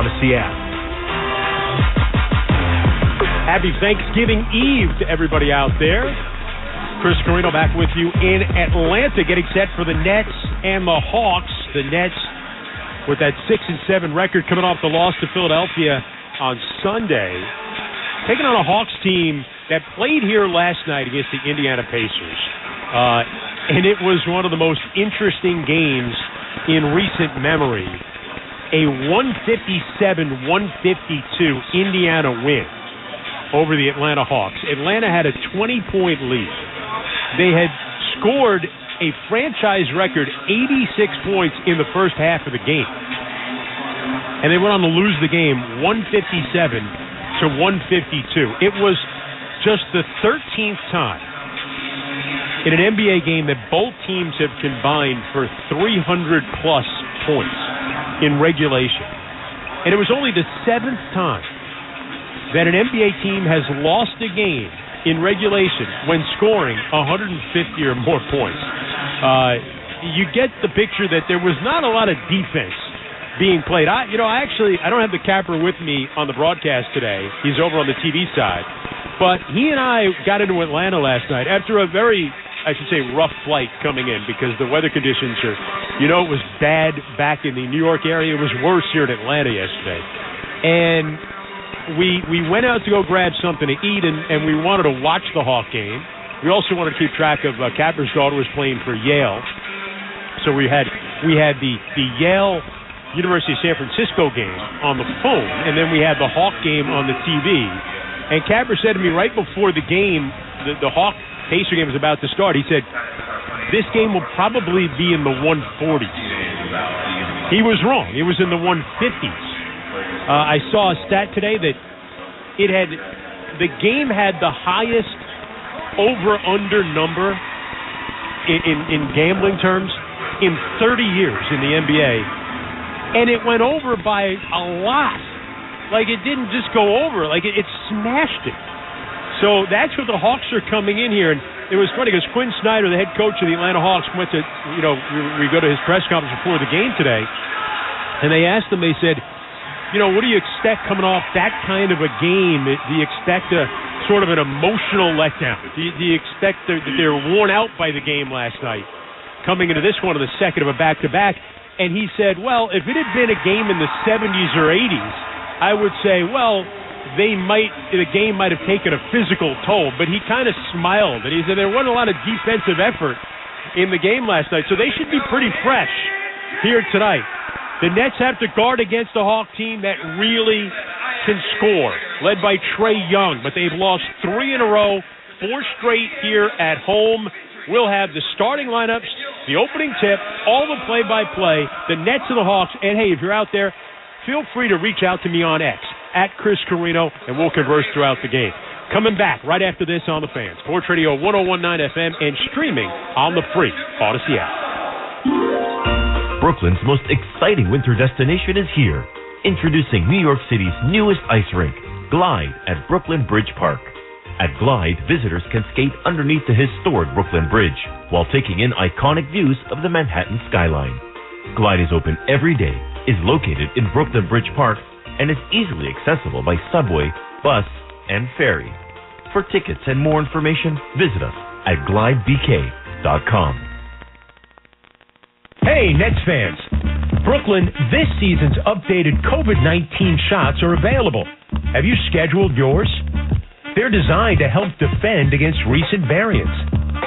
Odyssey app. Happy Thanksgiving Eve to everybody out there. Chris Carrino back with you in Atlanta, getting set for the Nets and the Hawks. The Nets with that 6-7 record coming off the loss to Philadelphia on Sunday, taking on a Hawks team that played here last night against the Indiana Pacers. And it was one of the most interesting games in recent memory. A 157-152 Indiana win over the Atlanta Hawks. Atlanta had a 20-point lead. They had scored a franchise record 86 points in the first half of the game. And they went on to lose the game 157-152. It was just the 13th time in an NBA game that both teams have combined for 300-plus points in regulation. And it was only the 7th time that an NBA team has lost a game in regulation when scoring 150 or more points. You get the picture that there was not a lot of defense being played. I don't have the capper with me on the broadcast today. He's over on the TV side. But he and I got into Atlanta last night after a very, I should say, rough flight coming in because the weather conditions are, it was bad back in the New York area. It was worse here in Atlanta yesterday. And we went out to go grab something to eat, and we wanted to watch the Hawk game. We also wanted to keep track of Capper's daughter was playing for Yale. So we had the Yale University of San Francisco game on the phone, and then we had the Hawk game on the TV. And Capper said to me right before the game, the Hawk-Pacer game was about to start, he said, this game will probably be in the 140s. He was wrong. It was in the 150s. I saw a stat today that the game had the highest over-under number in gambling terms in 30 years in the NBA, and it went over by a lot. Like, it didn't just go over. Like, it smashed it. So that's what the Hawks are coming in here, and it was funny because Quinn Snyder, the head coach of the Atlanta Hawks, went to, we go to his press conference before the game today, and they asked him, they said, what do you expect coming off that kind of a game? Do you expect a sort of an emotional letdown? Do you expect that they're worn out by the game last night, coming into this one of the second of a back-to-back? And he said, well, if it had been a game in the 70s or 80s, I would say, well, the game might have taken a physical toll. But he kind of smiled, and he said there wasn't a lot of defensive effort in the game last night, so they should be pretty fresh here tonight. The Nets have to guard against a Hawk team that really can score, led by Trae Young, but they've lost 3 in a row, 4 straight here at home. We'll have the starting lineups, the opening tip, all the play-by-play, the Nets and the Hawks. And, hey, if you're out there, feel free to reach out to me on X, @Chris Carrino, and we'll converse throughout the game. Coming back right after this on The Fan, Sports Radio 101.9 FM, and streaming on the free Odyssey app. Brooklyn's most exciting winter destination is here. Introducing New York City's newest ice rink, Glide at Brooklyn Bridge Park. At Glide, visitors can skate underneath the historic Brooklyn Bridge while taking in iconic views of the Manhattan skyline. Glide is open every day, is located in Brooklyn Bridge Park, and is easily accessible by subway, bus, and ferry. For tickets and more information, visit us at glidebk.com. Hey, Nets fans. Brooklyn, this season's updated COVID-19 shots are available. Have you scheduled yours? They're designed to help defend against recent variants.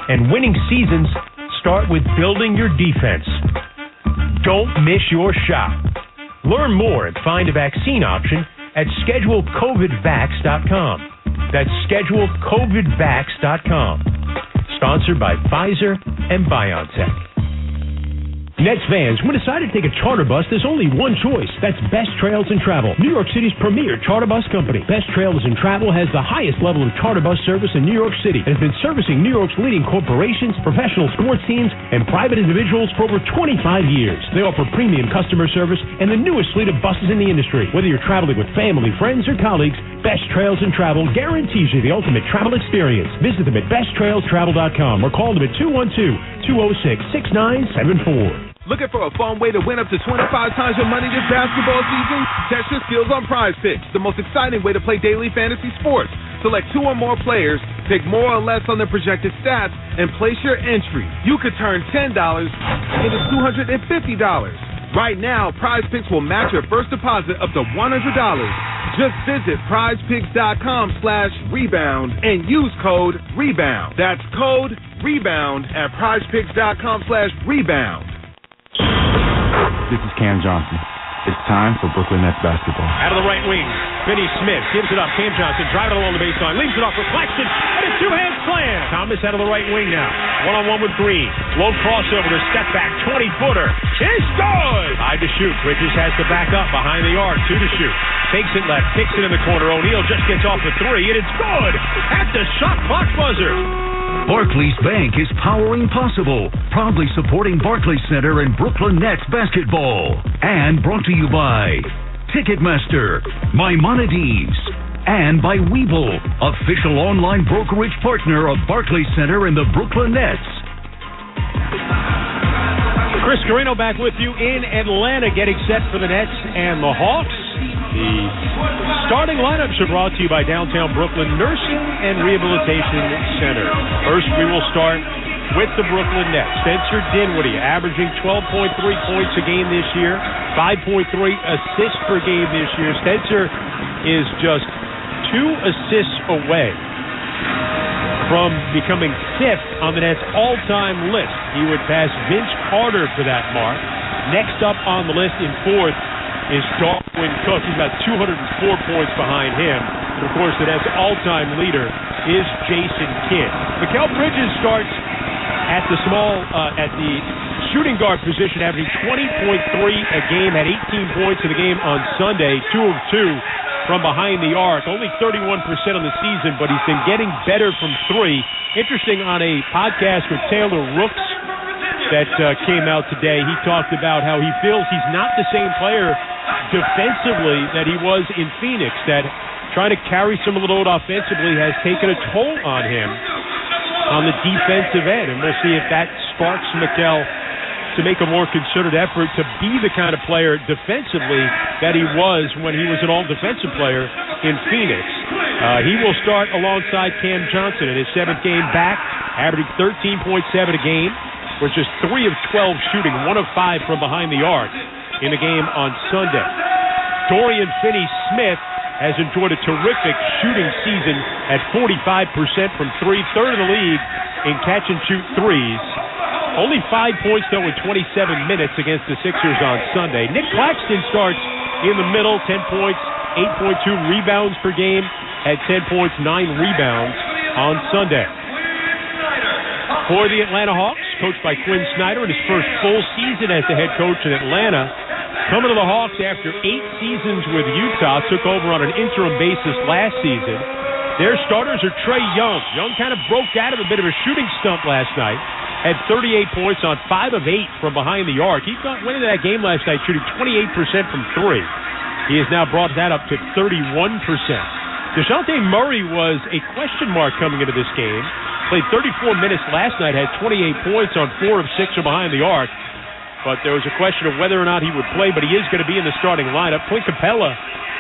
And winning seasons start with building your defense. Don't miss your shot. Learn more and find a vaccine option at ScheduleCovidVax.com. That's ScheduleCovidVax.com. Sponsored by Pfizer and BioNTech. Nets fans, when decided to take a charter bus, there's only one choice. That's Best Trails and Travel, New York City's premier charter bus company. Best Trails and Travel has the highest level of charter bus service in New York City and has been servicing New York's leading corporations, professional sports teams, and private individuals for over 25 years. They offer premium customer service and the newest fleet of buses in the industry. Whether you're traveling with family, friends, or colleagues, Best Trails and Travel guarantees you the ultimate travel experience. Visit them at besttrailstravel.com or call them at 212-206-6974. Looking for a fun way to win up to 25 times your money this basketball season? Test your skills on Prize Picks, the most exciting way to play daily fantasy sports. Select 2 or more players, pick more or less on their projected stats, and place your entry. You could turn $10 into $250. Right now, Prize Picks will match your first deposit up to $100. Just visit prizepicks.com/rebound and use code REBOUND. That's code REBOUND at prizepicks.com/rebound. This is Cam Johnson. It's time for Brooklyn Nets basketball. Out of the right wing, Finney Smith gives it up. Cam Johnson driving along the baseline, leaves it off for Claxton, and a two-hand slam. Thomas out of the right wing now. One-on-one with Green. Low crossover to step back, 20-footer. It's good! 5 to shoot. Bridges has to back up behind the arc. 2 to shoot. Takes it left, kicks it in the corner. O'Neal just gets off the 3, and it's good! At the shot clock buzzer. Barclays Bank is powering possible, proudly supporting Barclays Center and Brooklyn Nets basketball. And brought to you by Ticketmaster, Maimonides, and by Webull, official online brokerage partner of Barclays Center and the Brooklyn Nets. Chris Carrino back with you in Atlanta, getting set for the Nets and the Hawks. The starting lineups are brought to you by Downtown Brooklyn Nursing and Rehabilitation Center. First, we will start with the Brooklyn Nets. Spencer Dinwiddie averaging 12.3 points a game this year, 5.3 assists per game this year. Spencer is just 2 assists away from becoming 5th on the Nets all-time list. He would pass Vince Carter for that mark. Next up on the list in 4th is Darwin Cook. He's about 204 points behind him. And of course, the Nets' all-time leader is Jason Kidd. Mikal Bridges starts at the shooting guard position, averaging 20.3 a game, had 18 points in the game on Sunday, 2 of 2 from behind the arc. Only 31% on the season, but he's been getting better from 3. Interesting, on a podcast with Taylor Rooks that came out today, he talked about how he feels he's not the same player defensively that he was in Phoenix, that trying to carry some of the load offensively has taken a toll on him on the defensive end, and we'll see if that sparks Mikal to make a more concerted effort to be the kind of player defensively that he was when he was an all-defensive player in Phoenix. He will start alongside Cam Johnson in his 7th game back, averaging 13.7 a game, which is 3 of 12 shooting, 1 of 5 from behind the arc in the game on Sunday. Dorian Finney-Smith has enjoyed a terrific shooting season at 45% from 3, 3rd in the league in catch-and-shoot threes. Only 5 points, though, in 27 minutes against the Sixers on Sunday. Nick Claxton starts in the middle, 10 points, 8.2 rebounds per game, had 10 points, 9 rebounds on Sunday. For the Atlanta Hawks, coached by Quinn Snyder in his first full season as the head coach in Atlanta, coming to the Hawks after 8 seasons with Utah, took over on an interim basis last season. Their starters are Trae Young. Young kind of broke out of a bit of a shooting stump last night, had 38 points on 5 of 8 from behind the arc. He went into that game last night shooting 28% from 3. He has now brought that up to 31%. DeJounte Murray was a question mark coming into this game. Played 34 minutes last night, had 28 points on 4 of 6 from behind the arc. But there was a question of whether or not he would play, but he is going to be in the starting lineup. Clint Capella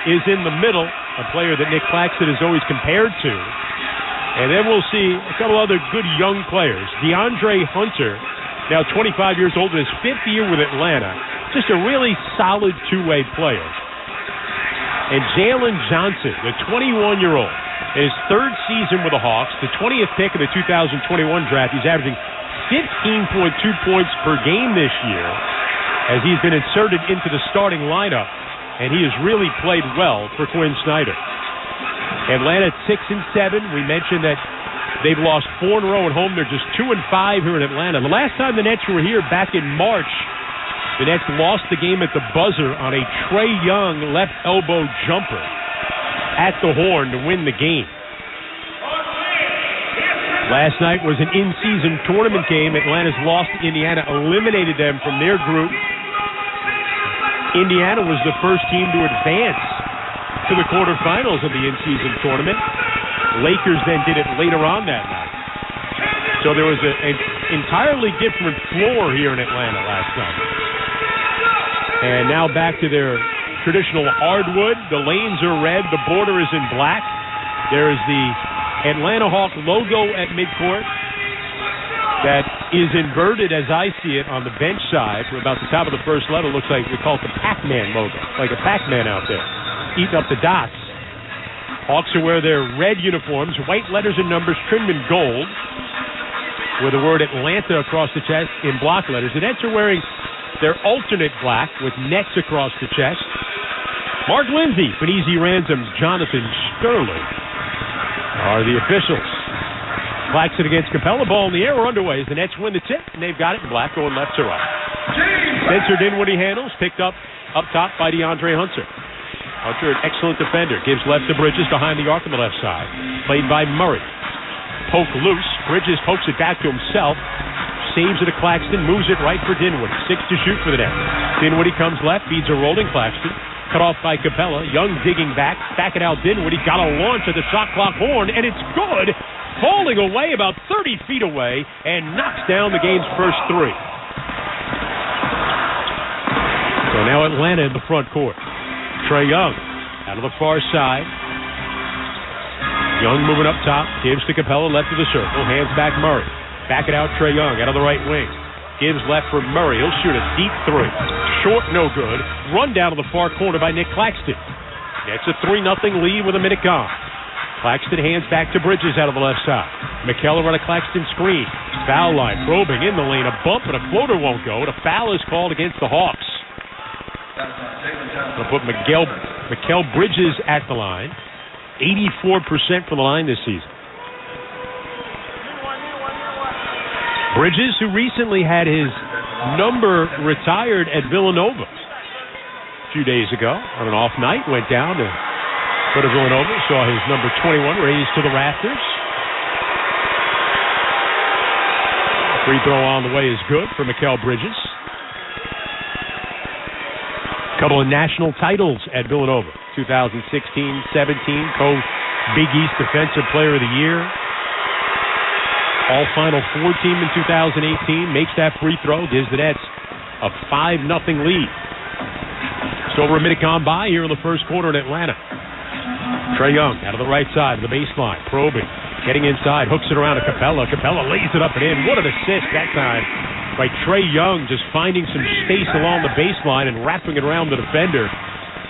is in the middle, a player that Nick Claxton is always compared to. And then we'll see a couple other good young players. DeAndre Hunter, now 25 years old, in his 5th year with Atlanta. Just a really solid two-way player. And Jalen Johnson, the 21-year-old, in his 3rd season with the Hawks, the 20th pick of the 2021 draft. He's averaging 15.2 points per game this year as he's been inserted into the starting lineup, and he has really played well for Quinn Snyder. Atlanta at 6-7. We mentioned that they've lost 4 in a row at home. They're just 2-5 here in Atlanta. The last time the Nets were here back in March, the Nets lost the game at the buzzer on a Trae Young left elbow jumper at the Horn to win the game. Last night was an in-season tournament game. Atlanta's lost to Indiana, eliminated them from their group. Indiana was the first team to advance to the quarterfinals of the in-season tournament. Lakers then did it later on that night. So there was an entirely different floor here in Atlanta last night. And now back to their traditional hardwood. The lanes are red. The border is in black. There is the Atlanta Hawk logo at midcourt that is inverted as I see it on the bench side from about the top of the first level. Looks like we call it the Pac-Man logo, like a Pac-Man out there, eating up the dots. Hawks will wear their red uniforms, white letters and numbers trimmed in gold, with the word Atlanta across the chest in block letters. The Nets are wearing their alternate black with nets across the chest. Mark Lindsay, Finesi Ransom, Jonathan Sterling are the officials. Claxton against Capella. Ball in the air. We're underway as the Nets win the tip, and they've got it in black going left to right. Spencer Dinwiddie handles, picked up top by DeAndre Hunter. Hunter, an excellent defender, gives left to Bridges behind the arc on the left side. Played by Murray. Poke loose. Bridges pokes it back to himself. Saves it to Claxton. Moves it right for Dinwiddie. 6 to shoot for the Nets. Dinwiddie comes left. Feeds a rolling Claxton. Cut off by Capella. Young digging back. Back it out Dinwiddie. Got a launch at the shot clock horn, and it's good. Falling away about 30 feet away and knocks down the game's first three. So now Atlanta in the front court. Trae Young out of the far side. Young moving up top. Gives to Capella left of the circle. Hands back Murray. Back it out Trae Young out of the right wing. Gives left for Murray. He'll shoot a deep three. Short, no good. Run down to the far corner by Nick Claxton. Nets a 3-0 lead with a minute gone. Claxton hands back to Bridges out of the left side. McKellar on a Claxton screen. Foul line, probing in the lane. A bump and a floater won't go. And a foul is called against the Hawks. Going to put Mikal Bridges at the line. 84% from the line this season. Bridges, who recently had his number retired at Villanova a few days ago on an off night, went down to go to Villanova, saw his number 21 raised to the rafters. Free throw on the way is good for Mikal Bridges. Couple of national titles at Villanova, 2016-17, co-Big East Defensive Player of the Year. All Final Four team in 2018, makes that free throw, gives the Nets a 5-0 lead. Just over a minute gone by here in the first quarter in Atlanta. Trae Young out of the right side of the baseline, probing, getting inside, hooks it around to Capella. Capella lays it up and in. What an assist that time by Trae Young, just finding some space along the baseline and wrapping it around the defender.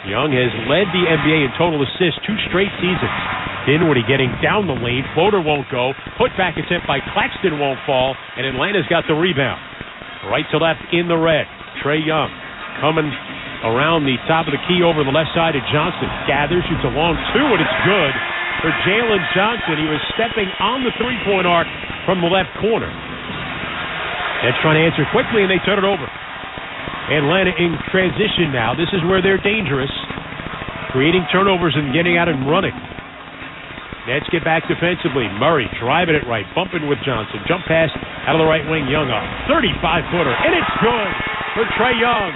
Young has led the NBA in total assists 2 straight seasons. Dinwiddie getting down the lane. Floater won't go. Putback attempt by Claxton won't fall. And Atlanta's got the rebound. Right to left in the red. Trae Young coming around the top of the key over the left side to Johnson. Gathers, shoots a long 2, and it's good for Jalen Johnson. He was stepping on the three-point arc from the left corner. That's trying to answer quickly, and they turn it over. Atlanta in transition now. This is where they're dangerous. Creating turnovers and getting out and running. Nets get back defensively. Murray driving it right, bumping with Johnson. Jump pass out of the right wing. Young up. 35-footer, and it's good for Trae Young.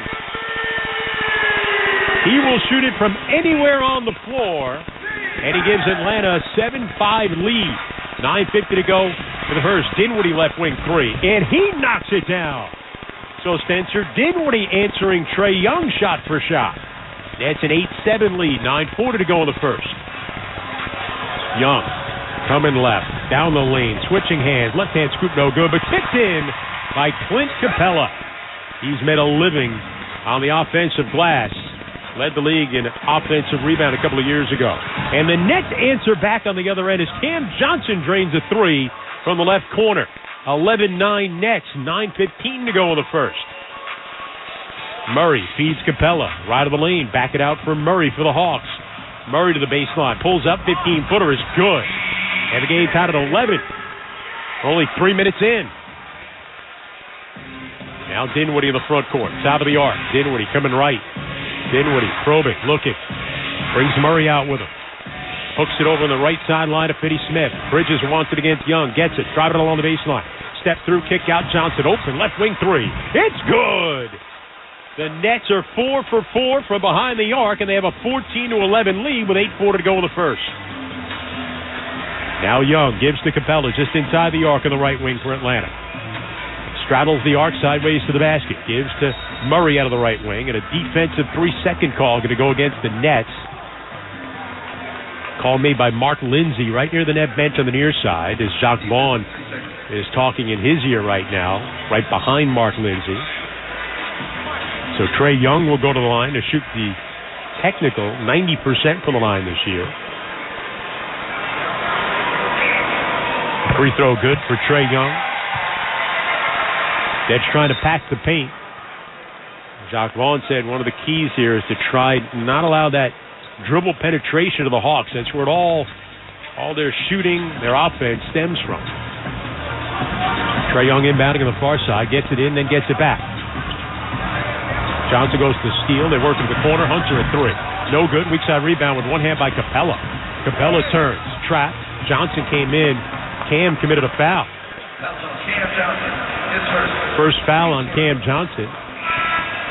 He will shoot it from anywhere on the floor, and he gives Atlanta a 7-5 lead. 9:50 to go for the first. Dinwiddie left wing 3, and he knocks it down. So Spencer Dinwiddie answering Trae Young shot for shot. That's an 8-7 lead. 9:40 to go in the first. Young coming left, down the lane, switching hands, left-hand scoop no good, but kicked in by Clint Capella. He's made a living on the offensive glass. Led the league in offensive rebound a couple of years ago. And the Nets answer back on the other end as Cam Johnson drains a 3 from the left corner. 11-9 Nets, 9:15 to go in the first. Murray feeds Capella, right of the lane, back it out for Murray for the Hawks. Murray to the baseline, pulls up, 15-footer is good. And the game tied at 11. Only 3 minutes in. Now Dinwiddie in the front court, top of the arc. Dinwiddie coming right. Dinwiddie probing, looking. Brings Murray out with him. Hooks it over on the right sideline to Finney-Smith. Bridges wants it against Young. Gets it. Driving it along the baseline. Step through, kick out. Johnson open. Left wing 3. It's good. The Nets are 4 for 4 from behind the arc, and they have a 14-11 lead with 8:40 to go in the first. Now Young gives to Capella just inside the arc on the right wing for Atlanta. Straddles the arc sideways to the basket. Gives to Murray out of the right wing. And a defensive 3-second call going to go against the Nets. Call made by Mark Lindsay right near the net bench on the near side as Jacques Vaughn is talking in his ear right now, right behind Mark Lindsay. So Trae Young will go to the line to shoot the technical 90% from the line this year. Free throw good for Trae Young. Nets trying to pack the paint. Jacques Vaughn said one of the keys here is to try not allow that dribble penetration of the Hawks. That's where all their shooting, their offense stems from. Trae Young inbounding on the far side, gets it in, then gets it back. Johnson goes to steal. They work into the corner. Hunter at 3. No good. Weak side rebound with one hand by Capella. Capella turns. Trap. Johnson came in. Cam committed a foul. First foul on Cam Johnson.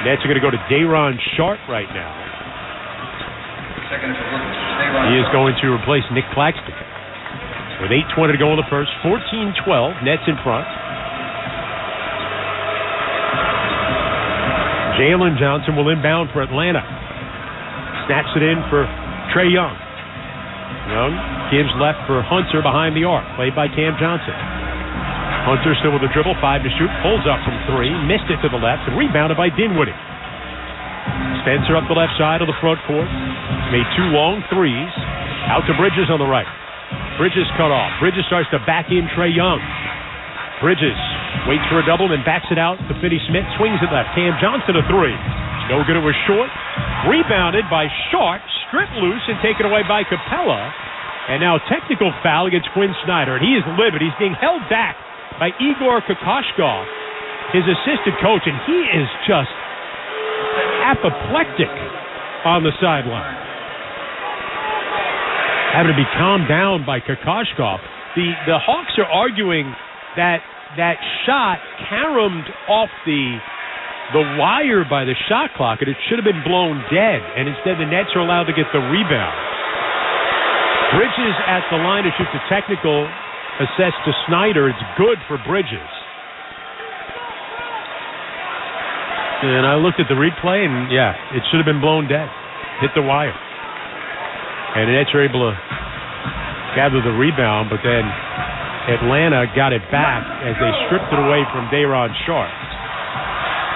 Nets are going to go to Day'Ron Sharpe right now. He is going to replace Nick Claxton. With 8:20 to go in the first. 14-12. Nets in front. Jalen Johnson will inbound for Atlanta. Snaps it in for Trae Young. Young gives left for Hunter behind the arc. Played by Cam Johnson. Hunter still with a dribble. 5 to shoot. Pulls up from 3. Missed it to the left. And rebounded by Dinwiddie. Spencer up the left side of the front court. Made 2 long threes. Out to Bridges on the right. Bridges cut off. Bridges starts to back in Trae Young. Bridges waits for a double, then backs it out to Finney-Smith. Swings it left. Cam Johnson a 3. No good. It was short. Rebounded by Sharpe. Stripped loose and taken away by Capella. And now technical foul against Quinn Snyder. And he is livid. He's being held back by Igor Kokoshkov, his assistant coach. And he is just apoplectic on the sideline. Having to be calmed down by Kokoshkov. The Hawks are arguing that shot caromed off the wire by the shot clock, and it should have been blown dead. And instead, the Nets are allowed to get the rebound. Bridges at the line to shoot the technical, assessed to Snyder. It's good for Bridges. And I looked at the replay, and yeah, it should have been blown dead. Hit the wire. And the Nets are able to gather the rebound, but then Atlanta got it back as they stripped it away from Day'Ron Sharpe.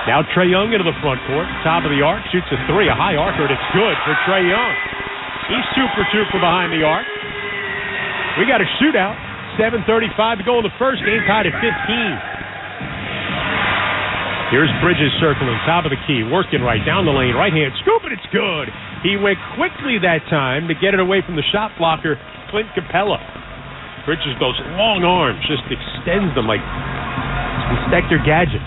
Now Trae Young into the front court, top of the arc, shoots a 3, a high arcer, and it's good for Trae Young. He's 2 for 2 from behind the arc. We got a shootout. 7:35 to go in the first. Game tied at 15. Here's Bridges circling, top of the key, working right down the lane, right hand scoop, and it's good. He went quickly that time to get it away from the shot blocker, Clint Capella. Bridges, those long arms, just extends them like Inspector Gadget.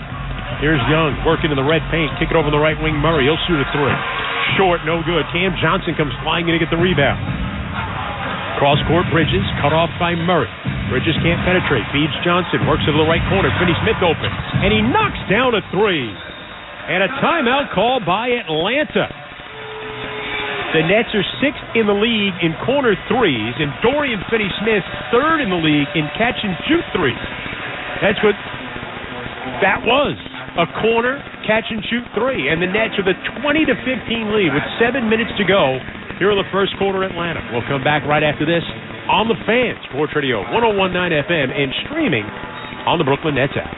Here's Young working in the red paint, kick it over the right wing. Murray, he'll shoot a 3. Short, no good. Cam Johnson comes flying in to get the rebound. Cross court, Bridges, cut off by Murray. Bridges can't penetrate. Feeds Johnson, works to the right corner. Finney-Smith open, and he knocks down a 3. And a timeout call by Atlanta. The Nets are 6th in the league in corner threes, and Dorian Finney-Smith 3rd in the league in catch and shoot threes. That's what that was. A corner catch and shoot 3, and the Nets with a 20-15 lead with 7 minutes to go here in the first quarter. Atlanta. We'll come back right after this on the Fan Sports Radio 101.9 FM and streaming on the Brooklyn Nets app.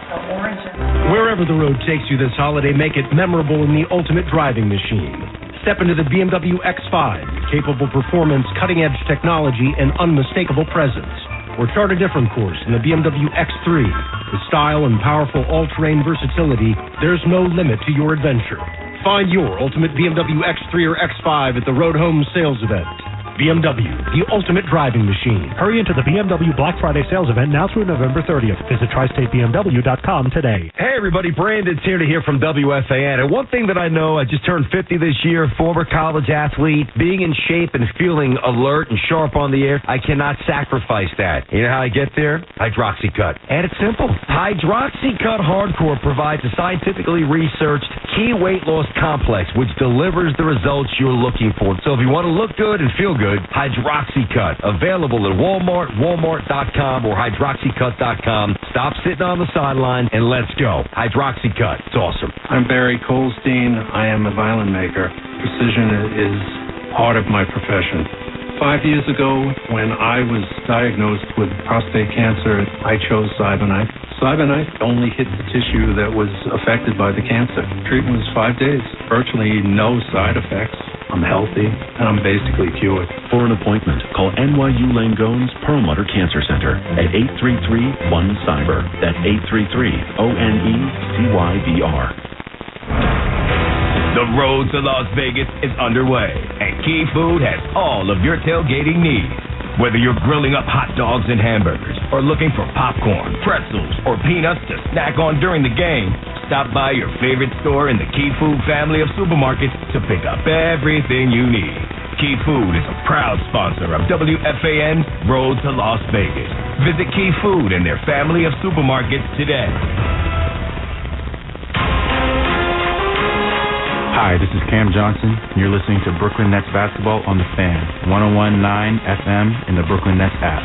Wherever the road takes you this holiday, make it memorable in the ultimate driving machine. Step into the BMW X5, capable performance, cutting-edge technology, and unmistakable presence. Or chart a different course in the BMW X3. With style and powerful all-terrain versatility, there's no limit to your adventure. Find your ultimate BMW X3 or X5 at the Road Home Sales Event. BMW, the ultimate driving machine. Hurry into the BMW Black Friday sales event now through November 30th. Visit tristatebmw.com today. Hey everybody, Brandon's here to hear from WFAN. And one thing that I know, I just turned 50 this year, former college athlete, being in shape and feeling alert and sharp on the air, I cannot sacrifice that. You know how I get there? HydroxyCut. And it's simple. HydroxyCut Hardcore provides a scientifically researched key weight loss complex which delivers the results you're looking for. So if you want to look good and feel good, good. Hydroxycut, available at Walmart, Walmart.com, or Hydroxycut.com. Stop sitting on the sideline and let's go. Hydroxycut. It's awesome. I'm Barry Colstein. I am a violin maker. Precision is part of my profession. 5 years ago, when I was diagnosed with prostate cancer, I chose Cyberknife. Cyberknife only hit the tissue that was affected by the cancer. Treatment was 5 days. Virtually no side effects. I'm healthy, and I'm basically cured. For an appointment, call NYU Langone's Perlmutter Cancer Center at 833-1-CYBER. That's 833-ONECYBR. The road to Las Vegas is underway, and Key Food has all of your tailgating needs. Whether you're grilling up hot dogs and hamburgers, or looking for popcorn, pretzels, or peanuts to snack on during the game, stop by your favorite store in the Key Food family of supermarkets to pick up everything you need. Key Food is a proud sponsor of WFAN's Road to Las Vegas. Visit Key Food and their family of supermarkets today. Hi, this is Cam Johnson, and you're listening to Brooklyn Nets basketball on The Fan, 101.9 FM in the Brooklyn Nets app.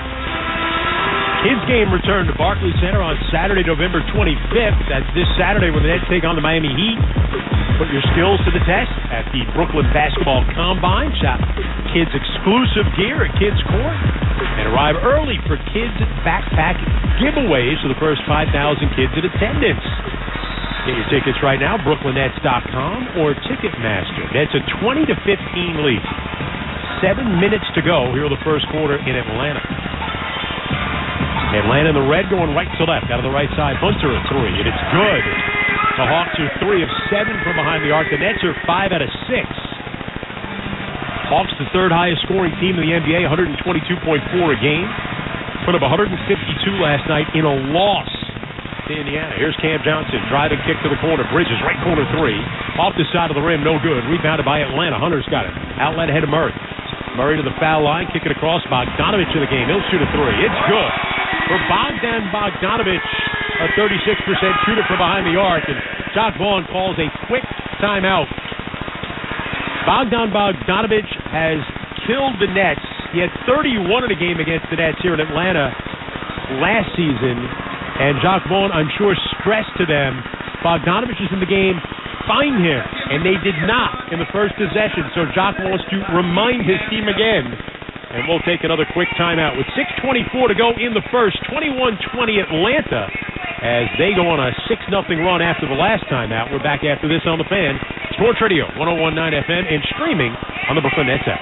His game returned to Barclays Center on Saturday, November 25th. That's this Saturday when the Nets take on the Miami Heat. Put your skills to the test at the Brooklyn Basketball Combine. Shop kids' exclusive gear at Kids Court. And arrive early for kids' backpack giveaways for the first 5,000 kids in attendance. Get your tickets right now, BrooklynNets.com or Ticketmaster. That's a 20-15 lead. 7 minutes to go here in the first quarter in Atlanta. Atlanta in the red going right to left, out of the right side. Hunter a three, and it's good. The Hawks are 3 of 7 from behind the arc. The Nets are 5 out of 6. Hawks, the third highest scoring team in the NBA, 122.4 a game. Put up 152 last night in a loss to Indiana. Here's Cam Johnson, driving kick to the corner. Bridges, right corner three. Off the side of the rim, no good. Rebounded by Atlanta. Hunter's got it. Outlet ahead of Murray. Murray to the foul line, kick it across. Bogdanovich in the game. He'll shoot a three. It's good. For Bogdan Bogdanovich, a 36% shooter from behind the arc. And Jacque Vaughn calls a quick timeout. Bogdan Bogdanovich has killed the Nets. He had 31 in a game against the Nets here in Atlanta last season. And Jacque Vaughn, I'm sure, stressed to them, Bogdanovich is in the game, find him. And they did not in the first possession. So Jacque wants to remind his team again. And we'll take another quick timeout with 6:24 to go in the first. 21-20 Atlanta as they go on a 6-0 run after the last timeout. We're back after this on The Fan. Sports Radio, 101.9 FM, and streaming on the Brooklyn Nets app.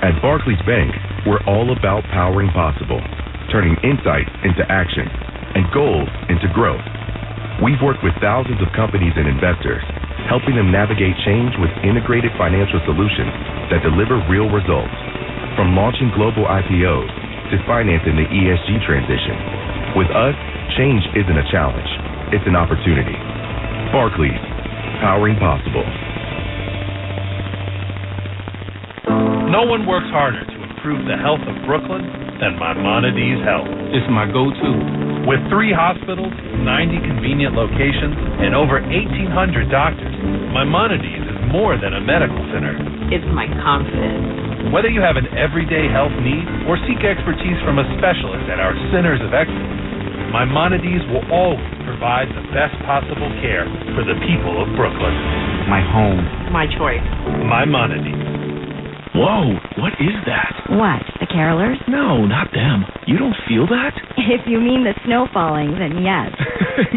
At Barclays Bank, we're all about powering possible, turning insights into action and goals into growth. We've worked with thousands of companies and investors, helping them navigate change with integrated financial solutions that deliver real results. From launching global IPOs to financing the ESG transition. With us, change isn't a challenge, it's an opportunity. Barclays, powering possible. No one works harder to improve the health of Brooklyn than Maimonides Health. It's my go-to. With 3 hospitals, 90 convenient locations, and over 1,800 doctors, Maimonides is more than a medical center. It's my confidence. Whether you have an everyday health need or seek expertise from a specialist at our Centers of Excellence, Maimonides will always provide the best possible care for the people of Brooklyn. My home. My choice. Maimonides. Whoa, what is that? What, the carolers? No, not them. You don't feel that? If you mean the snow falling, then yes.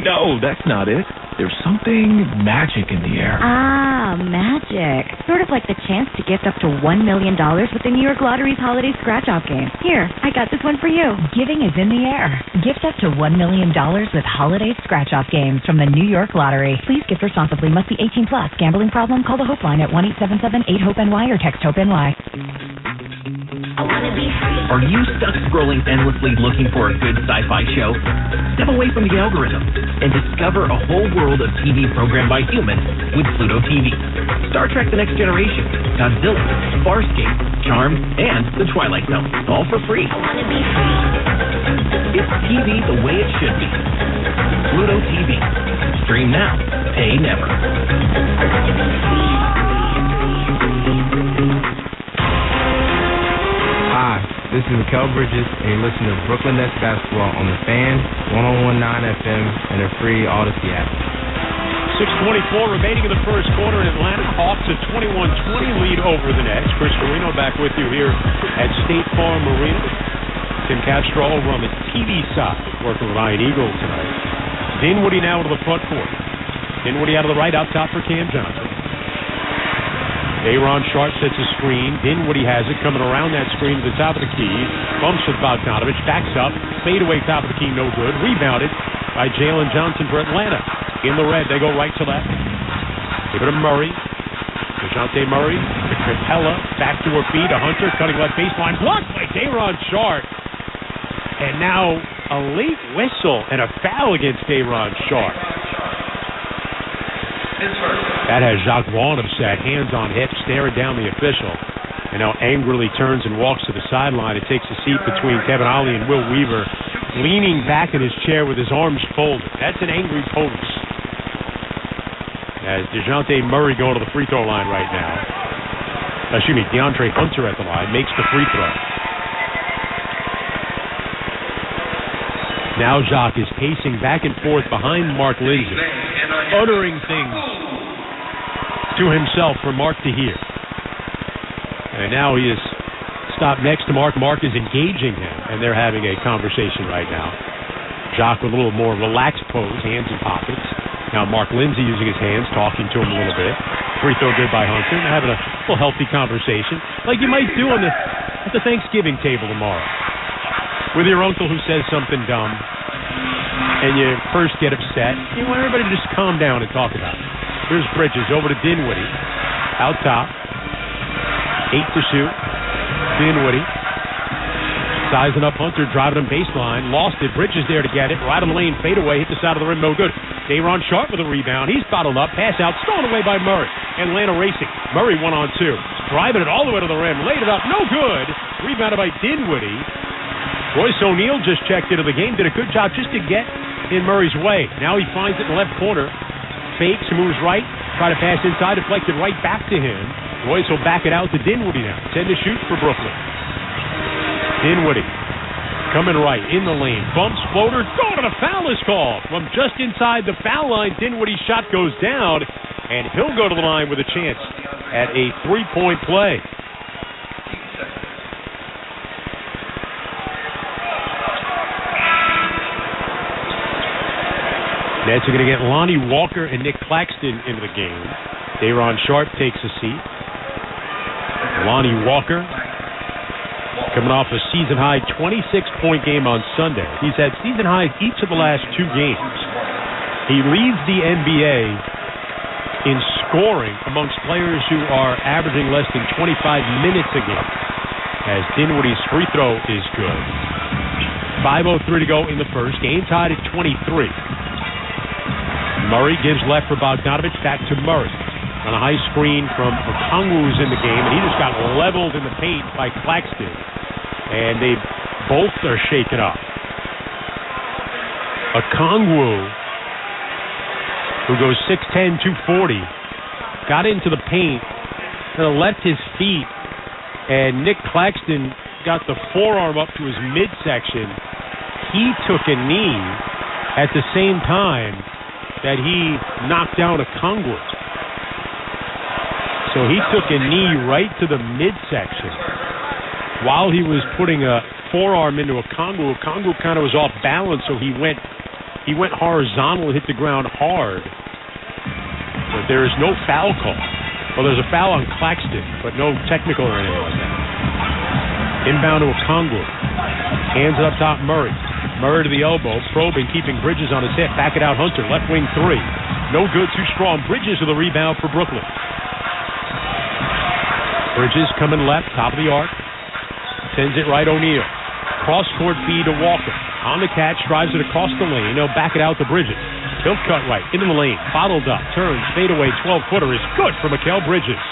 No, that's not it. There's something magic in the air. Ah, magic. Sort of like the chance to gift up to $1 million with the New York Lottery's Holiday Scratch-Off game. Here, I got this one for you. Giving is in the air. Gift up to $1 million with Holiday Scratch-Off games from the New York Lottery. Please gift responsibly. Must be 18 plus. Gambling problem? Call the Hope line at 1-877-8-HOPE-NY or text HOPE-NY. Are you stuck scrolling endlessly looking for a good sci-fi show? Step away from the algorithm and discover a whole world of TV programmed by humans with Pluto TV. Star Trek The Next Generation, Godzilla, Farscape, Charmed, and The Twilight Zone. All for free. It's TV the way it should be. Pluto TV. Stream now. Pay never. This is Mikal Bridges, and you're listening to Brooklyn Nets basketball on the Fan, 101.9 FM, and a free Odyssey app. 6:24 remaining in the first quarter, and Atlanta Hawks a 21-20 lead over the Nets. Chris Carino back with you here at State Farm Arena. Tim Castro over on the TV side, working with Ryan Eagle tonight. Dinwiddie now to the front court. Dinwiddie out of the right, out top for Cam Johnson. Aaron Sharp sets a screen. Dinwiddie has it, coming around that screen to the top of the key. Bumps with Bogdanovich, backs up, fadeaway top of the key, no good. Rebounded by Jalen Johnson for Atlanta. In the red, they go right to left. Give it to Murray. DeJounte Murray, to Capella, back to her feet. A Hunter cutting left baseline, blocked by Aaron Sharp. And now a late whistle and a foul against Aaron Sharp. That has Jacques Vaughn upset, hands on hips, staring down the official. And now angrily turns and walks to the sideline and takes a seat between Kevin Ollie and Will Weaver, leaning back in his chair with his arms folded. That's an angry pose. As DeJounte Murray going to the free throw line right now. DeAndre Hunter at the line, makes the free throw. Now Jacques is pacing back and forth behind Mark Lindsay, uttering things to himself for Mark to hear. And now he is stopped next to Mark. Mark is engaging him, and they're having a conversation right now. Jacques with a little more relaxed pose, hands in pockets. Now Mark Lindsay using his hands, talking to him a little bit. Free throw good by Hunter. They're having a little healthy conversation, like you might do at the Thanksgiving table tomorrow, with your uncle who says something dumb, and you first get upset. You want everybody to just calm down and talk about it. Here's Bridges over to Dinwiddie. Out top. 8 to shoot. Dinwiddie. Sizing up Hunter, driving him baseline. Lost it. Bridges there to get it. Right on the lane. Fade away. Hit the side of the rim. No good. Aaron Sharp with a rebound. He's bottled up. Pass out. Stolen away by Murray. Atlanta racing. Murray 1-on-2. Driving it all the way to the rim. Laid it up. No good. Rebounded by Dinwiddie. Royce O'Neal just checked into the game. Did a good job just to get in Murray's way. Now he finds it in the left corner. Fakes, moves right, try to pass inside, deflected right back to him. Royce will back it out to Dinwiddie now. 10 to shoot for Brooklyn. Dinwiddie coming right in the lane. Bumps, floater, going to the foul is called. From just inside the foul line, Dinwiddie's shot goes down, and he'll go to the line with a chance at a three-point play. Nets are going to get Lonnie Walker and Nick Claxton into the game. Aaron Sharp takes a seat. Lonnie Walker coming off a season-high 26-point game on Sunday. He's had season highs each of the last 2 games. He leads the NBA in scoring amongst players who are averaging less than 25 minutes a game, as Dinwiddie's free throw is good. 5:03 to go in the first. Game tied at 23. Murray gives left for Bogdanovich, back to Murray. On a high screen from Okongwu, who's in the game, and he just got leveled in the paint by Claxton. And they both are shaken up. Okongwu, who goes 6'10", 240, got into the paint, left his feet, and Nick Claxton got the forearm up to his midsection. He took a knee at the same time that he knocked down Okongwu. So he took a knee right to the midsection while he was putting a forearm into Okongwu. Okongwu kind of was off balance, so he went horizontal and hit the ground hard. But there is no foul call. Well, there's a foul on Claxton, but no technical or anything like that. Inbound to Okongwu. Hands it up top, Murray. Murray to the elbow, probing, keeping Bridges on his hip. Back it out, Hunter, left wing 3. No good, too strong. Bridges with the rebound for Brooklyn. Bridges coming left, top of the arc. Sends it right, O'Neal. Cross-court feed to Walker. On the catch, drives it across the lane. He'll back it out to Bridges. He'll cut right, into the lane. Bottled up, turns, fadeaway, 12-footer is good for Mikal Bridges.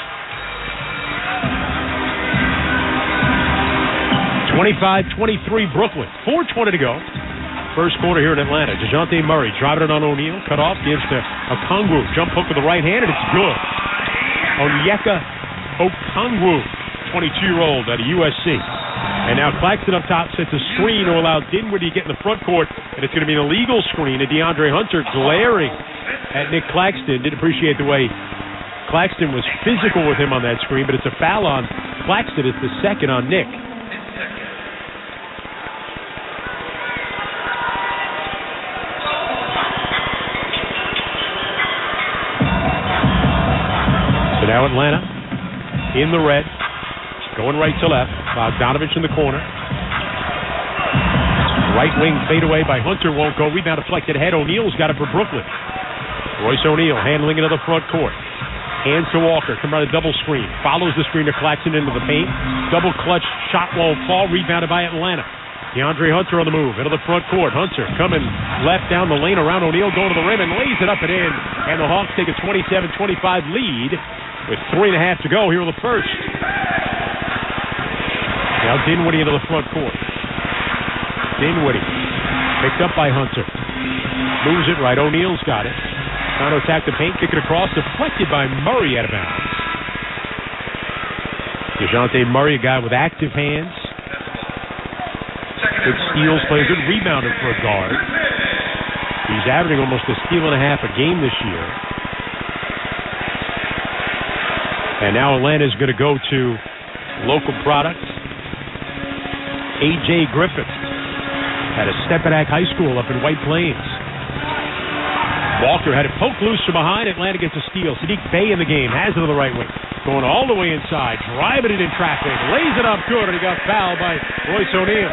25-23 Brooklyn. 4:20 to go. First quarter here in Atlanta. DeJounte Murray driving it on O'Neal. Cut off. Gives to Okongwu. Jump hook with the right hand, and it's good. Onyeka Okongwu, 22-year-old out of USC. And now Claxton up top sets a screen to allow Dinwiddie to get in the front court, and it's going to be an illegal screen. And DeAndre Hunter glaring at Nick Claxton. Didn't appreciate the way Claxton was physical with him on that screen, but it's a foul on Claxton. It's the second on Nick. So now Atlanta in the red, going right to left. Bogdanovich in the corner. Right wing fadeaway by Hunter won't go. Rebound deflected ahead. O'Neal's got it for Brooklyn. Royce O'Neal handling it to the front court. Hands to Walker. Come out a double screen. Follows the screen to Claxton into the paint. Double clutch. Shot won't fall. Rebounded by Atlanta. DeAndre Hunter on the move. Into the front court. Hunter coming left down the lane around O'Neal. Going to the rim and lays it up and in. And the Hawks take a 27-25 lead with 3.5 to go here in the first. Now Dinwiddie into the front court. Dinwiddie picked up by Hunter. Moves it right. O'Neal's got it. Trying to attack the paint. Kick it across. Deflected by Murray out of bounds. DeJounte Murray, a guy with active hands. Good steals. Plays good rebounder for a guard. He's averaging almost a steal and a half a game this year. And now Atlanta's going to go to local products. A.J. Griffin at a Stepinac High School up in White Plains. Walker had it poked loose from behind. Atlanta gets a steal. Sadiq Bey in the game. Has it on the right wing. Going all the way inside. Driving it in traffic. Lays it up good. And he got fouled by Royce O'Neal.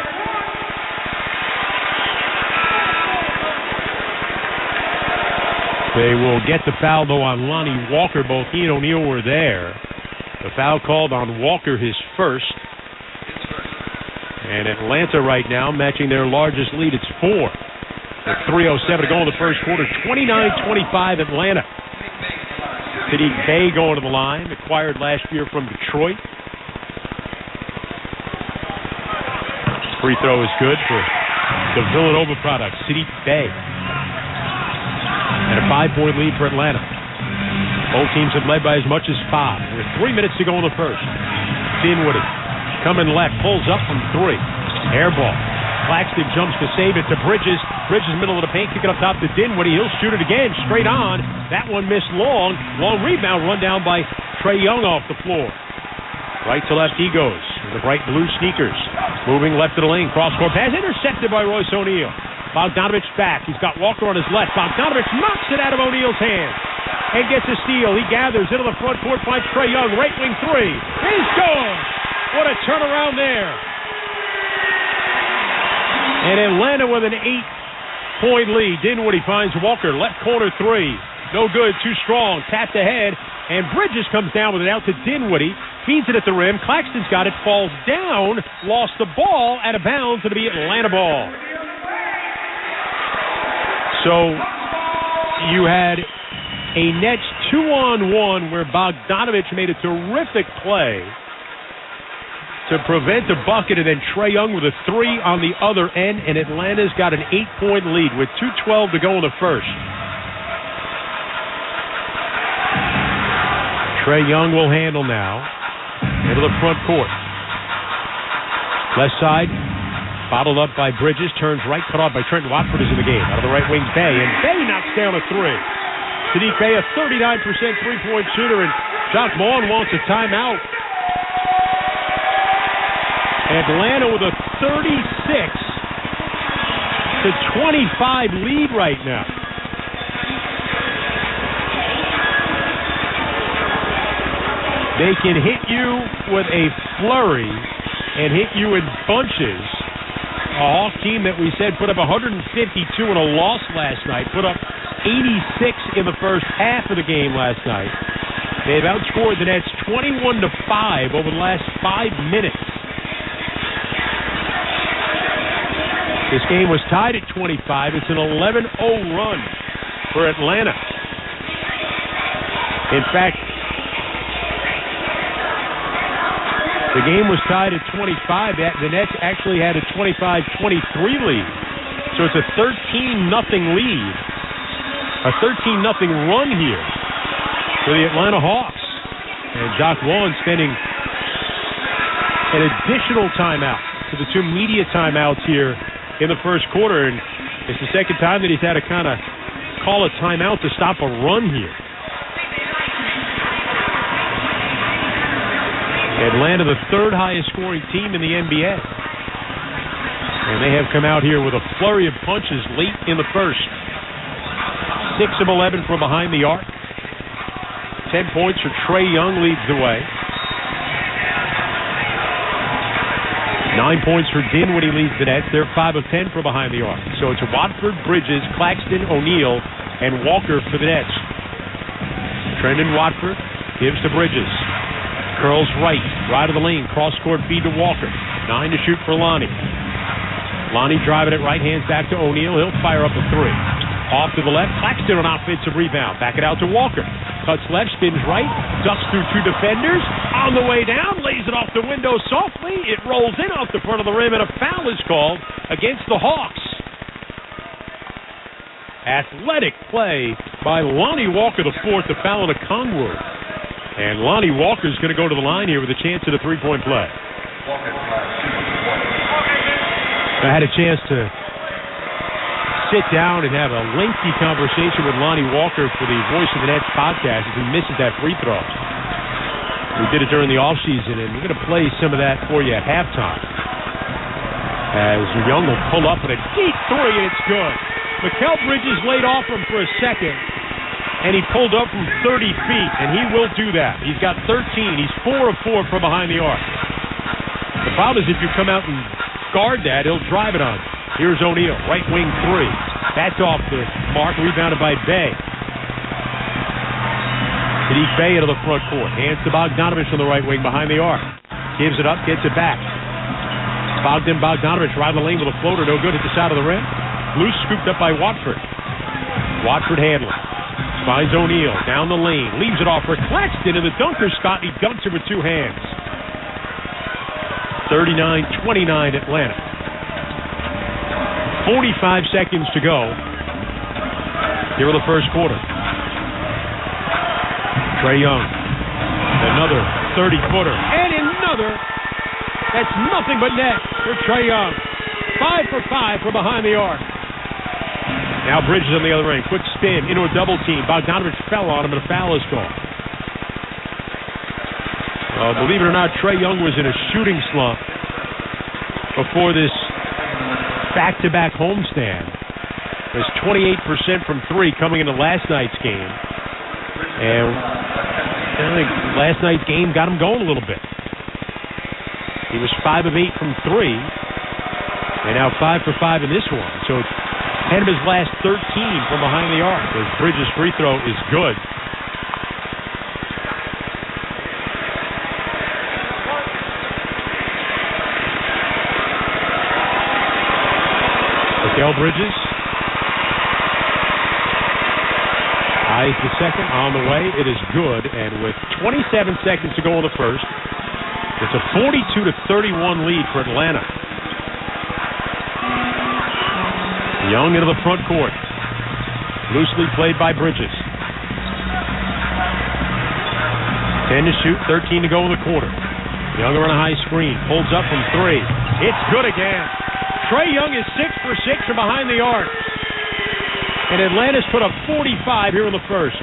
They will get the foul, though, on Lonnie Walker. Both he and O'Neal were there. The foul called on Walker, his first. And Atlanta right now matching their largest lead. It's 4. With 3:07 to go in the first quarter. 29-25 Atlanta. Sadiq Bey going to the line. Acquired last year from Detroit. Free throw is good for the Villanova product. Sadiq Bey. And a 5-point lead for Atlanta. Both teams have led by as much as 5. With 3 minutes to go in the first. Dinwiddie. Coming left, pulls up from 3. Air ball. Claxton jumps to save it to Bridges. Bridges middle of the paint, kick it up top to Dinwiddie. He'll shoot it again, straight on. That one missed long. Long rebound run down by Trae Young off the floor. Right to left he goes. The bright blue sneakers. Moving left to the lane. Cross-court pass intercepted by Royce O'Neal. Bogdanovich back. He's got Walker on his left. Bogdanovich knocks it out of O'Neal's hand. And gets a steal. He gathers into the front court, finds Trae Young. Right wing 3. He's gone. What a turnaround there. And Atlanta with an 8-point lead. Dinwiddie finds Walker. Left corner 3. No good. Too strong. Tapped ahead. And Bridges comes down with it out to Dinwiddie. Feeds it at the rim. Claxton's got it. Falls down. Lost the ball. Out of bounds. It'll be Atlanta ball. So you had a Nets 2-on-1 where Bogdanovich made a terrific play to prevent a bucket, and then Trae Young with a 3 on the other end, and Atlanta's got an 8-point lead with 2:12 to go in the first. Trae Young will handle now. Into the front court. Left side, bottled up by Bridges, turns right, cut off by Trenton Watford is in the game. Out of the right wing, Bey, and Bey knocks down a 3. Sadiq Bey, a 39% three-point shooter, and Jock Vaughn wants a timeout. Atlanta with a 36-25 lead right now. They can hit you with a flurry and hit you in bunches. A Hawk team that we said put up 152 in a loss last night, put up 86 in the first half of the game last night. They've outscored the Nets 21-5 over the last 5 minutes. This game was tied at 25. It's an 11-0 run for Atlanta. In fact, the game was tied at 25. The Nets actually had a 25-23 lead. So it's a 13-0 lead. A 13-0 run here for the Atlanta Hawks. And Jock Vaughn spending an additional timeout to the 2 media timeouts here in the first quarter, and it's the second time that he's had to kind of call a timeout to stop a run here. Atlanta, the third highest scoring team in the NBA. And they have come out here with a flurry of punches late in the first. 6 of 11 from behind the arc. 10 points for Trae Young leads the way. 9 points for Dinwiddie leads the Nets. They're 5 of 10 from behind the arc. So it's Watford, Bridges, Claxton, O'Neal, and Walker for the Nets. Trendon Watford gives to Bridges. Curls right of the lane. Cross-court feed to Walker. 9 to shoot for Lonnie. Lonnie driving it right, hands back to O'Neal. He'll fire up a 3. Off to the left. Claxton on offensive rebound. Back it out to Walker. Cuts left, spins right, ducks through 2 defenders. On the way down, lays it off the window softly. It rolls in off the front of the rim, and a foul is called against the Hawks. Athletic play by Lonnie Walker, the fourth, to foul on a Kongwu. And Lonnie Walker's going to go to the line here with a chance at a 3-point play. I had a chance to sit down and have a lengthy conversation with Lonnie Walker for the Voice of the Nets podcast as he misses that free throw. We did it during the offseason, and we're going to play some of that for you at halftime. As Young will pull up with a deep 3, and it's good. Mikal Bridges laid off him for a second, and he pulled up from 30 feet, and he will do that. He's got 13. He's 4 of 4 from behind the arc. The problem is if you come out and guard that, he'll drive it on you. Here's O'Neal, right wing 3. That's off the mark, rebounded by Bey. Sadiq Bey into the front court. Hands to Bogdanovich on the right wing behind the arc. Gives it up, gets it back. Bogdanovich right in the lane with a floater, no good at the side of the rim. Loose scooped up by Watford. Watford handling. Finds O'Neal down the lane. Leaves it off for Claxton in the dunker spot. He dunks it with 2 hands. 39-29 Atlanta. 45 seconds to go here in the first quarter. Trae Young, another 30-footer, and another. That's nothing but net for Trae Young. 5 for 5 from behind the arc. Now Bridges on the other end. Quick spin into a double team. Bogdanovich fell on him, and a foul is called. Believe it or not, Trae Young was in a shooting slump before this back-to-back homestand. It was 28% from 3 coming into last night's game. And I think last night's game got him going a little bit. He was 5 of 8 from 3, and now 5 for 5 in this one. So 10 of his last 13 from behind the arc. His Bridges free throw is good. Mikal Bridges eyes the second on the way. It is good, and with 27 seconds to go in the first, it's a 42-31 lead for Atlanta. Young into the front court. Loosely played by Bridges. 10 to shoot, 13 to go in the quarter. Young on a high screen. Pulls up from 3. It's good again. Trae Young is 6 for 6 from behind the arc. And Atlanta's put up 45 here in the first.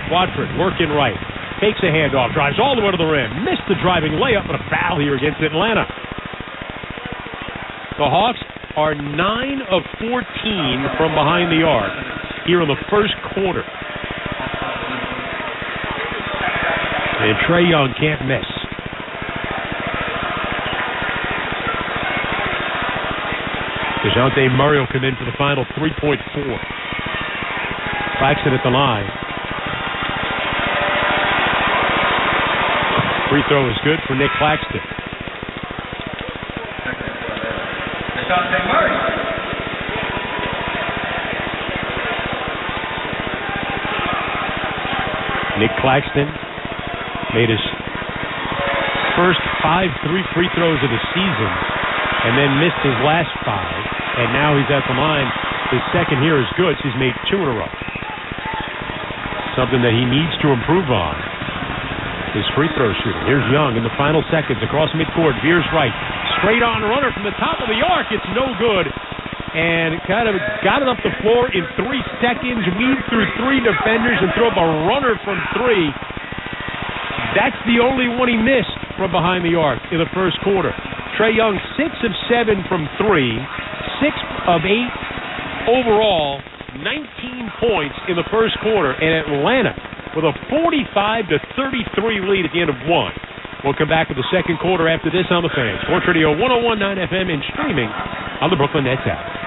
Watford working right. Takes a handoff. Drives all the way to the rim. Missed the driving layup, but a foul here against Atlanta. The Hawks are 9 of 14 from behind the arc here in the first quarter. And Trae Young can't miss. DeJounte Murray will come in for the final 3.4. Claxton at the line. Free throw is good for Nick Claxton. DeJounte Murray. Nick Claxton made his first 5 3 free throws of the season and then missed his last 5. And now he's at the line. His second here is good. So he's made 2 in a row. Something that he needs to improve on. his free throw shooting. Here's Young in the final seconds across midcourt. Veers right. Straight on runner from the top of the arc. It's no good. And kind of got it up the floor in 3 seconds. Weaved through 3 defenders and threw up a runner from 3. That's the only one he missed from behind the arc in the first quarter. Trae Young, 6 of 7 from 3. 6 of 8 overall. 19 points in the first quarter. And Atlanta with a 45-33 lead at the end of 1. We'll come back with the second quarter after this on the Fan. Sports Radio 101.9 FM and streaming on the Brooklyn Nets app.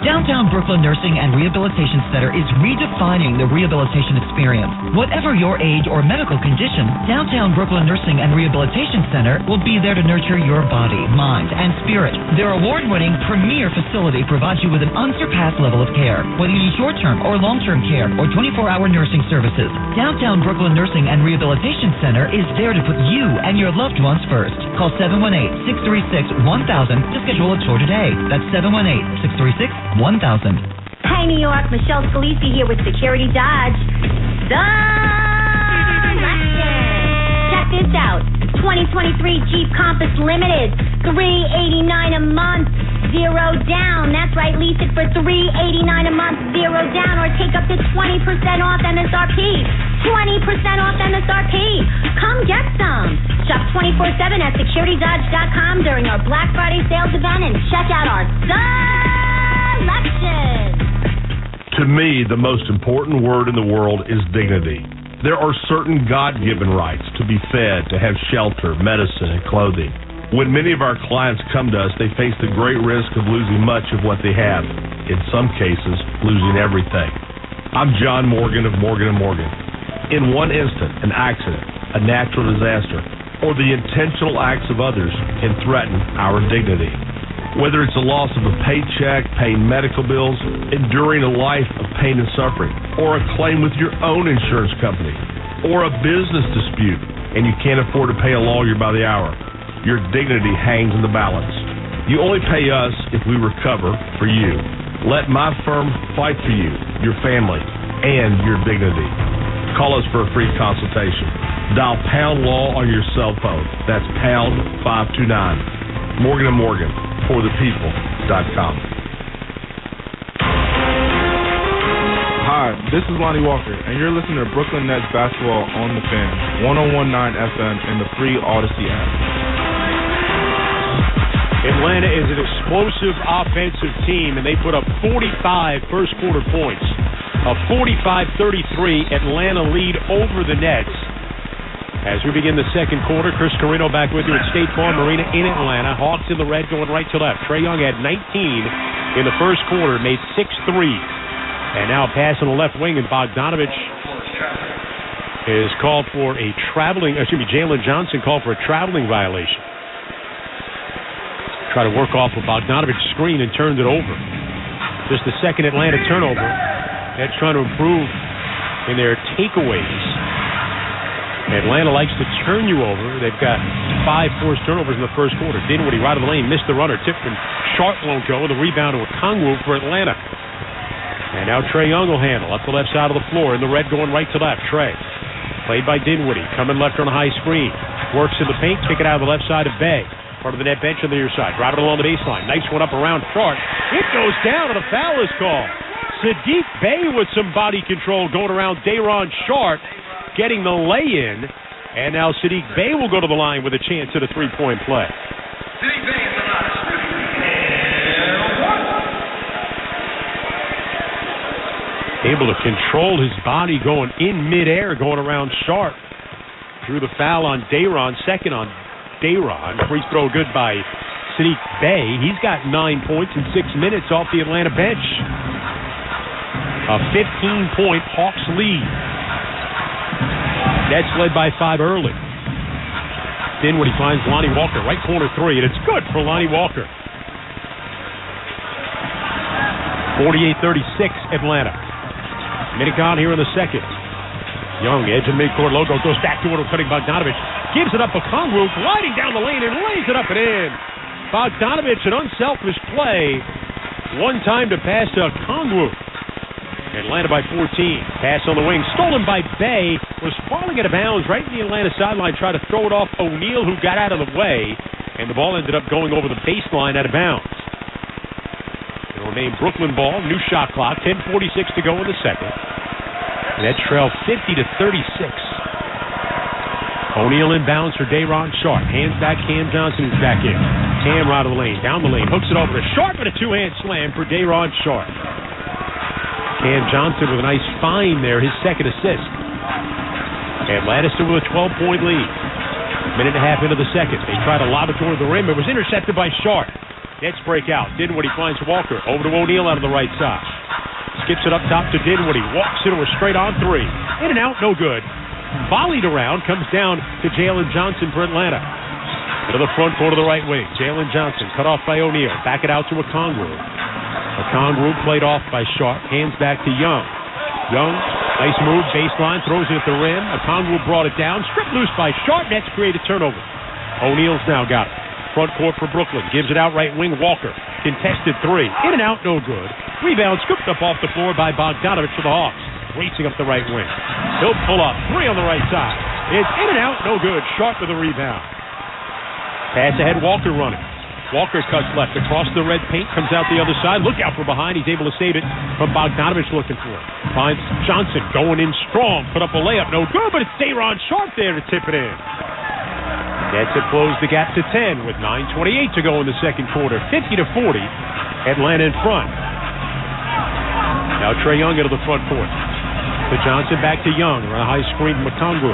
Downtown Brooklyn Nursing and Rehabilitation Center is redefining the rehabilitation experience. Whatever your age or medical condition, Downtown Brooklyn Nursing and Rehabilitation Center will be there to nurture your body, mind, and spirit. Their award-winning premier facility provides you with an unsurpassed level of care. Whether you need short-term or long-term care or 24-hour nursing services, Downtown Brooklyn Nursing and Rehabilitation Center is there to put you and your loved ones first. Call 718-636-1000 to schedule a tour today. That's 718-636-1000. Hey, New York, Michelle Scalisi here with Security Dodge. Check this out. 2023 Jeep Compass Limited. $389 a month, 0 down. That's right, lease it for $389 a month, 0 down, or take up to 20% off MSRP. 20% off MSRP. Come get some. Shop 24/7 at securitydodge.com during our Black Friday sales event and check out our selection. To me, the most important word in the world is dignity. There are certain God-given rights to be fed, to have shelter, medicine, and clothing. When many of our clients come to us, they face the great risk of losing much of what they have. In some cases, losing everything. I'm John Morgan of Morgan & Morgan. In one instant, an accident, a natural disaster, or the intentional acts of others can threaten our dignity. Whether it's a loss of a paycheck, paying medical bills, enduring a life of pain and suffering, or a claim with your own insurance company, or a business dispute, and you can't afford to pay a lawyer by the hour, your dignity hangs in the balance. You only pay us if we recover for you. Let my firm fight for you, your family, and your dignity. Call us for a free consultation. Dial #LAW on your cell phone. That's #529. Morgan & Morgan, forthepeople.com. Hi, this is Lonnie Walker, and you're listening to Brooklyn Nets Basketball on the Fan, 101.9 FM, and the free Odyssey app. Atlanta is an explosive offensive team, and they put up 45 first-quarter points. A 45-33 Atlanta lead over the Nets. As we begin the second quarter, Chris Carino back with you at State Farm Arena in Atlanta. Hawks in the red going right to left. Trae Young had 19 in the first quarter, made 6 threes. And now pass on the left wing, and Bogdanovich is called for a Jalen Johnson called for a traveling violation. Try to work off a Bogdanovich screen and turned it over. Just the second Atlanta turnover. That's trying to improve in their takeaways. Atlanta likes to turn you over. They've got 5 forced turnovers in the first quarter. Dinwiddie right of the lane, missed the runner. Tip from Sharp won't go. The rebound to Okongwu for Atlanta. And now Trae Young will handle up the left side of the floor in the red going right to left. Trae played by Dinwiddie. Coming left on a high screen. Works in the paint. Kick it out of the left side of Bay. Part of the net bench on the near side. Drive it along the baseline. Nice one up around Sharp. It goes down and a foul is called. Sadiq Bey with some body control going around Day'Ron Sharp, getting the lay-in. And now Sadiq Bey will go to the line with a chance at a three-point play. Able to control his body going in midair, going around Sharp. Drew the foul on Day'Ron, second on Day'Ron. Free throw good by Sadiq Bey. He's got 9 points in 6 minutes off the Atlanta bench. A 15-point Hawks lead. Nets led by 5 early. Dinwiddie finds Lonnie Walker, right corner three, and it's good for Lonnie Walker. 48-36 Atlanta. Minute gone here in the second. Young, edge of midcourt logo, goes back to it, cutting Bogdanovich. Gives it up Okongwu, gliding down the lane and lays it up and in. Bogdanovich, an unselfish play. One time to pass to Okongwu. Atlanta by 14. Pass on the wing, stolen by Bay. Was falling out of bounds right in the Atlanta sideline. Tried to throw it off O'Neal, who got out of the way. And the ball ended up going over the baseline out of bounds. It'll remain Brooklyn ball. New shot clock. 10:46 to go in the second. Nets trail 50-36. O'Neal inbounds for Day'Ron Sharpe. Hands back, Cam Johnson is back in. Cam right of the lane, down the lane, hooks it over to Sharpe, and a two-hand slam for Day'Ron Sharpe. Cam Johnson with a nice find there, his second assist. Atlanta still with a 12-point lead. Minute and a half into the second. They try to lob it toward the rim. It was intercepted by Sharpe. Nets break out. Dinwiddie finds Walker. Over to O'Neal out of the right side. Skips it up top to Dinwiddie. Walks into a straight-on three. In and out, no good. Volleyed around, comes down to Jalen Johnson for Atlanta. Into the front court of the right wing. Jalen Johnson cut off by O'Neal. Back it out to Okongwu. Okongwu played off by Sharpe. Hands back to Young. Young, nice move, baseline, throws it at the rim. Okongwu brought it down. Stripped loose by Sharpe. Nets create a turnover. O'Neal's now got it. Front court for Brooklyn. Gives it out right wing. Walker. Contested three. In and out, no good. Rebound scooped up off the floor by Bogdanovich for the Hawks. Racing up the right wing. He'll pull up. Three on the right side. It's in and out, no good. Sharpe with a rebound. Pass ahead, Walker running. Walker cuts left across the red paint, comes out the other side. Look out for behind. He's able to save it from Bogdanovich looking for it. Finds Johnson going in strong. Put up a layup, no good, but it's Day'Ron Sharpe there to tip it in. Nets have closed the gap to 10 with 9:28 to go in the second quarter. 50-40. Atlanta in front. Now Trae Young into the front court. To Johnson, back to Young. Run a high screen from Okongwu.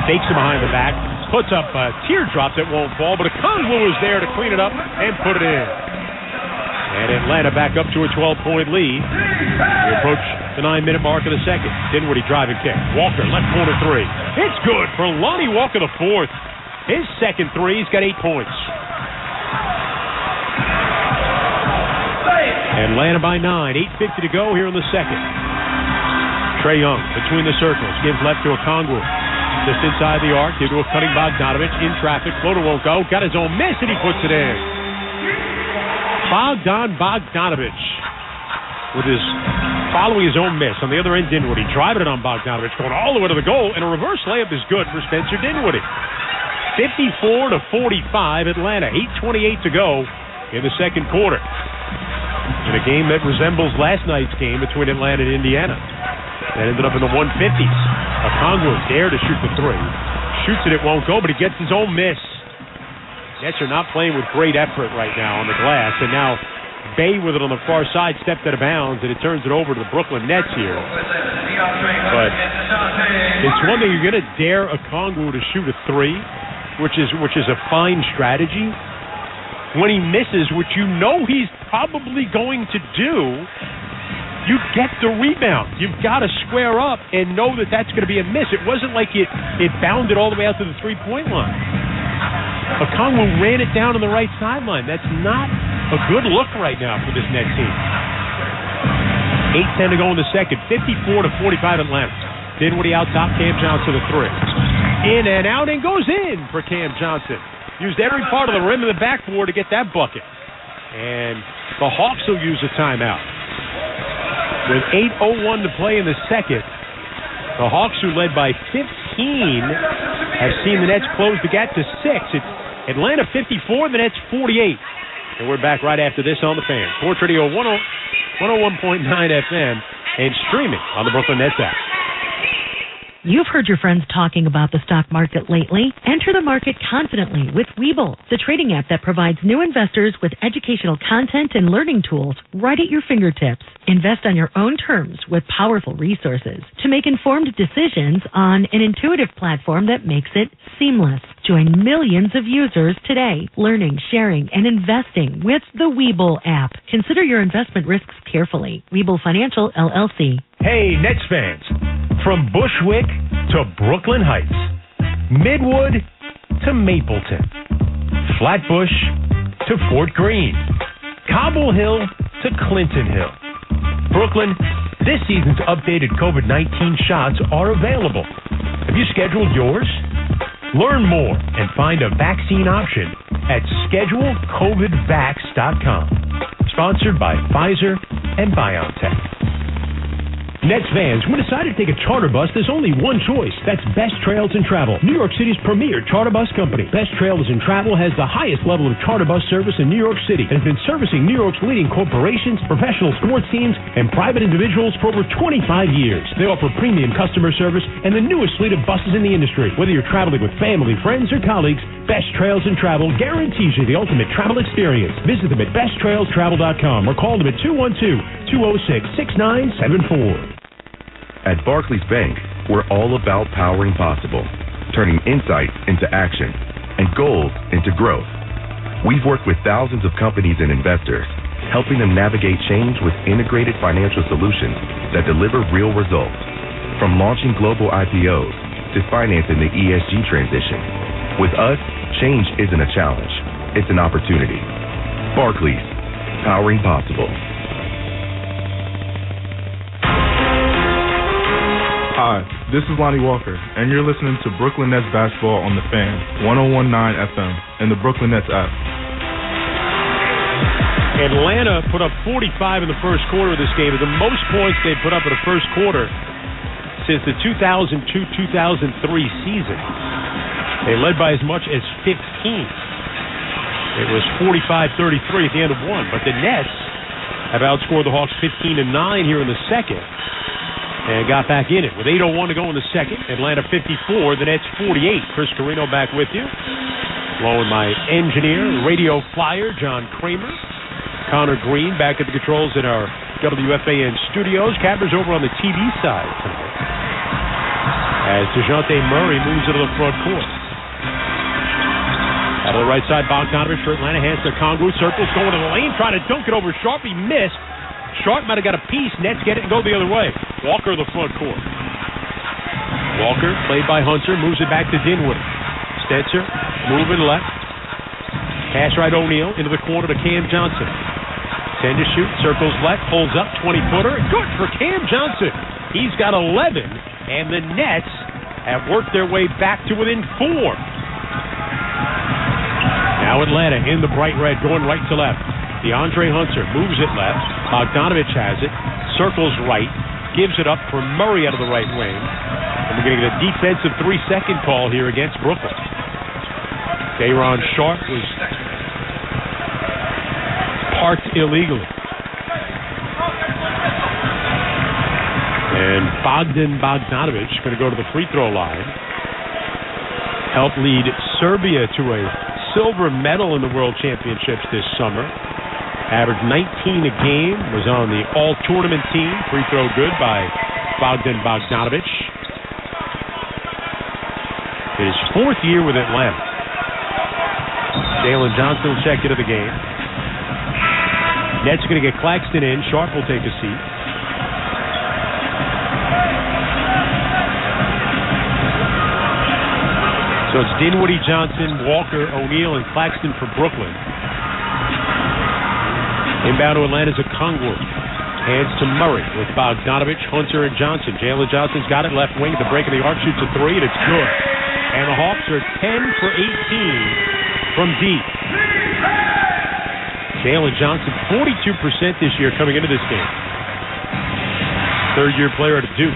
Fakes him behind the back. Puts up a teardrop that won't fall, but Okongwu is there to clean it up and put it in. And Atlanta back up to a 12-point lead. We approach the 9-minute mark of the second. Dinwiddie driving kick. Walker, left corner three. It's good for Lonnie Walker the fourth. His second three. He's got 8 points. Atlanta by 9. 8:50 to go here in the second. Trae Young between the circles. Gives left to Okongwu. Just inside the arc. Due to a cutting Bogdanovich. In traffic. Floater won't go. Got his own miss, and he puts it in. Bogdanovich with his following his own miss. On the other end, Dinwiddie driving it on Bogdanovich. Going all the way to the goal. And a reverse layup is good for Spencer Dinwiddie. 54-45 Atlanta. 8:28 to go in the second quarter. In a game that resembles last night's game between Atlanta and Indiana. That ended up in the 150s. Okongwu dare to shoot the three. Shoots it won't go, but he gets his own miss. Nets are not playing with great effort right now on the glass. And now Bay with it on the far side stepped out of bounds, and it turns it over to the Brooklyn Nets here. But it's one thing, you're going to dare Okongwu to shoot a three, which is a fine strategy. When he misses, which you know he's probably going to do, you get the rebound. You've got to square up and know that that's going to be a miss. It wasn't like it bounded all the way out to the three-point line. Okongwu ran it down on the right sideline. That's not a good look right now for this net team. 8:10 to go in the second. 54-45 Atlanta. Dinwiddie out top. Cam Johnson a three. In and out and goes in for Cam Johnson. Used every part of the rim and the backboard to get that bucket. And the Hawks will use a timeout. With 8:01 to play in the second, the Hawks, who led by 15, have seen the Nets close the gap to 6. It's Atlanta 54, the Nets 48. And we're back right after this on the Fan. Sports Radio 101.9 FM and streaming on the Brooklyn Nets app. You've heard your friends talking about the stock market lately. Enter the market confidently with Webull, the trading app that provides new investors with educational content and learning tools right at your fingertips. Invest on your own terms with powerful resources to make informed decisions on an intuitive platform that makes it seamless. Join millions of users today, learning, sharing, and investing with the Webull app. Consider your investment risks carefully. Webull Financial, LLC. Hey, Nets fans. From Bushwick to Brooklyn Heights, Midwood to Mapleton, Flatbush to Fort Greene, Cobble Hill to Clinton Hill. Brooklyn, this season's updated COVID-19 shots are available. Have you scheduled yours? Learn more and find a vaccine option at schedulecovidvax.com. Sponsored by Pfizer and BioNTech. Nets fans, when decided to take a charter bus, there's only one choice. That's Best Trails and Travel, New York City's premier charter bus company. Best Trails and Travel has the highest level of charter bus service in New York City and has been servicing New York's leading corporations, professional sports teams, and private individuals for over 25 years. They offer premium customer service and the newest fleet of buses in the industry. Whether you're traveling with family, friends, or colleagues, Best Trails and Travel guarantees you the ultimate travel experience. Visit them at besttrailstravel.com or call them at 212-206-6974. At Barclays Bank, we're all about powering possible, turning insight into action and goals into growth. We've worked with thousands of companies and investors, helping them navigate change with integrated financial solutions that deliver real results. From launching global IPOs to financing the ESG transition. With us, change isn't a challenge, it's an opportunity. Barclays, powering possible. Hi, this is Lonnie Walker, and you're listening to Brooklyn Nets basketball on the Fan, 101.9 FM, and the Brooklyn Nets app. Atlanta put up 45 in the first quarter of this game, the most points they put up in the first quarter since the 2002-2003 season. They led by as much as 15. It was 45-33 at the end of one, but the Nets have outscored the Hawks 15-9 here in the second. And got back in it with 8:01 to go in the second. Atlanta 54, the Nets 48. Chris Carino back with you, along with my engineer, radio flyer, John Kramer. Connor Green back at the controls in our WFAN studios. Cappers over on the TV side tonight as DeJounte Murray moves into the front court. Out of the right side, Bogdanovich for Atlanta. Hands to Kongu. Circles going to the lane. Trying to dunk it over Sharp. He missed. Sharp might have got a piece. Nets get it and go the other way. Walker in the front court. Walker, played by Hunter, moves it back to Dinwiddie. Stetzer, moving left. Pass right O'Neal into the corner to Cam Johnson. 10 to shoot, circles left, pulls up, 20-footer. Good for Cam Johnson. He's got 11, and the Nets have worked their way back to within 4. Now Atlanta in the bright red, going right to left. DeAndre Hunter moves it left. Bogdanovich has it. Circles right. Gives it up for Murray out of the right wing. And we're going to get a defensive 3-second call here against Brooklyn. Day'Ron Sharp was parked illegally. And Bogdanovich going to go to the free throw line. Helped lead Serbia to a silver medal in the World Championships this summer. Averaged 19 a game, was on the all-tournament team. Free throw good by Bogdanovich. His 4th year with Atlanta. Jalen Johnson will check into the game. Nets going to get Claxton in. Sharp will take a seat. So it's Dinwiddie, Johnson, Walker, O'Neal, and Claxton for Brooklyn. Inbound to Atlanta's a Okongwu. Hands to Murray with Bogdanovich, Hunter, and Johnson. Jalen Johnson's got it left wing at the break of the arc, shoots a 3, and it's good. And the Hawks are 10 for 18 from deep. Jalen Johnson, 42% this year coming into this game. Third-year player at Duke.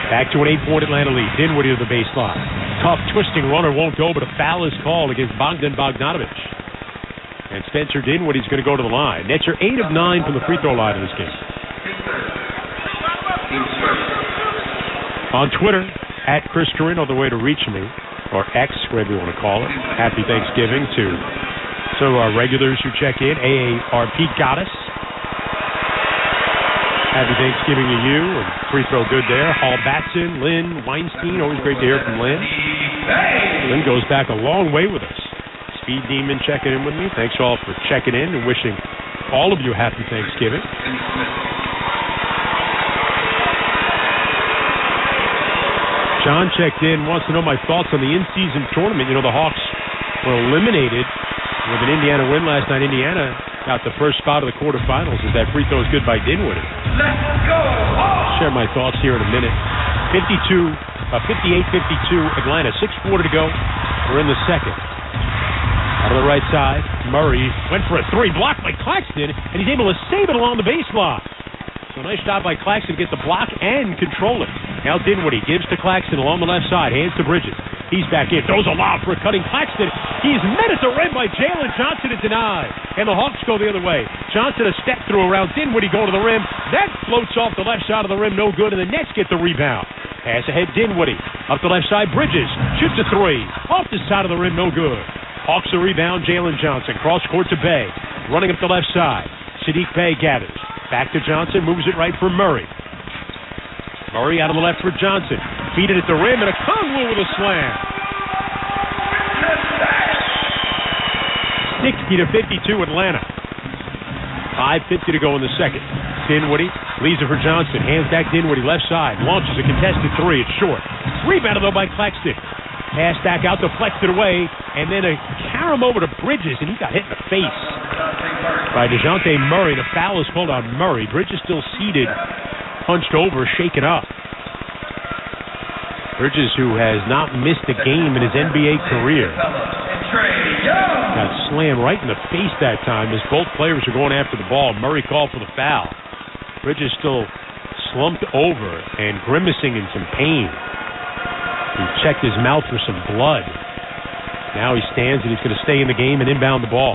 Back to an 8-point Atlanta lead. Dinwiddie to the baseline. Tough twisting runner won't go, but a foul is called against Bogdanovich. And Spencer Dinwiddie's going to go to the line. Nets are 8 of 9 from the free throw line in this game. On Twitter, at Chris Carino, the way to reach me, or X, whatever you want to call it. Happy Thanksgiving to some of our regulars who check in. AARP Goddess. Happy Thanksgiving to you. And free throw good there. Hall Batson, Lynn Weinstein. Always great to hear from Lynn. Lynn goes back a long way with us. Speed Demon checking in with me. Thanks all for checking in and wishing all of you a happy Thanksgiving. John checked in, wants to know my thoughts on the in-season tournament. You know, the Hawks were eliminated with an Indiana win last night. Indiana got the first spot of the quarterfinals as that free throw is good by Dinwiddie. Let's go! Share my thoughts here in a minute. 58-52 Atlanta. 6:40 to go. We're in the second. Out of the right side, Murray went for a 3, blocked by Claxton, and he's able to save it along the baseline. So nice job by Claxton to get the block and control it. Now Dinwiddie gives to Claxton along the left side. Hands to Bridges. He's back in. Throws a lob for a cutting Claxton. He's met at the rim by Jalen Johnson and denied. And the Hawks go the other way. Johnson a step through around Dinwiddie going to the rim. That floats off the left side of the rim. No good. And the Nets get the rebound. Pass ahead Dinwiddie. Up the left side. Bridges. Shoots a three. Off the side of the rim. No good. Hawks the rebound. Jalen Johnson. Cross court to Bey. Running up the left side. Sadiq Bey gathers. Back to Johnson. Moves it right for Murray. Murray out on the left for Johnson. Feed it at the rim, and a Kongwu with a slam. 60-52 Atlanta. 5:50 to go in the second. Dinwiddie leaves it for Johnson. Hands back Dinwiddie, left side. Launches a contested three. It's short. Rebounded, though, by Claxton. Pass back out, deflected away, and then a carom over to Bridges, and he got hit in the face by DeJounte Murray. The foul is called on Murray. Bridges still seated, punched over, shaken up. Bridges, who has not missed a game in his NBA career, got slammed right in the face that time as both players are going after the ball. Murray called for the foul. Bridges still slumped over and grimacing in some pain. He checked his mouth for some blood. Now he stands and he's going to stay in the game and inbound the ball.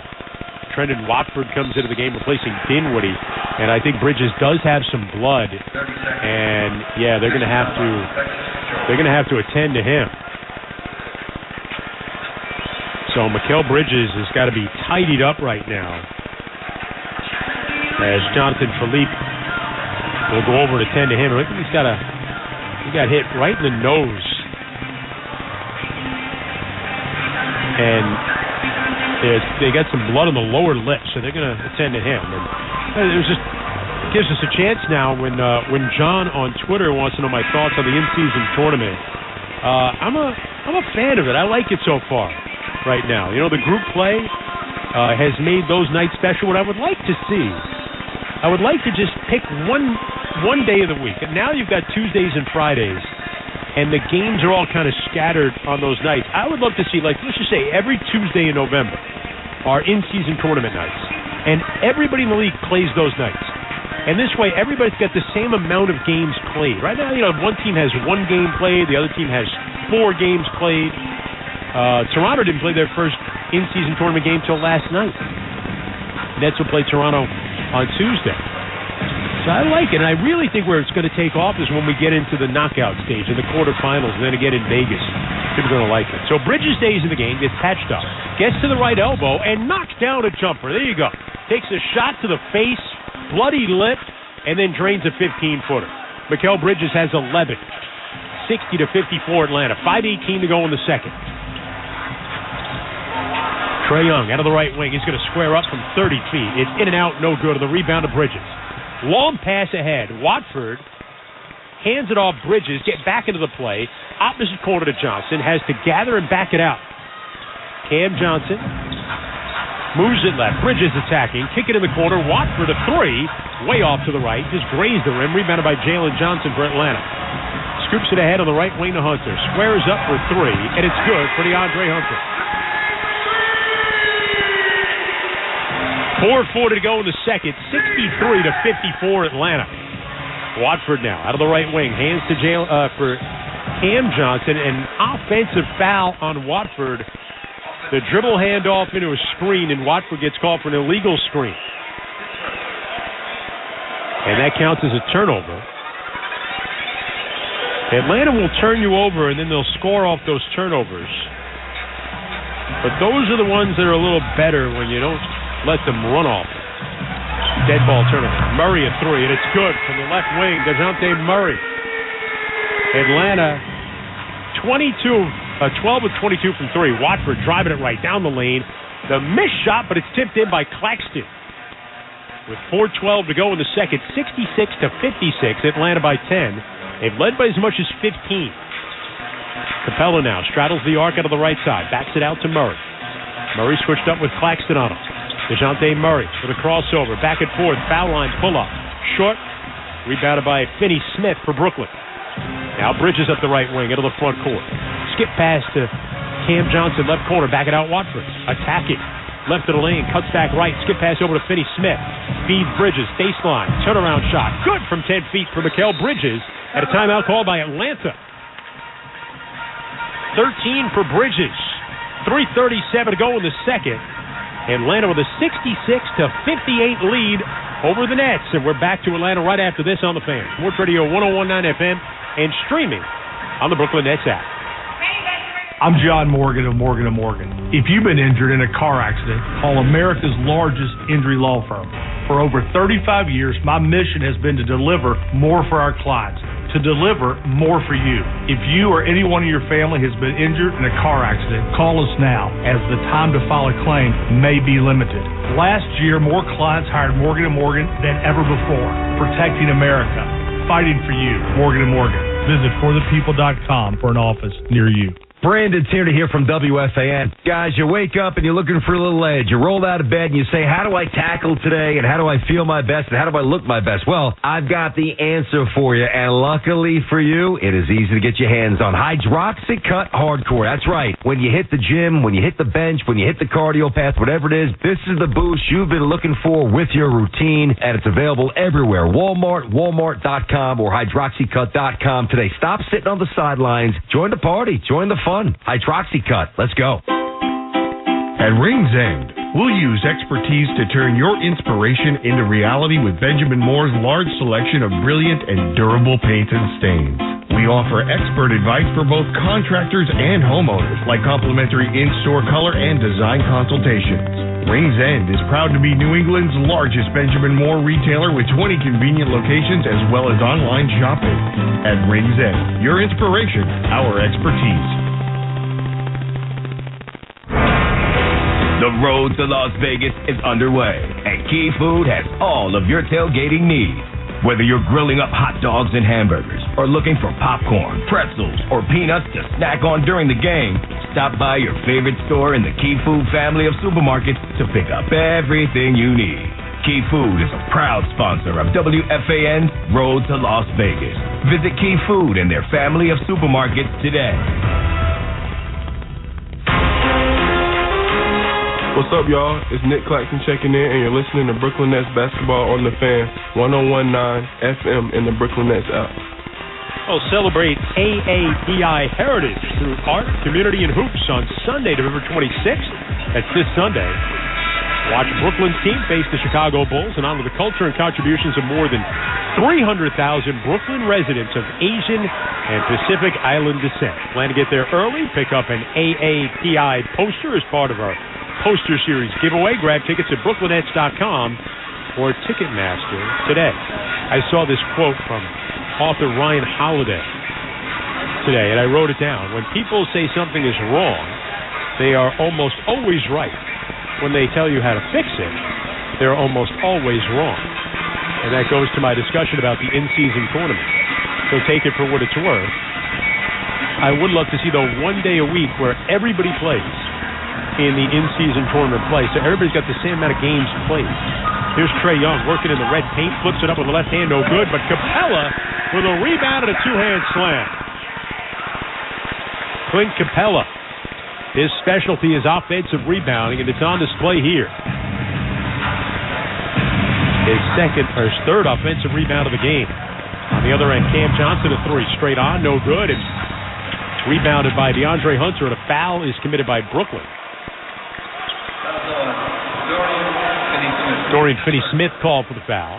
Trendon Watford comes into the game replacing Dinwiddie, and I think Bridges does have some blood, and yeah, they're going to have to attend to him. So Mikal Bridges has got to be tidied up right now, as Jonathan Philippe will go over and attend to him. I think he got hit right in the nose, and they got some blood on the lower lip, so they're going to attend to him. And it gives us a chance now when John on Twitter wants to know my thoughts on the in-season tournament. I'm a fan of it. I like it so far right now. You know, the group play has made those nights special. What I would like to see, I would like to just pick one day of the week. And now you've got Tuesdays and Fridays, and the games are all kind of scattered on those nights. I would love to see, like, let's just say every Tuesday in November are in-season tournament nights, and everybody in the league plays those nights. And this way, everybody's got the same amount of games played. Right now, you know, one team has one game played, the other team has 4 games played. Toronto didn't play their first in-season tournament game till last night. Nets will play Toronto on Tuesday. So I like it, and I really think where it's going to take off is when we get into the knockout stage, in the quarterfinals, and then again in Vegas. People are going to like it. So Bridges stays in the game, gets patched up, gets to the right elbow, and knocks down a jumper. There you go. Takes a shot to the face, bloody lip, and then drains a 15-footer. Mikal Bridges has 11. 60-54 Atlanta. 5:18 to go in the second. Trae Young out of the right wing. He's going to square up from 30 feet. It's in and out, no good. The rebound to Bridges. Long pass ahead. Watford hands it off Bridges. Get back into the play. Opposite corner to Johnson. Has to gather and back it out. Cam Johnson moves it left. Bridges attacking. Kick it in the corner. Watford a three. Way off to the right. Just grazed the rim. Rebounded by Jalen Johnson for Atlanta. Scoops it ahead on the right wing to Hunter. Squares up for three. And it's good for DeAndre Hunter. 4:40 to go in the second. 63-54 Atlanta. Watford now out of the right wing. Hands to for Cam Johnson. An offensive foul on Watford. The dribble handoff into a screen, and Watford gets called for an illegal screen. And that counts as a turnover. Atlanta will turn you over, and then they'll score off those turnovers. But those are the ones that are a little better when you don't let them run off. Dead ball turnover. Murray a three, and it's good from the left wing. DeJounte Murray. Atlanta 12 of 22 from three. Watford driving it right down the lane. The missed shot, but it's tipped in by Claxton. With 4:12 to go in the second, 66-56. Atlanta by 10. They've led by as much as 15. Capella now straddles the arc out of the right side. Backs it out to Murray. Murray switched up with Claxton on him. DeJounte Murray with a crossover. Back and forth. Foul line pull-up. Short. Rebounded by Finney-Smith for Brooklyn. Now Bridges up the right wing into the front court. Skip pass to Cam Johnson, left corner. Back it out Watford. Attacking. left of the lane, cuts back right, skip pass over to Finney Smith. Feeds Bridges, baseline, turnaround shot. Good from 10 feet for Mikal Bridges at a timeout called by Atlanta. 13 for Bridges. 3:37 to go in the second. Atlanta with a 66-58 lead over the Nets. And we're back to Atlanta right after this on the Fan. Sports Radio 101.9 FM and streaming on the Brooklyn Nets app. I'm John Morgan of Morgan & Morgan. If you've been injured in a car accident, call America's largest injury law firm. For over 35 years, my mission has been to deliver more for our clients, to deliver more for you. If you or anyone in your family has been injured in a car accident, call us now, as the time to file a claim may be limited. Last year, more clients hired Morgan & Morgan than ever before, protecting America, fighting for you. Morgan & Morgan. Visit forthepeople.com for an office near you. Brandon's here to hear from WFAN. Guys, you wake up and you're looking for a little edge. You roll out of bed and you say, how do I tackle today, and how do I feel my best, and how do I look my best? Well, I've got the answer for you, and luckily for you, it is easy to get your hands on Hydroxycut Hardcore. That's right. When you hit the gym, when you hit the bench, when you hit the cardio path, whatever it is, this is the boost you've been looking for with your routine, and it's available everywhere. Walmart, Walmart.com, or Hydroxycut.com today. Stop sitting on the sidelines. Join the party. Join the fun. Hydroxycut. Let's go. At Rings End, we'll use expertise to turn your inspiration into reality with Benjamin Moore's large selection of brilliant and durable paints and stains. We offer expert advice for both contractors and homeowners, like complimentary in-store color and design consultations. Rings End is proud to be New England's largest Benjamin Moore retailer with 20 convenient locations as well as online shopping. At Rings End, your inspiration, our expertise. The road to Las Vegas is underway, and Key Food has all of your tailgating needs. Whether you're grilling up hot dogs and hamburgers, or looking for popcorn, pretzels, or peanuts to snack on during the game, stop by your favorite store in the Key Food family of supermarkets to pick up everything you need. Key Food is a proud sponsor of WFAN's Road to Las Vegas. Visit Key Food and their family of supermarkets today. What's up, y'all? It's Nick Claxton checking in, and you're listening to Brooklyn Nets Basketball on the Fan, 101.9 FM in the Brooklyn Nets app. Well, celebrate AAPI Heritage through art, community, and hoops on Sunday, November 26th. That's this Sunday. Watch Brooklyn's team face the Chicago Bulls and honor the culture and contributions of more than 300,000 Brooklyn residents of Asian and Pacific Island descent. Plan to get there early, pick up an AAPI poster as part of our Poster Series giveaway. Grab tickets at brooklynets.com or Ticketmaster today. I saw this quote from author Ryan Holiday today, and I wrote it down. When people say something is wrong, they are almost always right. When they tell you how to fix it, they're almost always wrong. And that goes to my discussion about the in-season tournament. So take it for what it's worth. I would love to see, though, one day a week where everybody plays in the in-season tournament play, so everybody's got the same amount of games played. Here's Trae Young working in the red paint, flips it up with the left hand, no good, but Capella with a rebound and a two-hand slam. Clint Capella, his specialty is offensive rebounding, and it's on display here. His third offensive rebound of the game. On the other end, Cam Johnson, a three straight on, no good, and rebounded by DeAndre Hunter, and a foul is committed by Brooklyn. Dorian Finney-Smith called for the foul.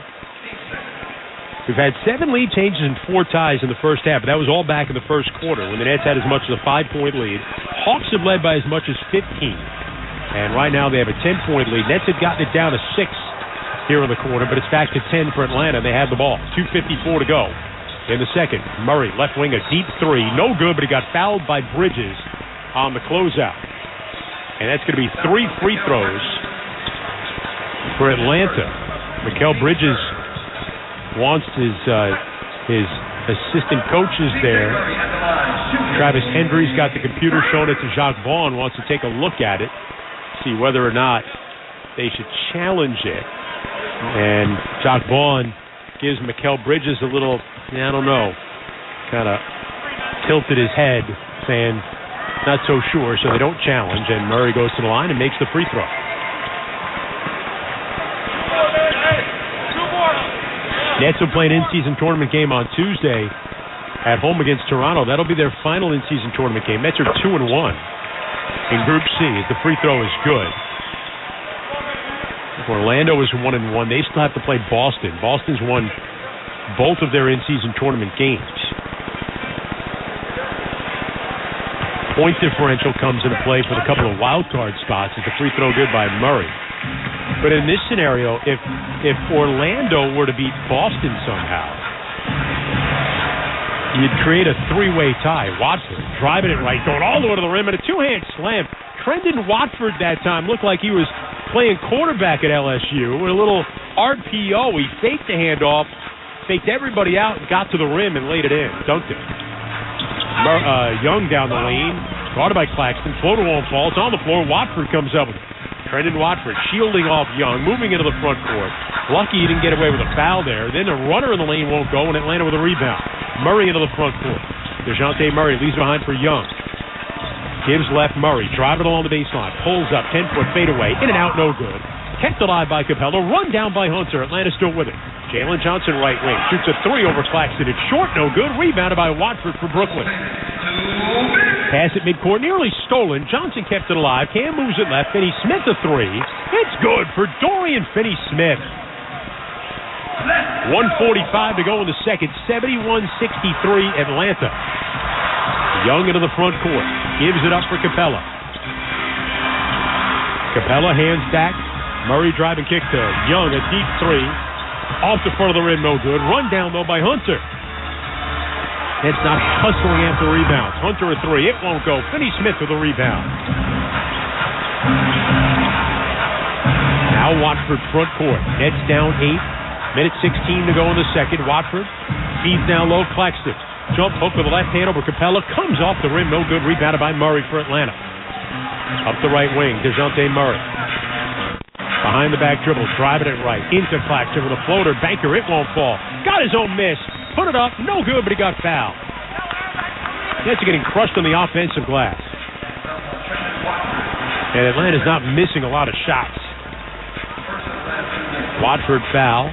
We've had 7 lead changes and 4 ties in the first half, but that was all back in the first quarter when the Nets had as much as a 5-point lead. Hawks have led by as much as 15, and right now they have a 10-point lead. Nets have gotten it down to 6 here in the quarter, but it's back to 10 for Atlanta. They have the ball. 2:54 to go in the second. Murray, left wing, a deep three. No good, but he got fouled by Bridges on the closeout. And that's going to be 3 free throws for Atlanta. Mikal Bridges wants his assistant coaches there. Travis Hendry's got the computer showing it to Jacques Vaughn, wants to take a look at it, see whether or not they should challenge it. And Jacques Vaughn gives Mikal Bridges a little, I don't know, kind of tilted his head, saying not so sure, so they don't challenge, and Murray goes to the line and makes the free throw. Nets will play an in-season tournament game on Tuesday at home against Toronto. That'll be their final in-season tournament game. Nets are 2-1 in Group C as the free throw is good. Orlando is 1-1. They still have to play Boston. Boston's won both of their in-season tournament games. Point differential comes into play for the couple of wild card spots. Is the free throw good by Murray? But in this scenario, if Orlando were to beat Boston somehow, you'd create a three-way tie. Watford driving it right, going all the way to the rim, and a two-hand slam. Trendon Watford that time looked like he was playing quarterback at LSU with a little RPO. He faked the handoff, faked everybody out, and got to the rim and laid it in. Dunked it. Young down the lane, guarded by Claxton. Floater won't fall. It's on the floor. Watford comes up with it. Trendon Watford shielding off Young, moving into the front court. Lucky he didn't get away with a foul there. Then the runner in the lane won't go, and Atlanta with a rebound. Murray into the front court. DeJounte Murray leaves behind for Young. Gives left Murray. Driving along the baseline. Pulls up. 10-foot fadeaway. In and out, no good. Kept alive by Capella. Run down by Hunter. Atlanta still with it. Jalen Johnson, right wing. Shoots a three over Claxton. It's short, no good. Rebounded by Watford for Brooklyn. Pass at midcourt, nearly stolen. Johnson kept it alive. Cam moves it left. Finney-Smith a three. It's good for Dorian Finney-Smith. 1:45 to go in the second. 71-63 Atlanta. Young into the front court. Gives it up for Capella. Capella hands back. Murray driving kick to Young. A deep three. Off the front of the rim, no good. Run down, though, by Hunter. It's not hustling after rebounds. Hunter a three. It won't go. Finney-Smith with a rebound. Now Watford front court. Nets down 8. Minute 16 to go in the second. Watford feeds down low. Claxton. Jump hook with the left hand over Capella. Comes off the rim. No good. Rebounded by Murray for Atlanta. Up the right wing. DeJounte Murray. Behind the back dribble. Driving it right. Into Claxton with a floater. Banker. It won't fall. Got his own miss. Put it up, no good, but he got fouled. Nets are getting crushed on the offensive glass. And Atlanta's not missing a lot of shots. Watford foul.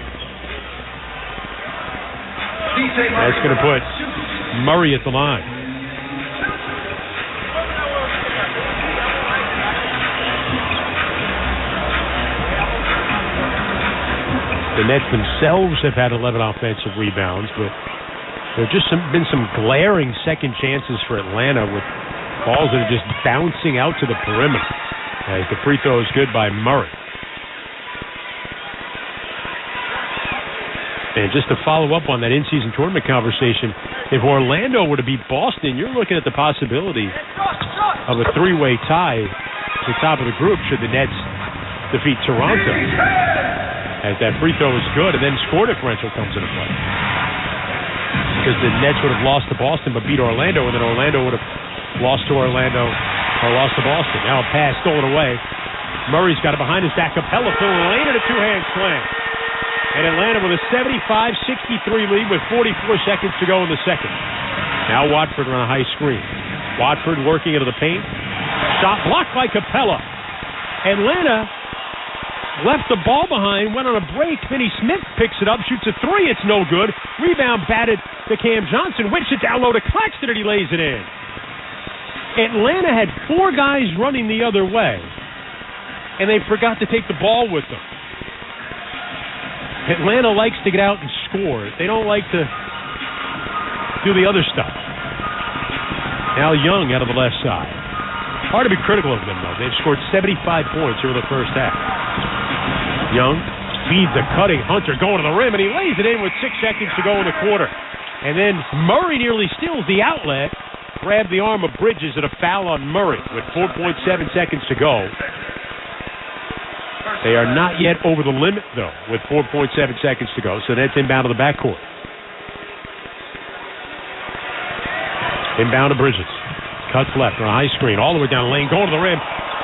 That's going to put Murray at the line. The Nets themselves have had 11 offensive rebounds, but there have just been some glaring second chances for Atlanta with balls that are just bouncing out to the perimeter. As the free throw is good by Murray. And just to follow up on that in-season tournament conversation, if Orlando were to beat Boston, you're looking at the possibility of a three-way tie at the top of the group should the Nets defeat Toronto. As that free throw is good, and then score differential comes into play. Because the Nets would have lost to Boston but beat Orlando, and then Orlando would have lost to Orlando or lost to Boston. Now a pass stolen away. Murray's got it behind his back. Capella filling the lane and a two-hand slam. And Atlanta with a 75-63 lead with 44 seconds to go in the second. Now Watford on a high screen. Watford working into the paint. Shot blocked by Capella. Atlanta left the ball behind, went on a break. Finney-Smith picks it up, shoots a three. It's no good. Rebound batted to Cam Johnson. Whips it down low to Claxton, and he lays it in. Atlanta had four guys running the other way, and they forgot to take the ball with them. Atlanta likes to get out and score. They don't like to do the other stuff. Now Young out of the left side. Hard to be critical of them, though. They've scored 75 points over the first half. Young feeds a cutting Hunter going to the rim, and he lays it in with 6 seconds to go in the quarter. And then Murray nearly steals the outlet, grabbed the arm of Bridges, and a foul on Murray with 4.7 seconds to go. They are not yet over the limit, though, with 4.7 seconds to go, so that's inbound to the backcourt. Inbound to Bridges. Cuts left on a high screen, all the way down the lane, going to the rim.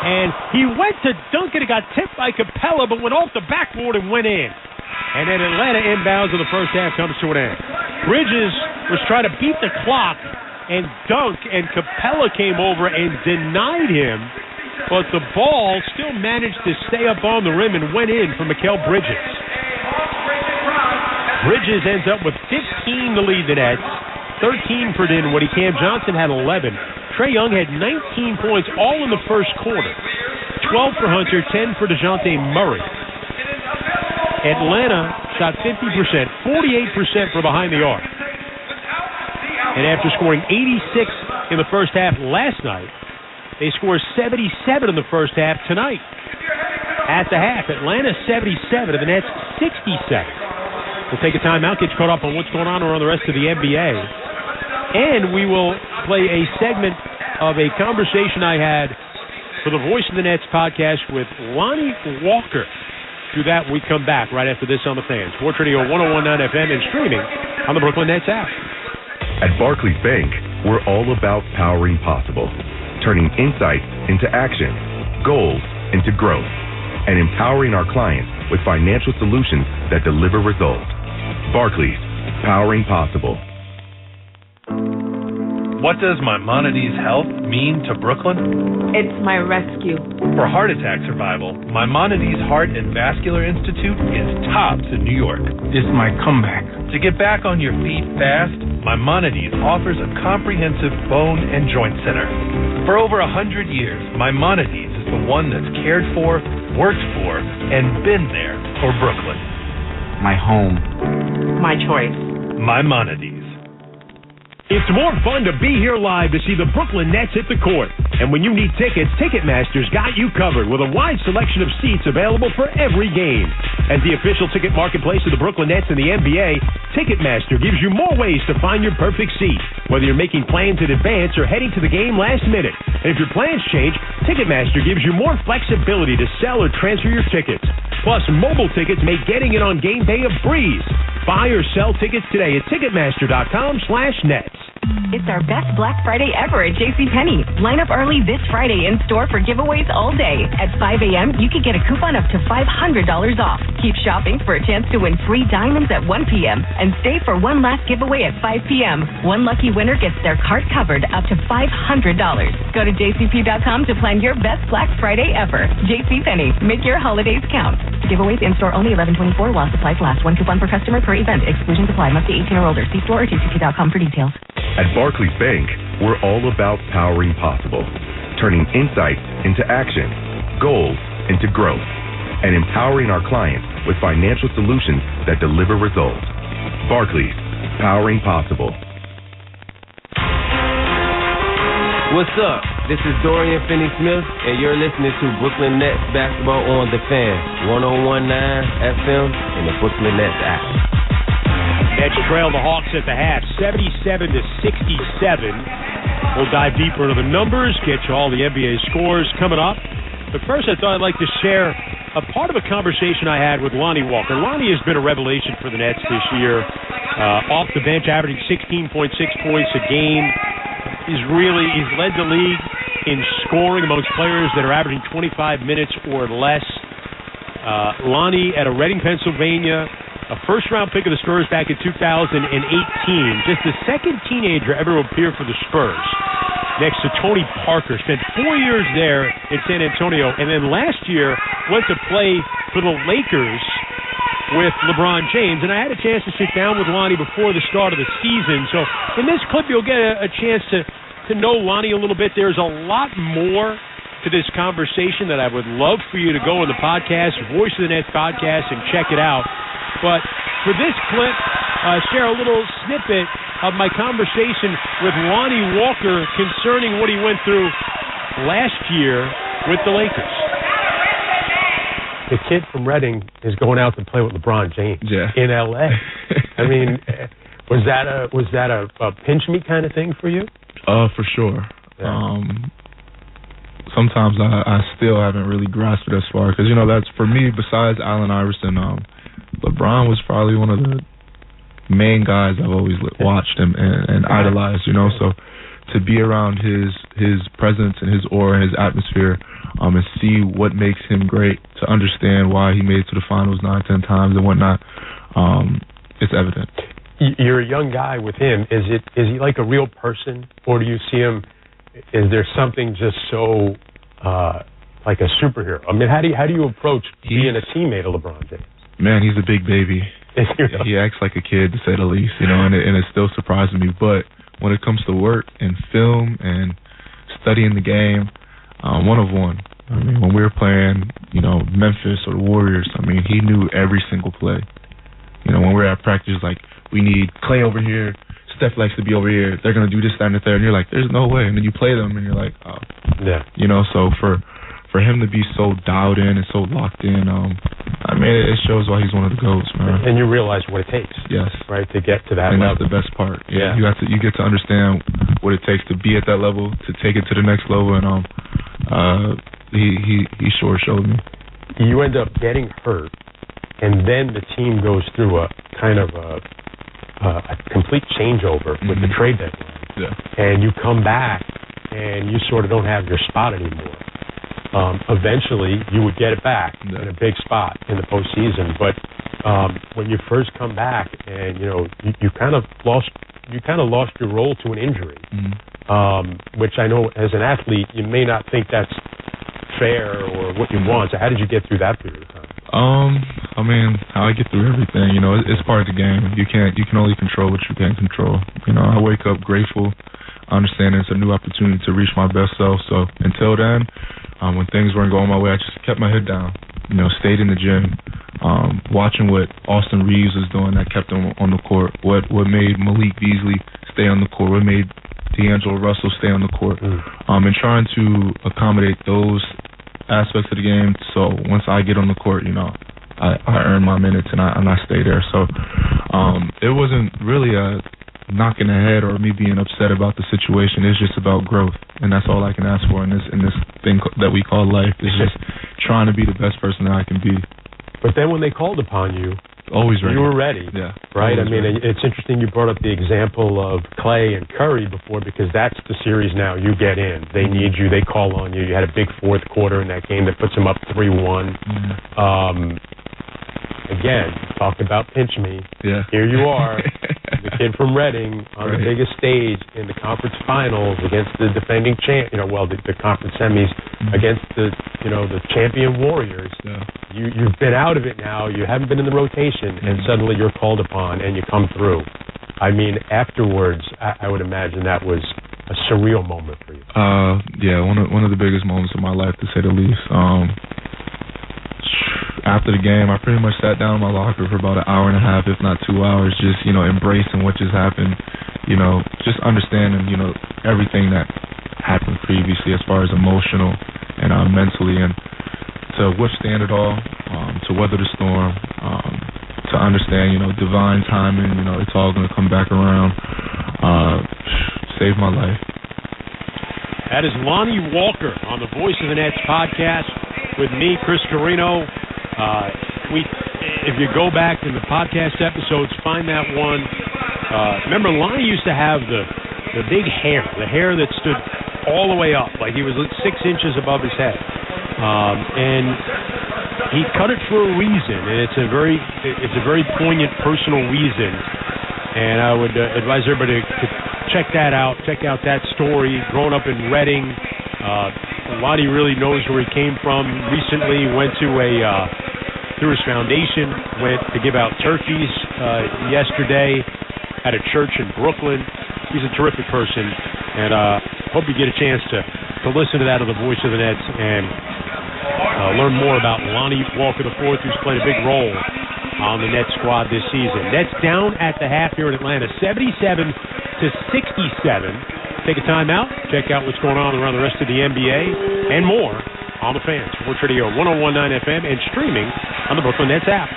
And he went to dunk it. It got tipped by Capella, but went off the backboard and went in. And then Atlanta inbounds in the first half comes to an end. Bridges was trying to beat the clock and dunk, and Capella came over and denied him but the ball still managed to stay up on the rim and went in for Mikal Bridges. Bridges ends up with 15 to lead the Nets, 13 for Dinwiddie. Cam Johnson had 11. Trae Young had 19 points all in the first quarter. 12 for Hunter, 10 for DeJounte Murray. Atlanta shot 50%, 48% for behind the arc. And after scoring 86 in the first half last night, they score 77 in the first half tonight. At the half, Atlanta 77 and the Nets 67. We'll take a timeout, get you caught up on what's going on around the rest of the NBA. And we will play a segment of a conversation I had for the Voice of the Nets podcast with Lonnie Walker. Do that, we come back right after this on the Fan. Sports Radio 101.9 FM and streaming on the Brooklyn Nets app. At Barclays Bank, we're all about powering possible, turning insight into action, goals into growth, and empowering our clients with financial solutions that deliver results. Barclays, powering possible. What does Maimonides Health mean to Brooklyn? It's my rescue. For heart attack survival, Maimonides Heart and Vascular Institute is tops in New York. It's my comeback. To get back on your feet fast, Maimonides offers a comprehensive bone and joint center. For over 100 years, Maimonides is the one that's cared for, worked for, and been there for Brooklyn. My home. My choice. Maimonides. It's more fun to be here live to see the Brooklyn Nets hit the court. And when you need tickets, Ticketmaster's got you covered with a wide selection of seats available for every game. As the official ticket marketplace of the Brooklyn Nets and the NBA, Ticketmaster gives you more ways to find your perfect seat, whether you're making plans in advance or heading to the game last minute. And if your plans change, Ticketmaster gives you more flexibility to sell or transfer your tickets. Plus, mobile tickets make getting it on game day a breeze. Buy or sell tickets today at Ticketmaster.com/Nets. It's our best Black Friday ever at JCPenney. Line up early this Friday in store for giveaways all day. At 5 a.m., you can get a coupon up to $500 off. Keep shopping for a chance to win free diamonds at 1 p.m. and stay for one last giveaway at 5 p.m. One lucky winner gets their cart covered up to $500. Go to jcp.com to plan your best Black Friday ever. JCPenney, make your holidays count. Giveaways in-store only 11/24 while supplies last. One coupon per customer per event. Exclusions apply. Must be 18 or older. See store or jcp.com for details. At Barclays Bank, we're all about powering possible, turning insight into action, goals into growth, and empowering our clients with financial solutions that deliver results. Barclays, powering possible. What's up? This is Dorian Finney-Smith, and you're listening to Brooklyn Nets Basketball on the Fan, 101.9 FM, and the Brooklyn Nets app. Nets trail the Hawks at the half, 77-67. We'll dive deeper into the numbers, get you all the NBA scores coming up. But first, I thought I'd like to share a part of a conversation I had with Lonnie Walker. Lonnie has been a revelation for the Nets this year. Off the bench, averaging 16.6 points a game. He's led the league in scoring amongst players that are averaging 25 minutes or less. Lonnie at Reading, Pennsylvania, a first-round pick of the Spurs back in 2018. Just the second teenager ever to appear for the Spurs. Next to Tony Parker. Spent 4 years there in San Antonio. And then last year went to play for the Lakers with LeBron James. And I had a chance to sit down with Lonnie before the start of the season. So in this clip, you'll get a chance to know Lonnie a little bit. There's a lot more to this conversation that I would love for you to go on the podcast, Voice of the Nets podcast, and check it out. But for this clip, share a little snippet of my conversation with Lonnie Walker concerning what he went through last year with the Lakers. The kid from Reading is going out to play with LeBron James in L.A. I mean, was that a pinch me kind of thing for you? For sure. Yeah. Sometimes I still haven't really grasped it as far, because that's, for me, besides Allen Iverson, LeBron was probably one of the main guys I've always watched and idolized. So to be around his presence and his aura and his atmosphere, and see what makes him great, to understand why he made it to the finals 9-10 times and whatnot, it's evident. You're a young guy with him. Is he like a real person, or do you see him? Is there something just so like a superhero. I mean, how do you approach being a teammate of LeBron James? Man, he's a big baby. He acts like a kid, to say the least, and it still surprises me. But when it comes to work and film and studying the game, one of one. I mean, when we were playing, Memphis or the Warriors, I mean, he knew every single play. When we're at practice, like, we need Clay over here, Steph likes to be over here, they're going to do this, that, and the third, and you're like, there's no way. And then you play them, and you're like, oh. Yeah. So for him to be so dialed in and so locked in, I mean, it shows why he's one of the GOATs, man. And you realize what it takes. Yes. Right, to get to that and level. And that's the best part. Yeah. You get to understand what it takes to be at that level, to take it to the next level, and he sure showed me. You end up getting hurt, and then the team goes through a kind of a complete changeover with the trade deadline. Yeah. And you come back, and you sort of don't have your spot anymore. Eventually, you would get it back in a big spot in the postseason. But when you first come back, and you kind of lost your role to an injury, which I know as an athlete you may not think that's fair or what you want. So how did you get through that period of time? I mean, how I get through everything, it's part of the game. You can only control what you can control. I wake up grateful, understanding it's a new opportunity to reach my best self. So until then, when things weren't going my way, I just kept my head down. Stayed in the gym, watching what Austin Reeves was doing that kept him on the court. What made Malik Beasley stay on the court? What made D'Angelo Russell stay on the court? And trying to accommodate those aspects of the game. So once I get on the court, I earn my minutes and I stay there. So it wasn't really a knocking the head or me being upset about the situation. It's just about growth, and that's all I can ask for in this thing that we call life. It's just trying to be the best person that I can be. But then when they called upon you, always ready. You were ready. Yeah. Right? I mean, it's interesting you brought up the example of Clay and Curry before, because that's the series now you get in. They need you. They call on you. You had a big fourth quarter in that game that puts them up 3-1. Again, talk about pinch me. Yeah. Here you are, the kid from Reading on the biggest stage in the conference finals against the defending the conference semis against the champion Warriors. Yeah. You've been out of it now. You haven't been in the rotation, and suddenly you're called upon and you come through. I mean, afterwards, I would imagine that was a surreal moment for you. Yeah, one of the biggest moments of my life, to say the least. After the game, I pretty much sat down in my locker for about an hour and a half, if not 2 hours, just, embracing what just happened, just understanding, everything that happened previously as far as emotional and mentally, and to withstand it all, to weather the storm, to understand, divine timing, it's all going to come back around, saved my life. That is Lonnie Walker on the Voice of the Nets podcast with me, Chris Carino. If you go back in the podcast episodes, find that one. Remember, Lonnie used to have the big hair, the hair that stood all the way up, like he was 6 inches above his head. And he cut it for a reason, and it's a very poignant personal reason. And I would advise everybody to check that out. Check out that story. Growing up in Reading, Lonnie really knows where he came from. Recently went to through his foundation, went to give out turkeys yesterday at a church in Brooklyn. He's a terrific person, and hope you get a chance to listen to that on the Voice of the Nets and learn more about Lonnie Walker IV, who's played a big role on the Nets squad this season. Nets down at the half here in Atlanta, 77-67. Take a time out, check out what's going on around the rest of the NBA and more on the Fan. Sports Radio 101.9 FM and streaming on the Brooklyn Nets app.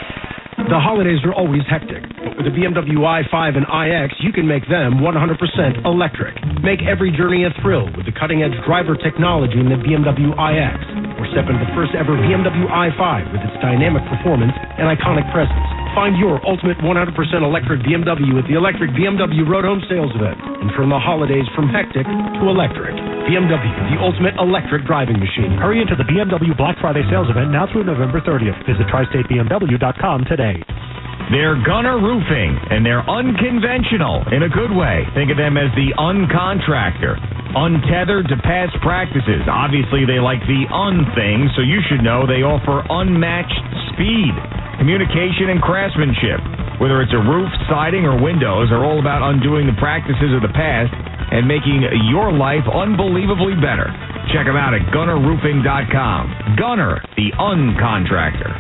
The holidays are always hectic, but with the BMW i5 and iX, you can make them 100% electric. Make every journey a thrill with the cutting-edge driver technology in the BMW iX. Or step into the first ever BMW i5 with its dynamic performance and iconic presence. Find your ultimate 100% electric BMW at the Electric BMW Road Home Sales Event. And turn the holidays from hectic to electric. BMW, the ultimate electric driving machine. Hurry into the BMW Black Friday sales event now through November 30th. Visit tristatebmw.com today. They're Gunner Roofing, and they're unconventional in a good way. Think of them as the uncontractor. Untethered to past practices. Obviously, they like the thing, so you should know they offer unmatched speed, communication, and craftsmanship. Whether it's a roof, siding, or windows, they're all about undoing the practices of the past and making your life unbelievably better. Check them out at GunnerRoofing.com. Gunner, the uncontractor.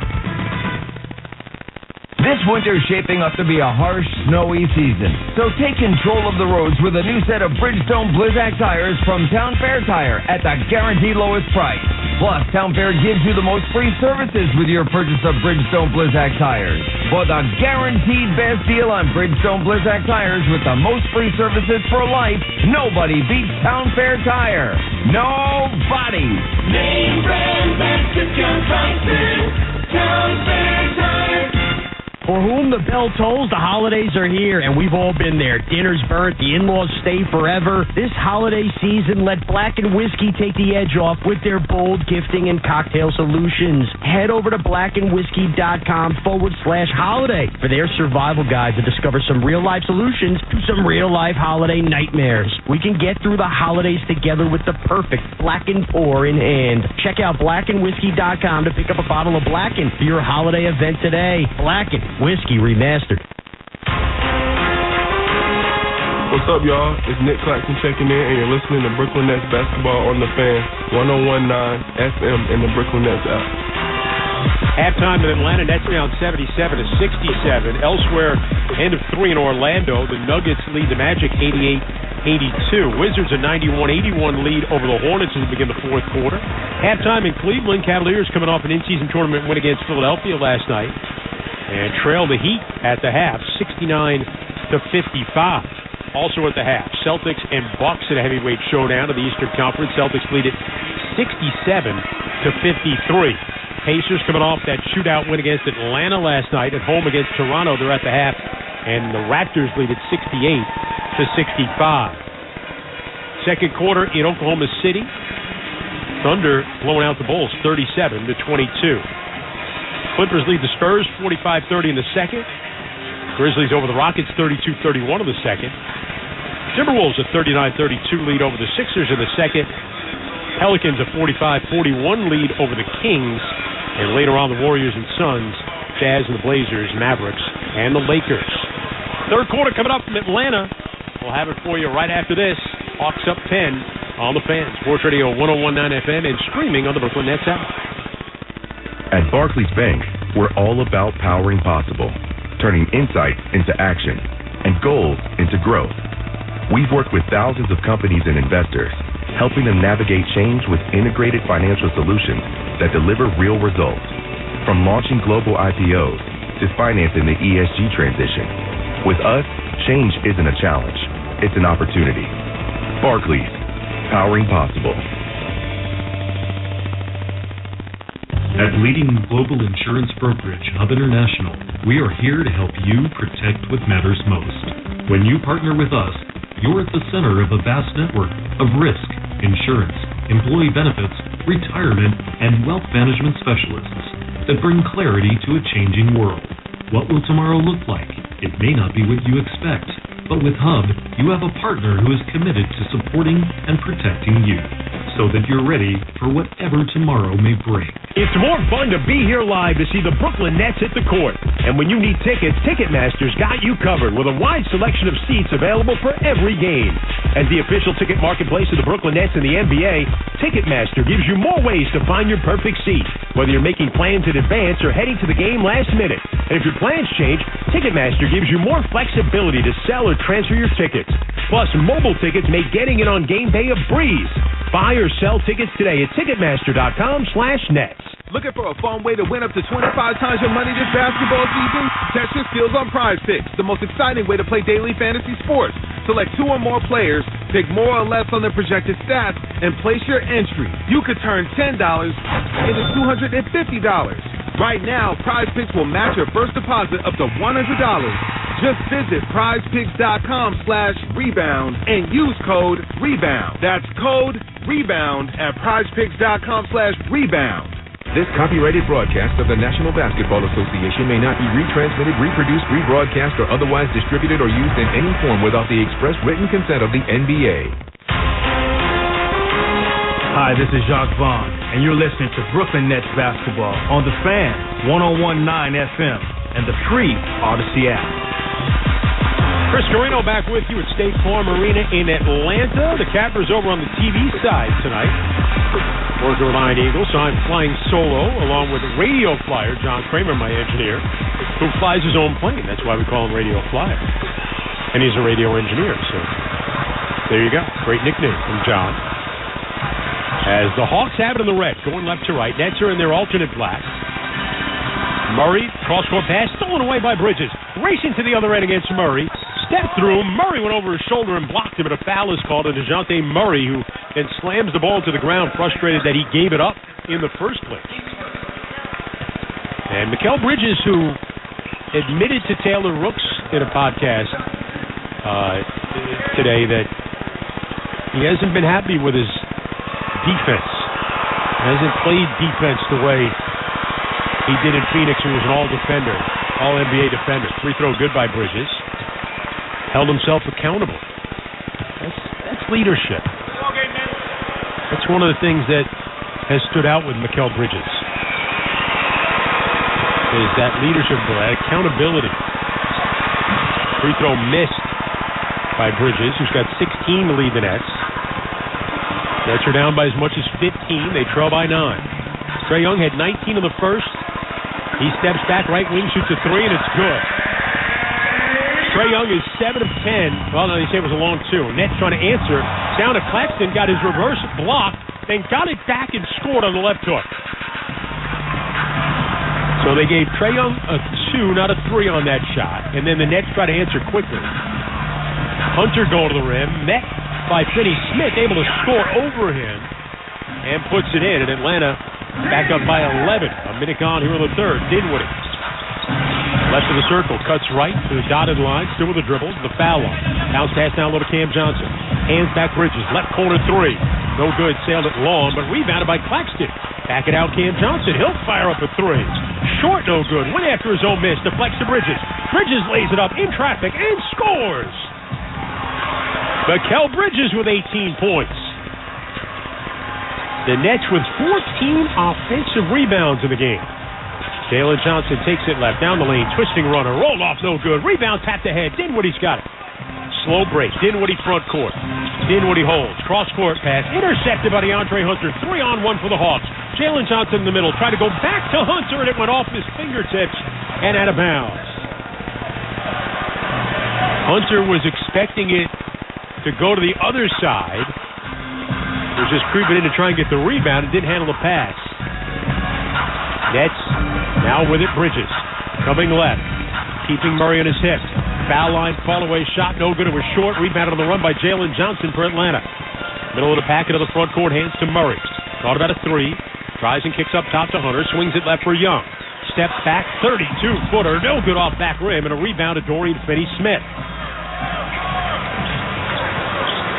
This winter is shaping up to be a harsh, snowy season. So take control of the roads with a new set of Bridgestone Blizzak tires from Town Fair Tire at the guaranteed lowest price. Plus, Town Fair gives you the most free services with your purchase of Bridgestone Blizzak tires. For the guaranteed best deal on Bridgestone Blizzak tires with the most free services for life, nobody beats Town Fair Tire. Nobody. Name brand best discount prices. Town Fair Tire. For whom the bell tolls, the holidays are here, and we've all been there. Dinner's burnt, the in-laws stay forever. This holiday season, let Black & Whiskey take the edge off with their bold gifting and cocktail solutions. Head over to blackandwhiskey.com/holiday for their survival guide to discover some real-life solutions to some real-life holiday nightmares. We can get through the holidays together with the perfect Blackened pour in hand. Check out blackandwhiskey.com to pick up a bottle of Blackened for your holiday event today. Blackened Whiskey Remastered. What's up, y'all? It's Nick Claxton checking in, and you're listening to Brooklyn Nets Basketball on the Fan, 101.9 FM in the Brooklyn Nets app. Halftime in Atlanta, Nets down 77-67. Elsewhere, end of three in Orlando. The Nuggets lead the Magic 88-82. Wizards a 91-81 lead over the Hornets as they begin the fourth quarter. Halftime in Cleveland, Cavaliers coming off an in-season tournament win against Philadelphia last night and trail the Heat at the half, 69-55. Also at the half, Celtics and Bucks in a heavyweight showdown of the Eastern Conference. Celtics lead it 67-53. Pacers coming off that shootout win against Atlanta last night at home against Toronto. They're at the half, and the Raptors lead it 68-65. Second quarter in Oklahoma City, Thunder blowing out the Bulls 37-22. Clippers lead the Spurs 45-30 in the second. Grizzlies over the Rockets 32-31 in the second. Timberwolves a 39-32 lead over the Sixers in the second. Pelicans a 45-41 lead over the Kings. And later on, the Warriors and Suns, Jazz and the Blazers, Mavericks, and the Lakers. Third quarter coming up from Atlanta. We'll have it for you right after this. Hawks up 10 on the Fan. Sports Radio 101.9 FM and streaming on the Brooklyn Nets app. At Barclays Bank, we're all about powering possible, turning insights into action and goals into growth. We've worked with thousands of companies and investors, helping them navigate change with integrated financial solutions that deliver real results. From launching global IPOs to financing the ESG transition. With us, change isn't a challenge, it's an opportunity. Barclays, powering possible. At leading global insurance brokerage Hub International, we are here to help you protect what matters most. When you partner with us, you're at the center of a vast network of risk, insurance, employee benefits, retirement, and wealth management specialists that bring clarity to a changing world. What will tomorrow look like? It may not be what you expect, but with Hub, you have a partner who is committed to supporting and protecting you, so that you're ready for whatever tomorrow may bring. It's more fun to be here live to see the Brooklyn Nets hit the court. And when you need tickets, Ticketmaster's got you covered with a wide selection of seats available for every game. As the official ticket marketplace of the Brooklyn Nets and the NBA, Ticketmaster gives you more ways to find your perfect seat, whether you're making plans in advance or heading to the game last minute. And if your plans change, Ticketmaster gives you more flexibility to sell or transfer your tickets. Plus, mobile tickets make getting in on game day a breeze. Buy or sell tickets today at Ticketmaster.com/Nets. Looking for a fun way to win up to 25 times your money this basketball season? Test your skills on Prize Picks, the most exciting way to play daily fantasy sports. Select 2 or more players, pick more or less on their projected stats, and place your entry. You could turn $10 into $250. Right now, Prize Picks will match your first deposit up to $100. Just visit prizepicks.com/rebound and use code REBOUND. That's code REBOUND at prizepicks.com/rebound. This copyrighted broadcast of the National Basketball Association may not be retransmitted, reproduced, rebroadcast, or otherwise distributed or used in any form without the express written consent of the NBA. Hi, this is Jacques Vaughn, and you're listening to Brooklyn Nets basketball on The Fan, 101.9 FM, and the free Odyssey app. Chris Carino back with you at State Farm Arena in Atlanta. The Cappers over on the TV side tonight. Working with Iron Eagle, so I'm flying solo along with Radio Flyer, John Kramer, my engineer, who flies his own plane. That's why we call him Radio Flyer. And he's a radio engineer, so there you go. Great nickname from John. As the Hawks have it in the red, going left to right. Nets are in their alternate black. Murray, cross-court pass, stolen away by Bridges. Racing to the other end against Murray. Stepped through. Murray went over his shoulder and blocked him, and a foul is called on DeJounte Murray, who then slams the ball to the ground, frustrated that he gave it up in the first place. And Mikal Bridges, who admitted to Taylor Rooks in a podcast today that he hasn't been happy with his defense. Hasn't played defense the way he did in Phoenix, and was an all-defender, all-NBA defender. Free throw good by Bridges. Held himself accountable. That's leadership. That's one of the things that has stood out with Mikal Bridges. Is that leadership, that accountability. Free throw missed by Bridges, who's got 16 to lead the Nets. Nets are down by as much as 15. They trail by 9. Trae Young had 19 in the first. He steps back, right wing, shoots a three, and it's good. Trae Young is 7 of 10. Well, no, they say it was a long two. Nets trying to answer. Down to Claxton, got his reverse block, then got it back and scored on the left hook. So they gave Trae Young a 2, not a 3 on that shot. And then the Nets try to answer quickly. Hunter go to the rim, met by Finney Smith, able to score over him, and puts it in. And Atlanta back up by 11. A minute gone here in the third. Dinwiddie. Left of the circle, cuts right to the dotted line, still with the dribble, the foul line. Bounce pass down low to Cam Johnson. Hands back Bridges, left corner 3. No good, sailed it long, but rebounded by Claxton. Back it out Cam Johnson, he'll fire up a 3. Short, no good, went after his own miss, deflects to Bridges. Bridges lays it up in traffic and scores. Mikal Bridges with 18 points. The Nets with 14 offensive rebounds in the game. Jalen Johnson takes it left, down the lane, twisting runner, rolled off, no good. Rebound tapped ahead, Dinwiddie's got it. Slow break, Dinwiddie front court. Dinwiddie holds, cross-court pass, intercepted by DeAndre Hunter. 3-on-1 for the Hawks. Jalen Johnson in the middle, tried to go back to Hunter, and it went off his fingertips and out of bounds. Hunter was expecting it to go to the other side. Was just creeping in to try and get the rebound and didn't handle the pass. Nets now with it, Bridges. Coming left. Keeping Murray on his hip. Foul line, fall away shot, no good. It was short. Rebound on the run by Jalen Johnson for Atlanta. Middle of the pack into the front court, hands to Murray. Thought about a 3. Tries and kicks up top to Hunter. Swings it left for Young. Steps back, 32-footer. No good off back rim. And a rebound to Dorian Finney-Smith.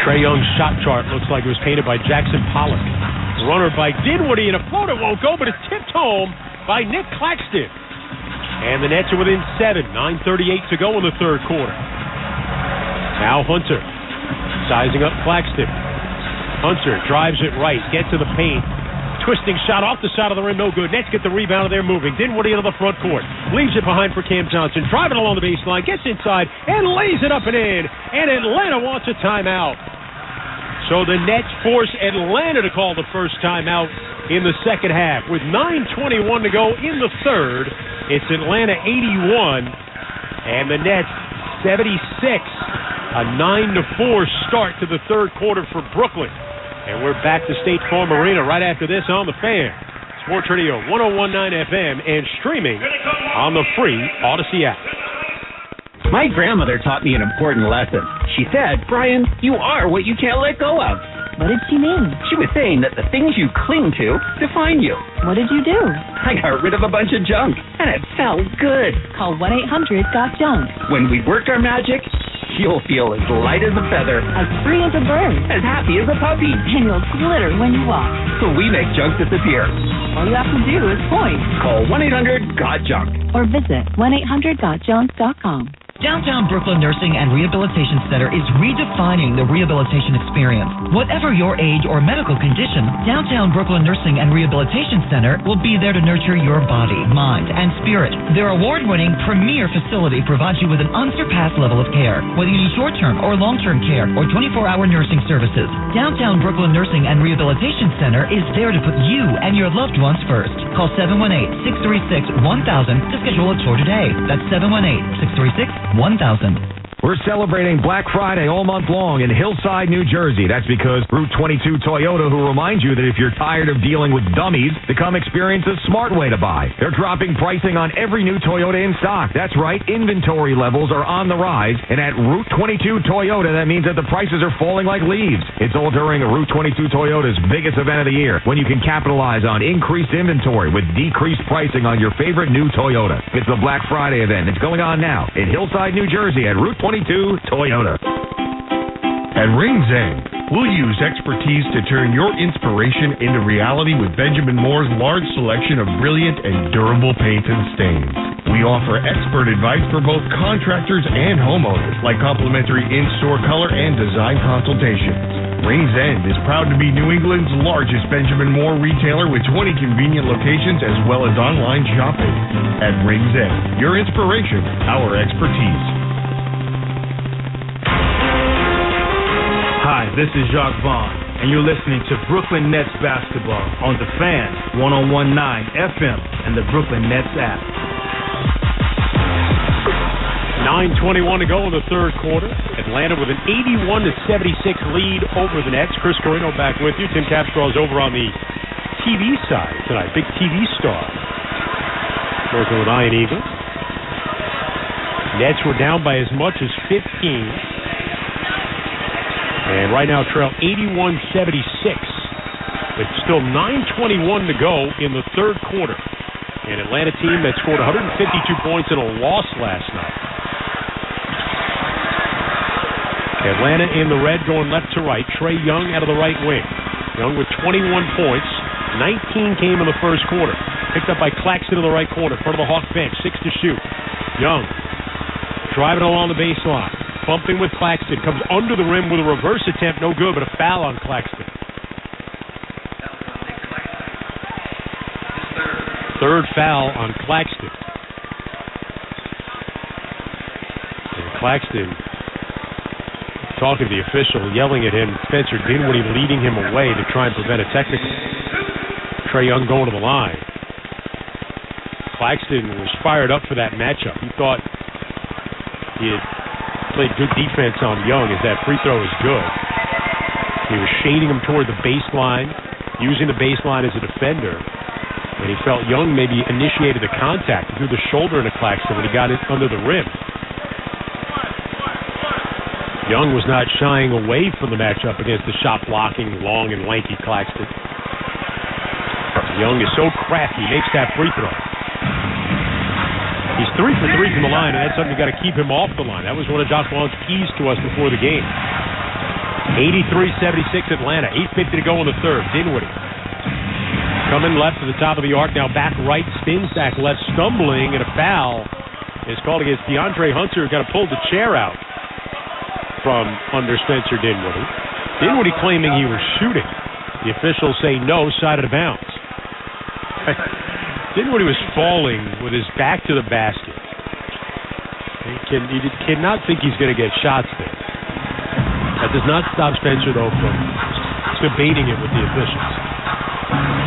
Trae Young's shot chart looks like it was painted by Jackson Pollock. Runner by Dinwiddie, and a floater won't go, but it's tipped home by Nick Claxton. And the Nets are within 7. 9:38 to go in the third quarter. Now Hunter sizing up Claxton. Hunter drives it right, gets to the paint. Twisting shot off the side of the rim, no good. Nets get the rebound, and they're moving. Dinwiddie into the front court. Leaves it behind for Cam Johnson. Driving along the baseline, gets inside, and lays it up and in. And Atlanta wants a timeout. So the Nets force Atlanta to call the first timeout in the second half. With 9:21 to go in the third, it's Atlanta 81, and the Nets 76. A 9-4 start to the third quarter for Brooklyn. And we're back to State Farm Arena right after this on The Fan. Sports Radio 101.9 FM and streaming on the free Odyssey app. My grandmother taught me an important lesson. She said, Brian, you are what you can't let go of. What did she mean? She was saying that the things you cling to define you. What did you do? I got rid of a bunch of junk, and it felt good. Call 1-800-GOT-JUNK. When we work our magic, you'll feel as light as a feather, as free as a bird, as happy as a puppy, and you'll glitter when you walk. So we make junk disappear. All you have to do is point. Call 1-800-GOT-JUNK. Or visit 1-800-GOT-JUNK.com. Downtown Brooklyn Nursing and Rehabilitation Center is redefining the rehabilitation experience. Whatever your age or medical condition, Downtown Brooklyn Nursing and Rehabilitation Center will be there to nurture your body, mind, and spirit. Their award-winning premier facility provides you with an unsurpassed level of care, whether you need short-term or long-term care or 24-hour nursing services. Downtown Brooklyn Nursing and Rehabilitation Center is there to put you and your loved ones first. Call 718-636-1000 to schedule a tour today. That's 718-636-1000. We're celebrating Black Friday all month long in Hillside, New Jersey. That's because Route 22 Toyota, who reminds you that if you're tired of dealing with dummies, to come experience a smart way to buy. They're dropping pricing on every new Toyota in stock. That's right, inventory levels are on the rise, and at Route 22 Toyota, that means that the prices are falling like leaves. It's all during Route 22 Toyota's biggest event of the year, when you can capitalize on increased inventory with decreased pricing on your favorite new Toyota. It's the Black Friday event. It's going on now in Hillside, New Jersey at Route 22 Toyota. At Rings End, we'll use expertise to turn your inspiration into reality with Benjamin Moore's large selection of brilliant and durable paints and stains. We offer expert advice for both contractors and homeowners, like complimentary in-store color and design consultations. Rings End is proud to be New England's largest Benjamin Moore retailer with 20 convenient locations as well as online shopping. At Rings End, your inspiration, our expertise. Hi, this is Jacques Vaughn, and you're listening to Brooklyn Nets basketball on The Fan, 101.9 FM, and the Brooklyn Nets app. 9:21 to go in the third quarter. Atlanta with an 81-76 lead over the Nets. Chris Carino back with you. Tim Capstraw is over on the TV side tonight. Big TV star. Working with Ian Eagle. Nets were down by as much as 15. And right now trail 81-76. It's still 9:21 to go in the third quarter. An Atlanta team that scored 152 points in a loss last night. Atlanta in the red going left to right. Trae Young out of the right wing. Young with 21 points. 19 came in the first quarter. Picked up by Claxton in the right corner. Front of the Hawk bench. 6 to shoot. Young driving along the baseline. Bumping with Claxton. Comes under the rim with a reverse attempt. No good, but a foul on Claxton. Third foul on Claxton. And Claxton talking to the official, yelling at him. Spencer Dinwiddie leading him away to try and prevent a technical. Trae Young going to the line. Claxton was fired up for that matchup. He thought he had played good defense on Young as that free throw is good. He was shading him toward the baseline, using the baseline as a defender, and he felt Young maybe initiated the contact. He threw the shoulder into Claxton when he got it under the rim. Young was not shying away from the matchup against the shot-blocking, long and lanky Claxton. Young is so crafty, he makes that free throw. He's 3 for 3 from the line, and that's something you got to keep him off the line. That was one of Josh Vaughn's keys to us before the game. 83-76 Atlanta. 8:50 to go in the third. Dinwiddie coming left to the top of the arc. Now back right, spins back left, stumbling, and a foul is called against DeAndre Hunter. Got to pull the chair out from under Spencer Dinwiddie. Dinwiddie claiming he was shooting. The officials say no, side of the bounds. Dinwiddie was falling with his back to the basket. He cannot think he's going to get shots there. That does not stop Spencer, though, from debating it with the officials.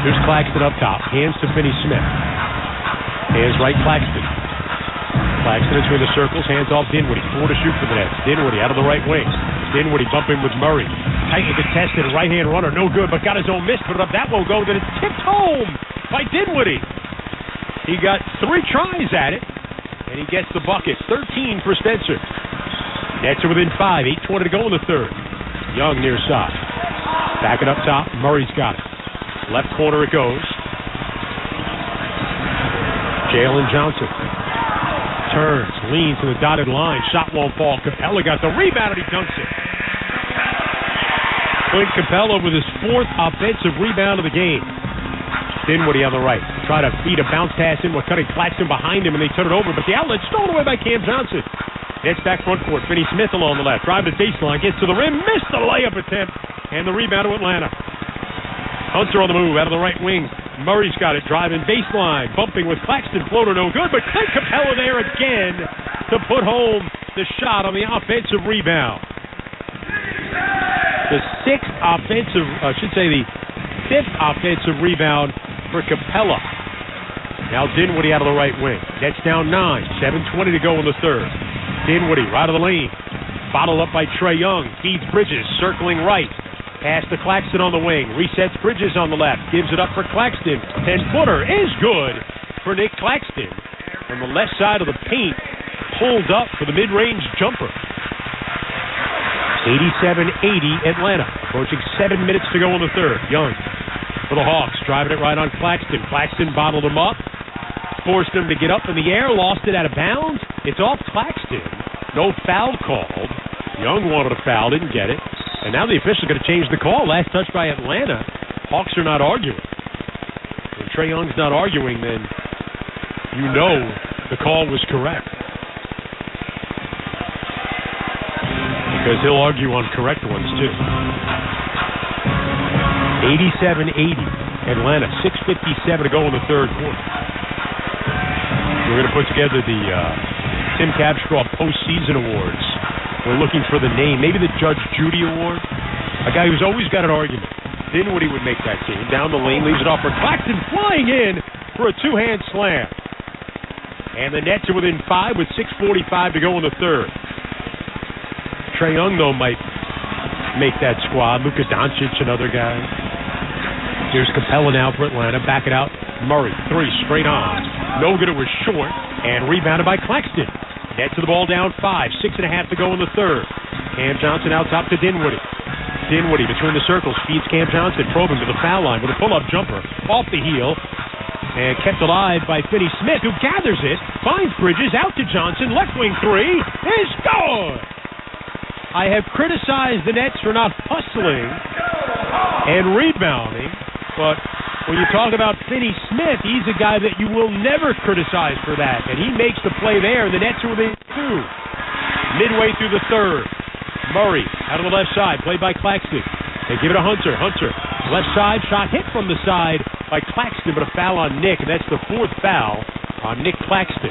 Here's Claxton up top. Hands to Finney-Smith. Hands right, Claxton. Claxton between the circles. Hands off Dinwiddie. 4 to shoot for the Nets. Dinwiddie out of the right wing. Dinwiddie bumping with Murray. Tightly contested. Right-hand runner. No good, but got his own miss. Put it up. That won't go. Then it's tipped home by Dinwiddie. He got 3 tries at it, and he gets the bucket. 13 for Spencer. Nets are within 5. 8:20 to go in the third. Young near side. Back it up top. Murray's got it. Left corner it goes. Jalen Johnson turns, leans to the dotted line. Shot won't fall. Capella got the rebound, and he dunks it. Clint Capella with his 4th offensive rebound of the game. Dinwiddie on the right. Try to feed a bounce pass in with Cutting Claxton behind him, and they turn it over, but the outlet stolen away by Cam Johnson. Nets back front court. Finney Smith along the left. Drive to baseline. Gets to the rim. Missed the layup attempt. And the rebound to Atlanta. Hunter on the move out of the right wing. Murray's got it. Driving baseline. Bumping with Claxton. Floater no good. But Clint Capella there again to put home the shot on the offensive rebound. The the fifth offensive rebound for Capella. Now Dinwiddie out of the right wing. Nets down 9. 7:20 to go in the third. Dinwiddie right of the lane. Bottled up by Trae Young. Feeds Bridges. Circling right. Pass to Claxton on the wing. Resets Bridges on the left. Gives it up for Claxton. 10-footer is good for Nick Claxton. On the left side of the paint. Pulled up for the mid-range jumper. 87-80 Atlanta. Approaching 7 minutes to go in the third. Young for the Hawks. Driving it right on Claxton. Claxton bottled him up. Forced him to get up in the air. Lost it out of bounds. It's off Claxton. No foul called. Young wanted a foul. Didn't get it. And now the official's going to change the call. Last touch by Atlanta. Hawks are not arguing. When Trae Young's not arguing, then you know the call was correct. Because he'll argue on correct ones, too. 87-80. Atlanta, 6:57 to go in the third quarter. We're going to put together the Tim Capstraw postseason awards. We're looking for the name, maybe the Judge Judy Award. A guy who's always got an argument. Dinwiddie would make that team. Down the lane, leaves it off for Claxton, flying in for a two-hand slam. And the Nets are within 5 with 6:45 to go in the third. Trae Young, though, might make that squad. Luka Doncic, another guy. Here's Capella now for Atlanta. Back it out. Murray, 3 straight on. No good, it was short. And rebounded by Claxton. Nets to the ball down 5. 6.5 to go in the third. Cam Johnson out top to Dinwiddie. Dinwiddie between the circles. Feeds Cam Johnson. Probing to the foul line with a pull-up jumper. Off the heel. And kept alive by Finney Smith, who gathers it. Finds Bridges. Out to Johnson. Left wing 3. Is good! I have criticized the Nets for not hustling and rebounding, but when you talk about Finney Smith, he's a guy that you will never criticize for that, and he makes the play there, and the Nets are within 2. Midway through the third, Murray out of the left side, played by Claxton. They give it to Hunter. Hunter, left side, shot hit from the side by Claxton, but a foul on Nick, and that's the 4th foul on Nick Claxton.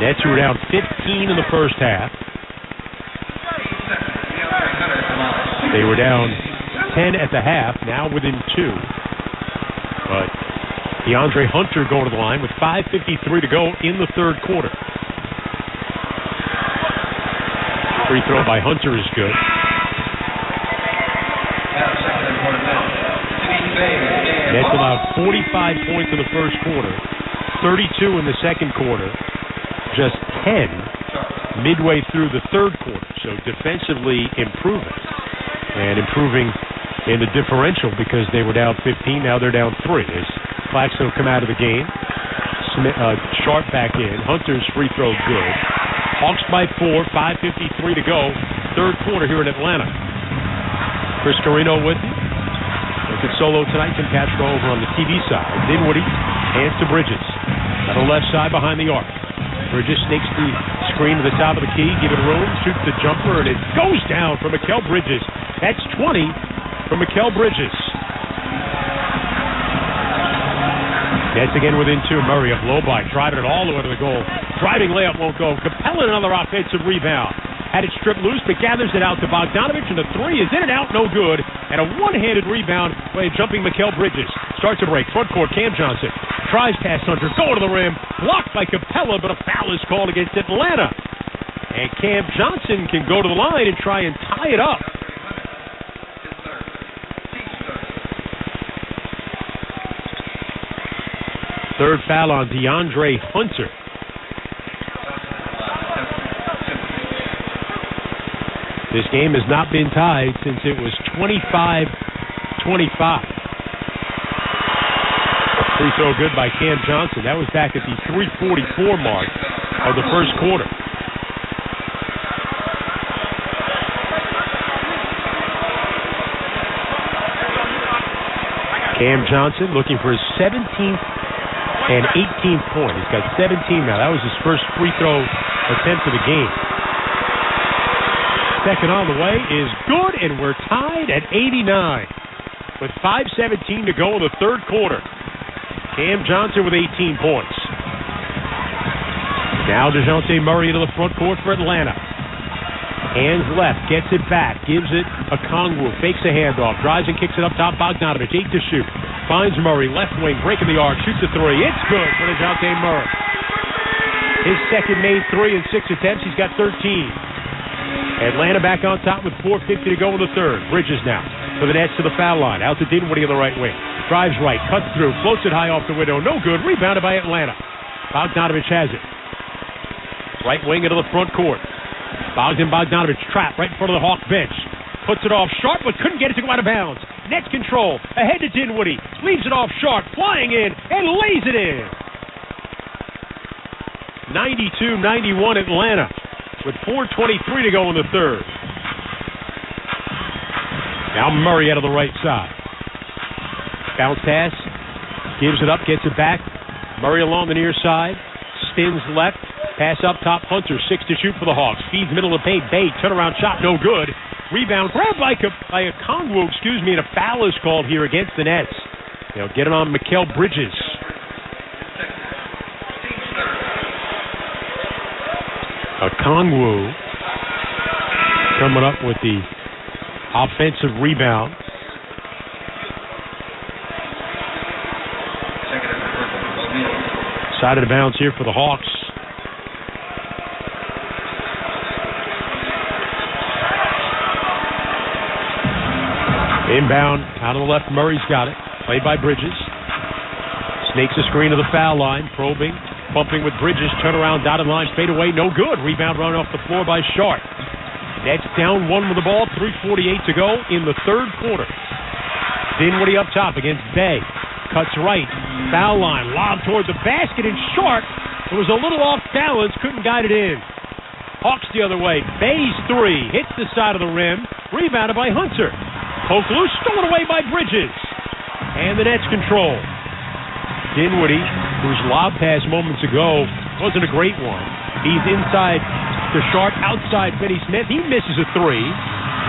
Nets were down 15 in the first half. They were down 10 at the half, now within 2. But DeAndre Hunter going to the line with 5:53 to go in the third quarter. Free throw by Hunter is good. Nets allowed 45 points in the first quarter, 32 in the second quarter. Just 10 midway through the third quarter. So defensively improving. And improving in the differential because they were down 15. Now they're down 3. As Claxton will come out of the game. Sharp back in. Hunter's free throw good. Hawks by 4. 5:53 to go. Third quarter here in Atlanta. Chris Carino with you. Looking solo tonight. Tim Capstraw over on the TV side. Dinwiddie hands to Bridges. On the left side behind the arc. Bridges snakes the screen to the top of the key, give it room, shoots the jumper, and it goes down for Mikal Bridges. That's 20 for Mikal Bridges. Nets again within 2. Murray, a blow by, driving it all the way to the goal. Driving layup won't go. Capella another offensive rebound. Had it stripped loose, but gathers it out to Bogdanovich, and the 3 is in and out, no good. And a one-handed rebound by a jumping Mikal Bridges. Starts a break. Front court, Cam Johnson. Tries past Hunter, going to the rim. Blocked by Capella, but a foul is called against Atlanta. And Cam Johnson can go to the line and try and tie it up. Third foul on DeAndre Hunter. This game has not been tied since it was 25-25. Free throw good by Cam Johnson. That was back at the 3:44 mark of the first quarter. Cam Johnson looking for his 17th and 18th point. He's got 17 now. That was his first free throw attempt of the game. Second on the way is good, and we're tied at 89 with 5:17 to go in the third quarter. Cam Johnson with 18 points. Now DeJounte Murray into the front court for Atlanta. Hands left, gets it back, gives it a Kongwu, fakes a handoff, drives and kicks it up top. Bogdanovich, 8 to shoot. Finds Murray, left wing, breaking the arc, shoots a three. It's good for DeJounte Murray. His second made 3 in 6 attempts. He's got 13. Atlanta back on top with 4:50 to go in the third. Bridges now for the Nets to the foul line. Out to Dinwiddie on the right wing. Drives right, cuts through, floats it high off the window. No good. Rebounded by Atlanta. Bogdanovich has it. Right wing into the front court. Bogdanovich trapped right in front of the Hawk bench. Puts it off Sharp, but couldn't get it to go out of bounds. Nets control. Ahead to Dinwiddie. Leaves it off Sharp. Flying in and lays it in. 92-91 Atlanta with 4:23 to go in the third. Now Murray out of the right side. Bounce pass. Gives it up, gets it back. Murray along the near side. Spins left. Pass up top. Hunter, 6 to shoot for the Hawks. Feeds middle of the paint. Bay, turnaround shot, no good. Rebound grabbed by a Kongwu, and a foul is called here against the Nets. They'll get it on Mikal Bridges. A Kongwu coming up with the offensive rebound. Side of the bounds here for the Hawks. Inbound, out on the left, Murray's got it. Played by Bridges. Snakes a screen to the foul line, probing, bumping with Bridges, turnaround, dotted line, fade away, no good. Rebound run off the floor by Sharp. Nets down 1 with the ball, 3:48 to go in the third quarter. Dinwiddie up top against Bay. Cuts right, foul line, lob toward the basket, and Sharp, it was a little off balance, couldn't guide it in. Hawks the other way, Bay's 3, hits the side of the rim, rebounded by Hunter. Poke loose, stolen away by Bridges. And the Nets control. Dinwiddie, whose lob pass moments ago wasn't a great one. He's inside to Sharp, outside Finney Smith. He misses a 3.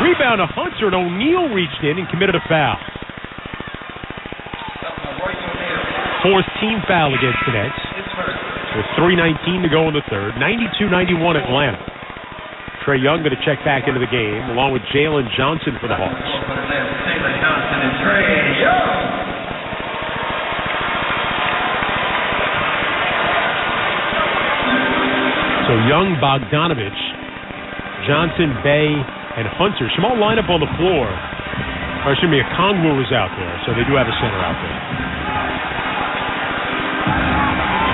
Rebound to Hunter, and O'Neal reached in and committed a foul. 4th team foul against the Nets. With 3:19 to go in the third. 92-91 Atlanta. Trae Young going to check back into the game, along with Jalen Johnson for the Hawks. So Young, Bogdanovich, Johnson, Bay, and Hunter. Small lineup on the floor. Or excuse me, a Kongwu is out there, so they do have a center out there.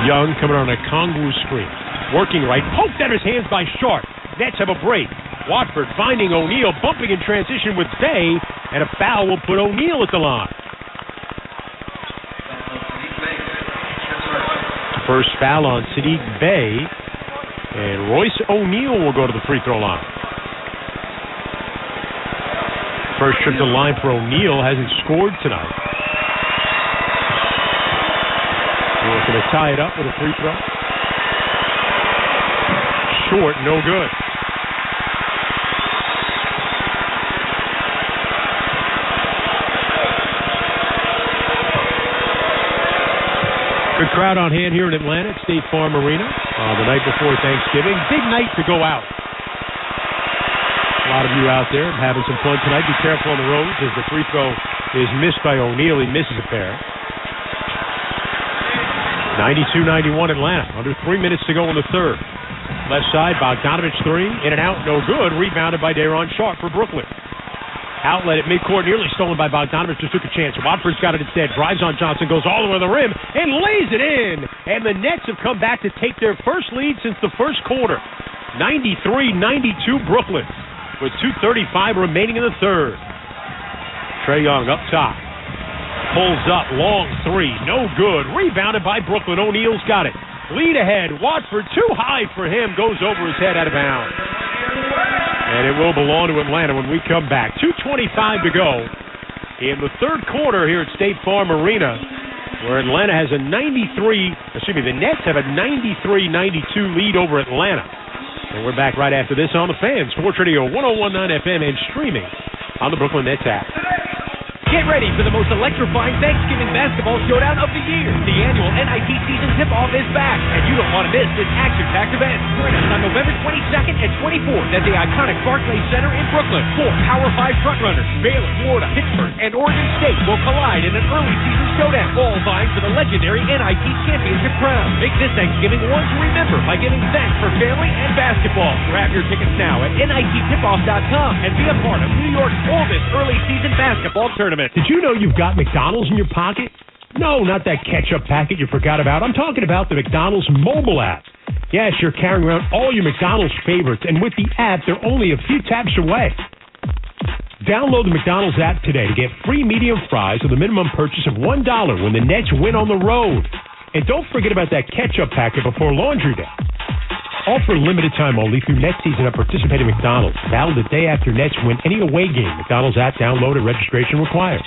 Young coming on a Kongwu screen. Working right, poked out his hands by Sharp. Nets have a break. Watford finding O'Neal, bumping in transition with Bay, and a foul will put O'Neal at the line. First foul on Sadiq Bay, and Royce O'Neal will go to the free throw line. First trip to the line for O'Neal, hasn't scored tonight. We're going to tie it up with a free throw. Short, no good. Good crowd on hand here in Atlanta at State Farm Arena the night before Thanksgiving. Big night to go out. A lot of you out there having some fun tonight. Be careful on the roads as the free throw is missed by O'Neal. He misses a pair. 92-91 Atlanta. Under 3 minutes to go in the third. Left side, Bogdanovich 3. In and out, no good. Rebounded by Daron Sharp for Brooklyn. Outlet at midcourt, nearly stolen by Bogdanovich. Just took a chance. Watford's got it instead. Drives on Johnson, goes all the way to the rim, and lays it in. And the Nets have come back to take their first lead since the first quarter. 93-92 Brooklyn, with 2:35 remaining in the third. Trae Young up top. Pulls up, long 3, no good. Rebounded by Brooklyn. O'Neal's got it. Lead ahead. Watford too high for him. Goes over his head out of bounds. And it will belong to Atlanta when we come back. 2:25 to go in the third quarter here at State Farm Arena. where Atlanta has the Nets have a 93-92 lead over Atlanta. And we're back right after this on the Fan, Sports Radio 101.9 FM, and streaming on the Brooklyn Nets app. Get ready for the most electrifying Thanksgiving basketball showdown of the year. The annual NIT season tip-off is back, and you don't want to miss this action-packed event. Join us on November 22nd and 24th at the iconic Barclays Center in Brooklyn. 4 Power 5 frontrunners, Baylor, Florida, Pittsburgh, and Oregon State will collide in an early season showdown, all vying for the legendary NIT championship crown. Make this Thanksgiving one to remember by giving thanks for family and basketball. Grab your tickets now at NITtipoff.com and be a part of New York's oldest early season basketball tournament. Did you know you've got McDonald's in your pocket? No, not that ketchup packet you forgot about. I'm talking about the McDonald's mobile app. Yes, you're carrying around all your McDonald's favorites, and with the app, they're only a few taps away. Download the McDonald's app today to get free medium fries with a minimum purchase of $1 when the Nets win on the road. And don't forget about that ketchup packet before Laundry Day. All for limited time only through Nets season at participating McDonald's. Valid the day after Nets win any away game. McDonald's app download and registration required.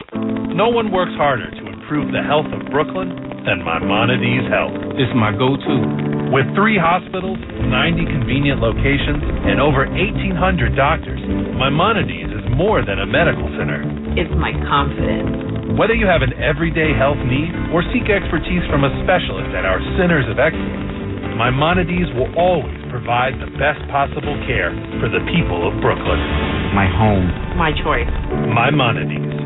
No one works harder to improve the health of Brooklyn than Maimonides Health. It's my go-to. With 3 hospitals, 90 convenient locations, and over 1,800 doctors, Maimonides is more than a medical center. It's my confidence. Whether you have an everyday health need or seek expertise from a specialist at our Centers of Excellence, Maimonides will always provide the best possible care for the people of Brooklyn. My home. My choice. Maimonides.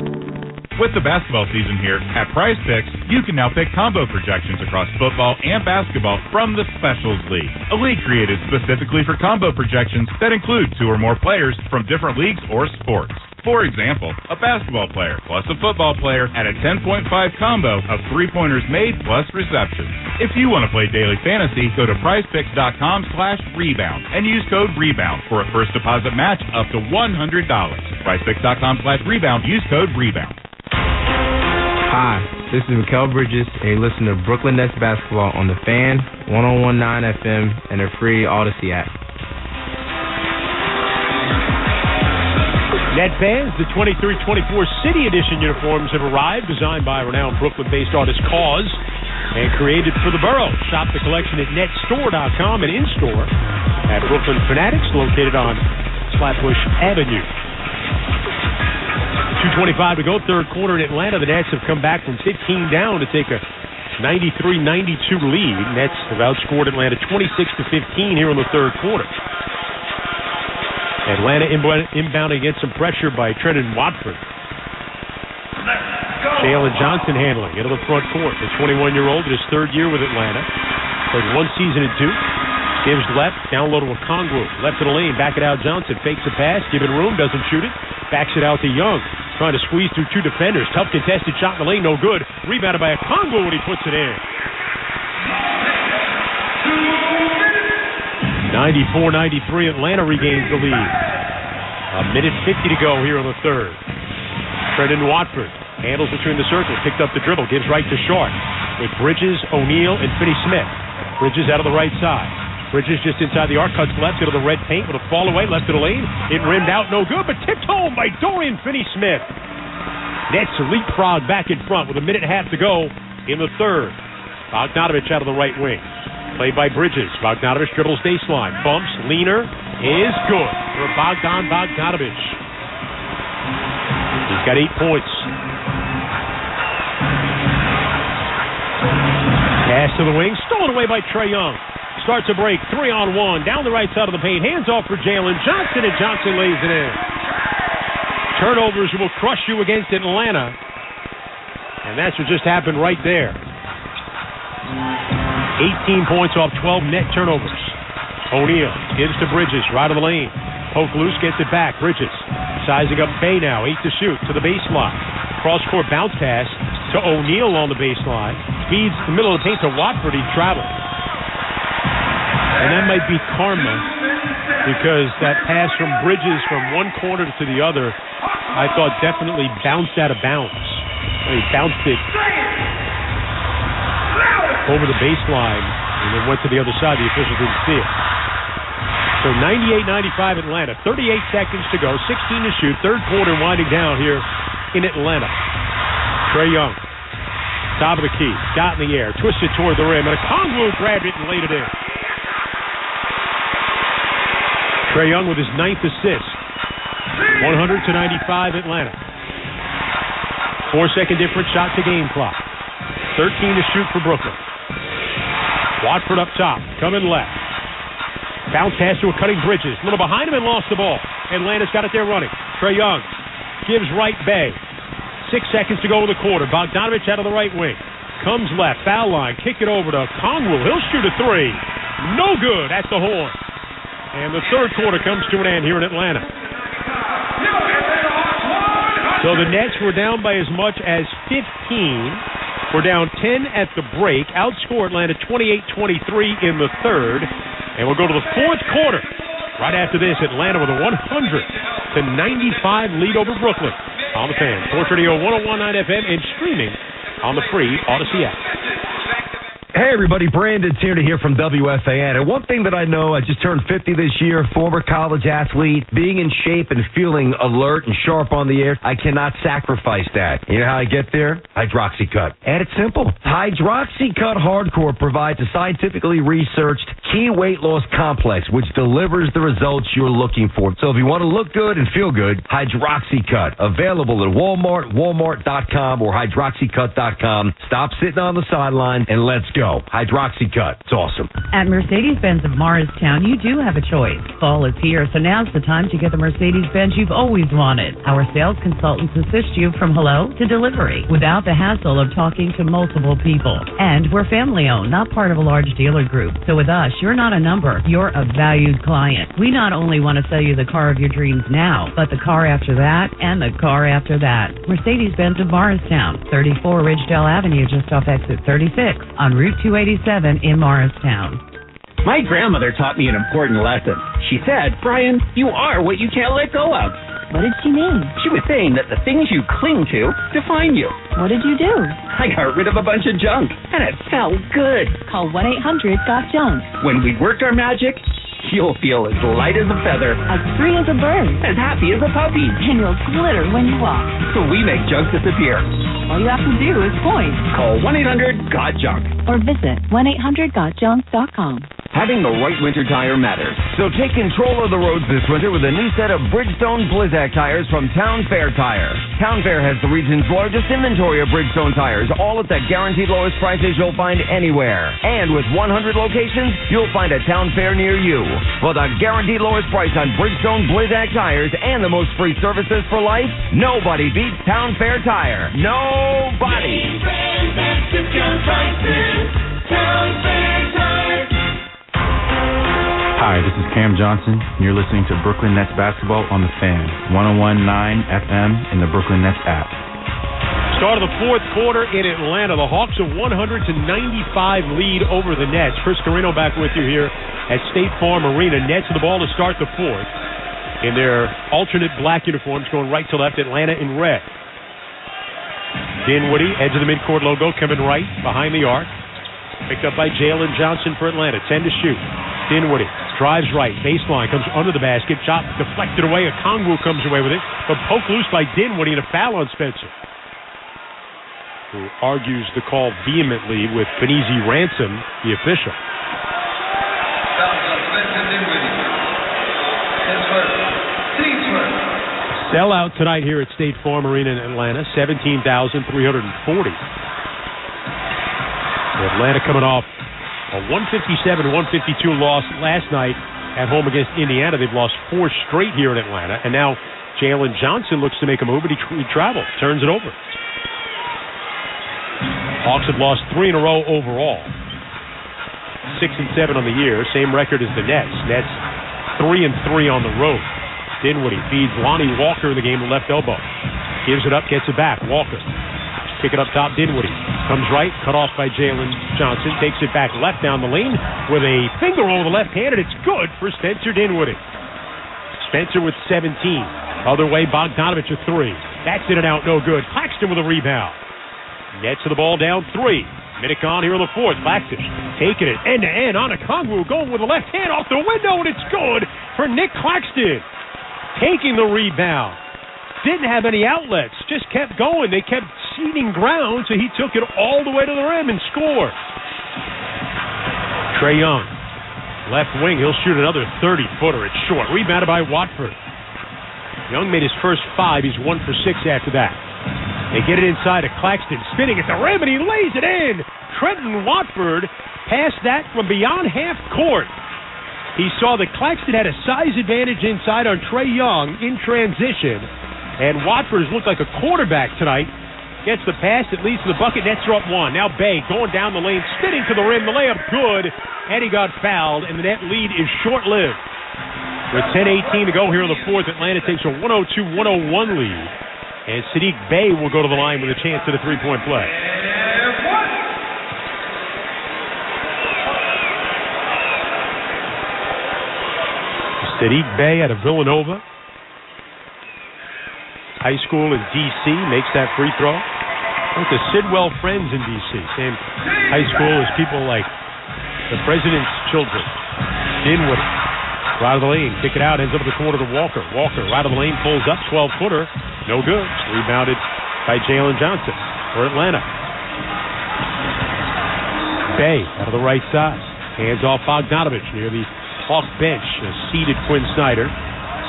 With the basketball season here, at Prize Picks, you can now pick combo projections across football and basketball from the Specials League, a league created specifically for combo projections that include 2 or more players from different leagues or sports. For example, a basketball player plus a football player at a 10.5 combo of 3-pointers made plus receptions. If you want to play daily fantasy, go to prizepicks.com/rebound and use code REBOUND for a first deposit match up to $100. Prizepicks.com/rebound, use code REBOUND. Hi, this is Mikal Bridges, and you listen to Brooklyn Nets basketball on the Fan, 101.9 FM, and the free Odyssey app. Net fans, the 23-24 City Edition uniforms have arrived, designed by renowned Brooklyn-based artist Cause and created for the borough. Shop the collection at netstore.com and in-store at Brooklyn Fanatics, located on Flatbush Avenue. 2:25 to go, third quarter in Atlanta. The Nets have come back from 15 down to take a 93-92 lead. Nets have outscored Atlanta 26-15 here in the third quarter. Atlanta inbounding against some pressure by Trendon Watford. Jalen Johnson handling into the front court. The 21-year-old in his third year with Atlanta. Played 1 season at Duke. Gives left, down low to a Okongwu. Left of the lane, back it out Johnson. Fakes a pass, given room, doesn't shoot it. Backs it out to Young. Trying to squeeze through 2 defenders. Tough contested shot in the lane, no good. Rebounded by a Okongwu when he puts it in. 94-93, Atlanta regains the lead. A minute 50 to go here in the third. Trendon Watford handles between the circles, picked up the dribble, gives right to Sharp with Bridges, O'Neal, and Finney-Smith. Bridges out of the right side. Bridges just inside the arc, cuts left into the red paint with a fall away, left of the lane. It rimmed out, no good, but tipped home by Dorian Finney-Smith. Nets leapfrog back in front with a minute and a half to go in the third. Bogdanovich out of the right wing. Played by Bridges. Bogdanovich dribbles baseline. Bumps. Leaner is good for Bogdanovich. He's got 8 points. Pass to the wing. Stolen away by Trae Young. Starts a break. 3-on-1. Down the right side of the paint. Hands off for Jalen Johnson, and Johnson lays it in. Turnovers will crush you against Atlanta. And that's what just happened right there. 18 points off 12 net turnovers. O'Neal gives to Bridges, right of the lane. Poke loose, gets it back. Bridges sizing up Bey now, 8 to shoot, to the baseline. Cross-court bounce pass to O'Neal on the baseline. Feeds the middle of the paint to Watford. He traveled. And that might be karma, because that pass from Bridges from one corner to the other, I thought definitely bounced out of bounds. He bounced it over the baseline and then went to the other side. The officials didn't see it. So 98-95 Atlanta. 38 seconds to go. 16 to shoot. Third quarter winding down here in Atlanta. Trae Young Top of the key. Got in the air. Twisted toward the rim. And Okongwu grabbed it and laid it in. Trae Young with his 9th assist. 100-95 Atlanta. 4-second difference shot to game clock. 13 to shoot for Brooklyn. Watford up top. Coming left. Bounce pass to a cutting Bridges. A little behind him and lost the ball. Atlanta's got it there running. Trae Young gives right Bay. 6 seconds to go in the quarter. Bogdanovich out of the right wing. Comes left. Foul line. Kick it over to Okongwu. He'll shoot a three. No good at the horn. And the third quarter comes to an end here in Atlanta. So the Nets were down by as much as 15. We're down 10 at the break. Outscore Atlanta 28-23 in the third. And we'll go to the fourth quarter. Right after this, Atlanta with a 100-95 lead over Brooklyn. On the Fan, Sports Radio 101.9 FM, and streaming on the free Odyssey app. Hey everybody, Brandon's here to hear from WFAN. And one thing that I know, I just turned 50 this year, former college athlete, being in shape and feeling alert and sharp on the air, I cannot sacrifice that. You know how I get there? HydroxyCut. And it's simple. HydroxyCut Hardcore provides a scientifically researched key weight loss complex which delivers the results you're looking for. So if you want to look good and feel good, HydroxyCut. Available at Walmart, Walmart.com, or HydroxyCut.com. Stop sitting on the sideline and let's go. HydroxyCut. It's awesome. At Mercedes-Benz of Morristown, you do have a choice. Fall is here, so now's the time to get the Mercedes-Benz you've always wanted. Our sales consultants assist you from hello to delivery without the hassle of talking to multiple people. And we're family-owned, not part of a large dealer group. So with us, you're not a number. You're a valued client. We not only want to sell you the car of your dreams now, but the car after that and the car after that. Mercedes-Benz of Morristown, 34 Ridgedale Avenue, just off exit 36 on Route 287 in Morristown. My grandmother taught me an important lesson. She said, Brian, you are what you can't let go of. What did she mean? She was saying that the things you cling to define you. What did you do? I got rid of a bunch of junk, and it felt good. Call 1-800-GOT-JUNK. When we worked our magic, you'll feel as light as a feather, as free as a bird, as happy as a puppy, and you'll glitter when you walk. So we make junk disappear. All you have to do is point. Call 1-800-GOT-JUNK. Or visit 1-800-GOT-JUNK.com. Having the right winter tire matters. So take control of the roads this winter with a new set of Bridgestone Blizzak tires from Town Fair Tire. Town Fair has the region's largest inventory of Bridgestone tires, all at the guaranteed lowest prices you'll find anywhere. And with 100 locations, you'll find a Town Fair near you. For the guaranteed lowest price on Bridgestone Blizzak tires and the most free services for life, nobody beats Town Fair Tire. Nobody. Hi, this is Cam Johnson, and you're listening to Brooklyn Nets basketball on the Fan, 101.9 FM in the Brooklyn Nets app. Start of the fourth quarter in Atlanta. The Hawks a 100-95 lead over the Nets. Chris Carino back with you here at State Farm Arena. Nets with the ball to start the fourth in their alternate black uniforms, going right to left. Atlanta in red. Dinwiddie, edge of the midcourt logo, coming right behind the arc. Picked up by Jalen Johnson for Atlanta. 10 to shoot. Dinwiddie drives right. Baseline comes under the basket. Shot deflected away. Okongwu comes away with it. But poked loose by Dinwiddie and a foul on Spencer, who argues the call vehemently with Benizi Ransom, the official. Sellout tonight here at State Farm Arena in Atlanta, 17,340. Atlanta coming off a 157-152 loss last night at home against Indiana. They've lost 4 straight here in Atlanta, and now Jalen Johnson looks to make a move, but he travels, turns it over. Hawks have lost 3 in a row overall. 6-7 on the year, same record as the Nets. Nets 3-3 on the road. Dinwiddie feeds Lonnie Walker in the game, the left elbow. Gives it up, gets it back. Walker. Kick it up top, Dinwiddie. Comes right, cut off by Jalen Johnson. Takes it back left down the lane with a finger roll with the left hand, and it's good for Spencer Dinwiddie. Spencer with 17. Other way, Bogdanovich a 3. That's in and out, no good. Claxton with a rebound. Nets of the ball down 3. Minute gone here in the fourth. Claxton taking it end-to-end on Okongwu, going with the left hand off the window, and it's good for Nick Claxton. Taking the rebound. Didn't have any outlets, just kept going. They kept ceding ground, so he took it all the way to the rim and scored. Trae Young, left wing, he'll shoot another 30-footer. It's short. Rebounded by Watford. Young made his first 5. He's 1 for 6 after that. They get it inside to Claxton, spinning at the rim, and he lays it in. Trenton Watford passed that from beyond half court. He saw that Claxton had a size advantage inside on Trae Young in transition, and Watford has looked like a quarterback tonight. Gets the pass that leads to the bucket. Nets are up 1. Now Bay going down the lane, spinning to the rim. The layup good, and he got fouled, and the net lead is short-lived. With 10:18 to go here in the fourth, Atlanta takes a 102-101 lead, and Sadiq Bey will go to the line with a chance at a three-point play. Sadiq Bey out of Villanova High School in D.C. makes that free throw. Went to Sidwell Friends in D.C. Same high school as people like the president's children. Dinwiddie, right of the lane, kick it out, ends up in the corner to Walker. Walker, right of the lane, pulls up, 12-footer, no good. Rebounded by Jalen Johnson for Atlanta. Bey out of the right side, hands off Bogdanovich near the Hawk bench, a seated Quinn Snyder.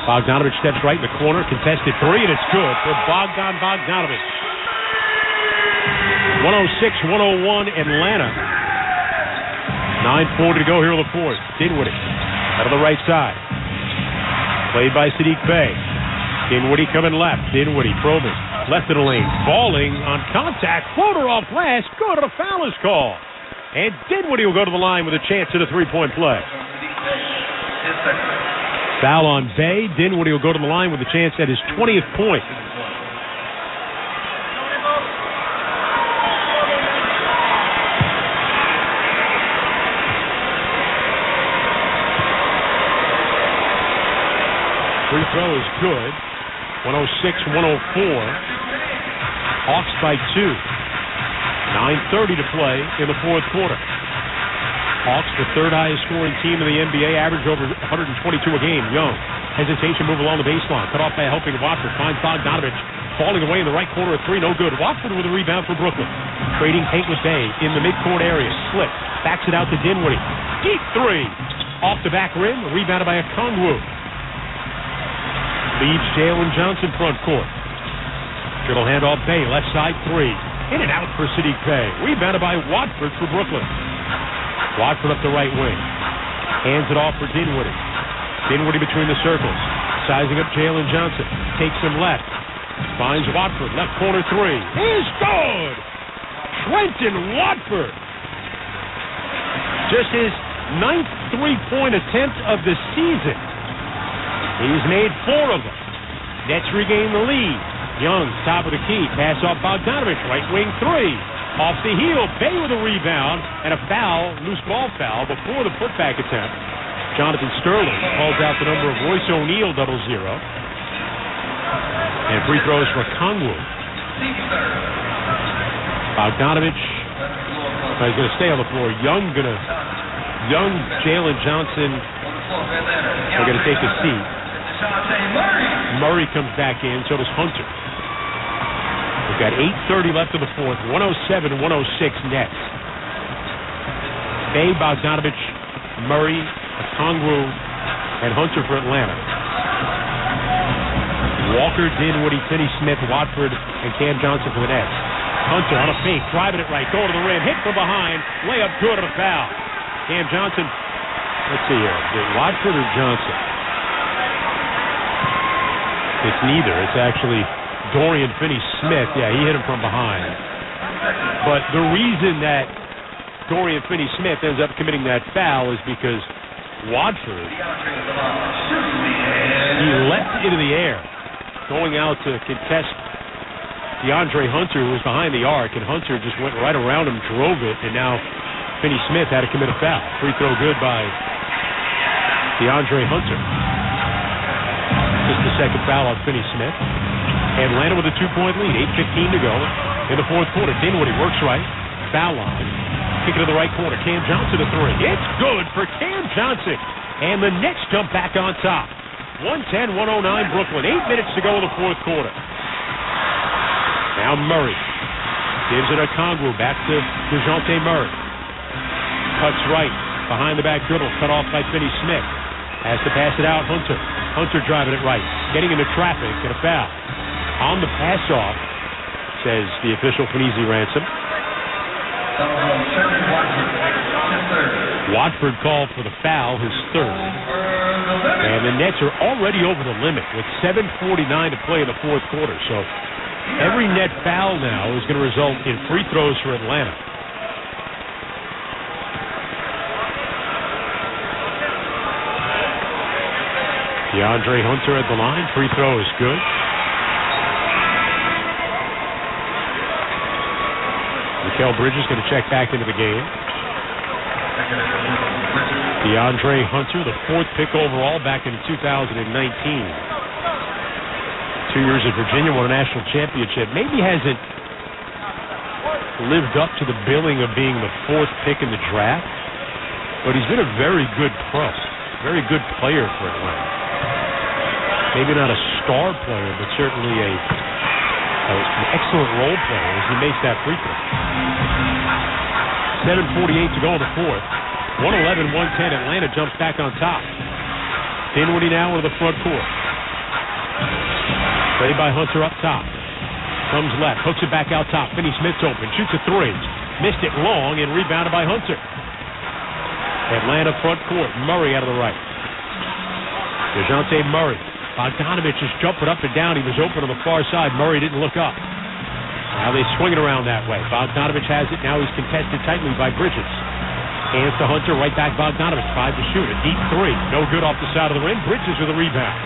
Bogdanovich steps right in the corner, contested 3, and it's good for Bogdan Bogdanovich. 106-101 Atlanta. 9:40 to go here in the fourth. Dinwiddie out of the right side. Played by Sadiq Bey. Dinwiddie coming left. Dinwiddie probing. Left of the lane. Falling on contact. Floater off glass. Good. A foul is called. And Dinwiddie will go to the line with a chance at a three-point play. Foul on Bey. Dinwiddie will go to the line with a chance at his 20th point. Free throw is good. 106-104. Hawks by 2. 9:30 to play in the fourth quarter. Hawks, the third highest scoring team in the NBA, average over 122 a game. Young, hesitation, move along the baseline. Cut off by helping Watford. Finds Bogdanovich falling away in the right corner of 3. No good. Watford with a rebound for Brooklyn. Trading paint with Bey in the midcourt area. Slip. Backs it out to Dinwiddie. Deep 3. Off the back rim. Rebounded by Okongwu. Leaves Jalen Johnson front court. Dribble handoff Bey. Left side 3. In and out for Sadiq Bey. Rebounded by Watford for Brooklyn. Watford up the right wing. Hands it off for Dinwiddie. Dinwiddie between the circles. Sizing up Jalen Johnson. Takes him left. Finds Watford. Left corner 3. Is good! Trenton Watford. Just his 9th three-point attempt of the season. He's made 4 of them. Nets regain the lead. Young, top of the key. Pass off Bogdanovich. Right wing 3. Off the heel, Bey with a rebound and a foul, loose ball foul before the putback attempt. Jonathan Sterling calls out the number of Royce O'Neal 0-0. And free throws for Okongwu. Bogdanovich is going to stay on the floor. Young, Jalen Johnson are going to take a seat. Murray comes back in, so does Hunter. We've got 8:30 left in the fourth. 107-106 Nets. Bey, Bogdanovich, Murray, Okongwu, and Hunter for Atlanta. Walker, Dinwiddie, Finney-Smith, Watford, and Cam Johnson for the Nets. Hunter on a fake, driving it right, going to the rim, hit from behind, layup good on a foul. Cam Johnson, let's see here, is it Watford or Johnson? It's neither. It's actually Dorian Finney-Smith. Yeah, he hit him from behind. But the reason that Dorian Finney-Smith ends up committing that foul is because Watford, he leapt into the air, going out to contest DeAndre Hunter, who was behind the arc, and Hunter just went right around him, drove it, and now Finney-Smith had to commit a foul. Free throw good by DeAndre Hunter. Just the second foul on Finney-Smith. Atlanta with a 2-point lead, 8:15 to go in the fourth quarter. Dinwiddie works right, foul line, kick it to the right corner. Cam Johnson a 3. It's good for Cam Johnson, and the Nets jump back on top. 110-109 Brooklyn. 8 minutes to go in the fourth quarter. Now Murray Gives it a Kongwu. Back to DeJounte Murray. Cuts right. Behind the back dribble. Cut off by Finney Smith. Has to pass it out. Hunter. Hunter driving it right. Getting into traffic and a foul. On the pass off, says the official from Easy Ransom. Watford called for the foul, his third. And the Nets are already over the limit with 7:49 to play in the fourth quarter. So every net foul now is going to result in free throws for Atlanta. DeAndre Hunter at the line. Free throw is good. Mikal Bridges going to check back into the game. DeAndre Hunter, the fourth pick overall back in 2019. 2 years at Virginia, won a national championship. Maybe hasn't lived up to the billing of being the fourth pick in the draft, but he's been a very good pro, very good player for Atlanta. Maybe not a star player, but certainly an excellent role player as he makes that free throw. 7:48 to go in the fourth. 111-110. Atlanta jumps back on top. Dinwiddie now into the front court. Played by Hunter up top. Comes left. Hooks it back out top. Finney Smith's open. Shoots a three. Missed it long and rebounded by Hunter. Atlanta front court. Murray out of the right. DeJounte Murray. Bogdanovich is jumping up and down. He was open on the far side. Murray didn't look up. Now they swing it around that way. Bogdanovich has it. Now he's contested tightly by Bridges. Hands to Hunter. Right back Bogdanovich. 5 to shoot. A deep three. No good off the side of the rim. Bridges with a rebound.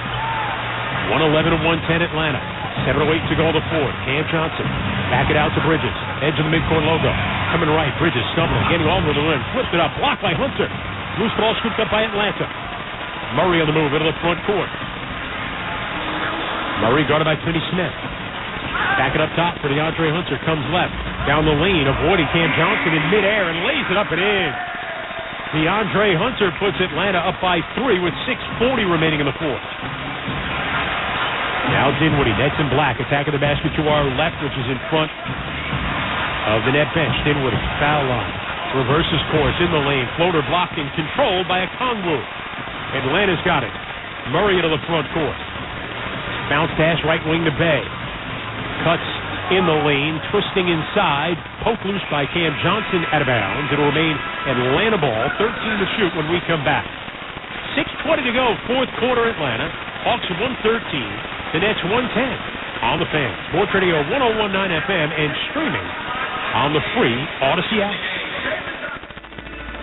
111-110 Atlanta. 7:08 to go in the fourth. Cam Johnson. Back it out to Bridges. Edge of the midcourt logo. Coming right. Bridges stumbling. Getting over the rim. Flipped it up. Blocked by Hunter. Loose ball scooped up by Atlanta. Murray on the move into the front court. Murray guarded by Finney Smith. Back it up top for DeAndre Hunter. Comes left. Down the lane, avoiding Cam Johnson in midair and lays it up and in. DeAndre Hunter puts Atlanta up by 3 with 6:40 remaining in the fourth. Now Dinwiddie, Nets in black, attacking the basket to our left, which is in front of the net bench. Dinwiddie, foul line. Reverses course in the lane. Floater blocked and controlled by Okongwu. Atlanta's got it. Murray into the front court. Bounce pass right wing to Bay. Cuts in the lane, twisting inside. Poke loose by Cam Johnson out of bounds. It'll remain Atlanta ball. 13 to shoot when we come back. 6:20 to go, fourth quarter Atlanta. Hawks 113, the Nets 110. On the Fan. Sports Radio 101.9 FM and streaming on the free Odyssey app.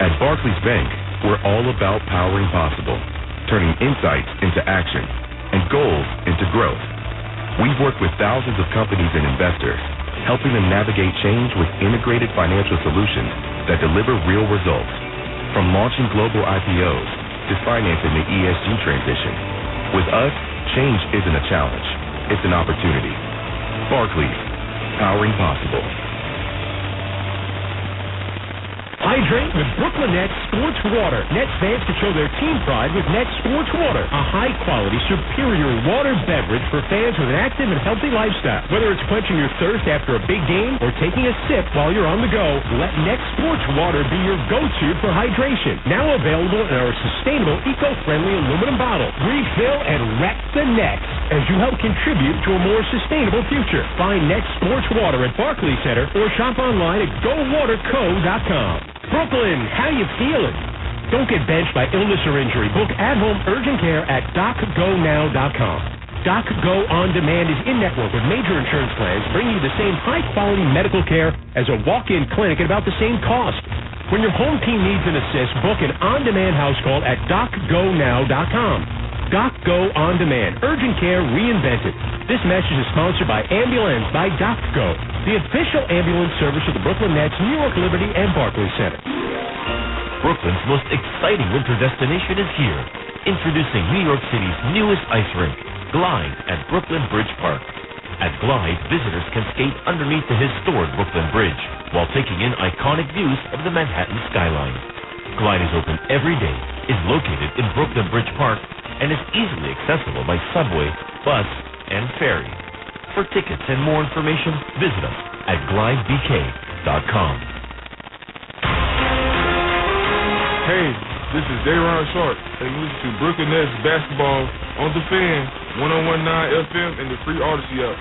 At Barclays Bank, we're all about powering possible, turning insights into action and goals into growth. We've worked with thousands of companies and investors, helping them navigate change with integrated financial solutions that deliver real results. From launching global IPOs to financing the ESG transition. With us, change isn't a challenge, it's an opportunity. Barclays, powering possible. Hydrate with Brooklyn Nets Sports Water. Nets fans can show their team pride with Nets Sports Water, a high-quality, superior water beverage for fans with an active and healthy lifestyle. Whether it's quenching your thirst after a big game or taking a sip while you're on the go, let Nets Sports Water be your go-to for hydration. Now available in our sustainable, eco-friendly aluminum bottle. Refill and wreck the Nets as you help contribute to a more sustainable future. Find Nets Sports Water at Barclays Center or shop online at GoWaterCo.com. Brooklyn, how you feeling? Don't get benched by illness or injury. Book at-home urgent care at DocGoNow.com. DocGo On Demand is in-network with major insurance plans, bringing you the same high-quality medical care as a walk-in clinic at about the same cost. When your home team needs an assist, book an on-demand house call at DocGoNow.com. DocGo On Demand. Urgent care reinvented. This message is sponsored by Ambulance by DocGo, the official ambulance service of the Brooklyn Nets, New York Liberty, and Barclays Center. Brooklyn's most exciting winter destination is here. Introducing New York City's newest ice rink, Glide at Brooklyn Bridge Park. At Glide, visitors can skate underneath the historic Brooklyn Bridge while taking in iconic views of the Manhattan skyline. Glide is open every day, is located in Brooklyn Bridge Park, and is easily accessible by subway, bus, and ferry. For tickets and more information, visit us at glidebk.com. Hey, this is Dayron Sharp, and listen to Brooklyn Nets basketball on the Fan, 101.9 FM, and the free Odyssey app.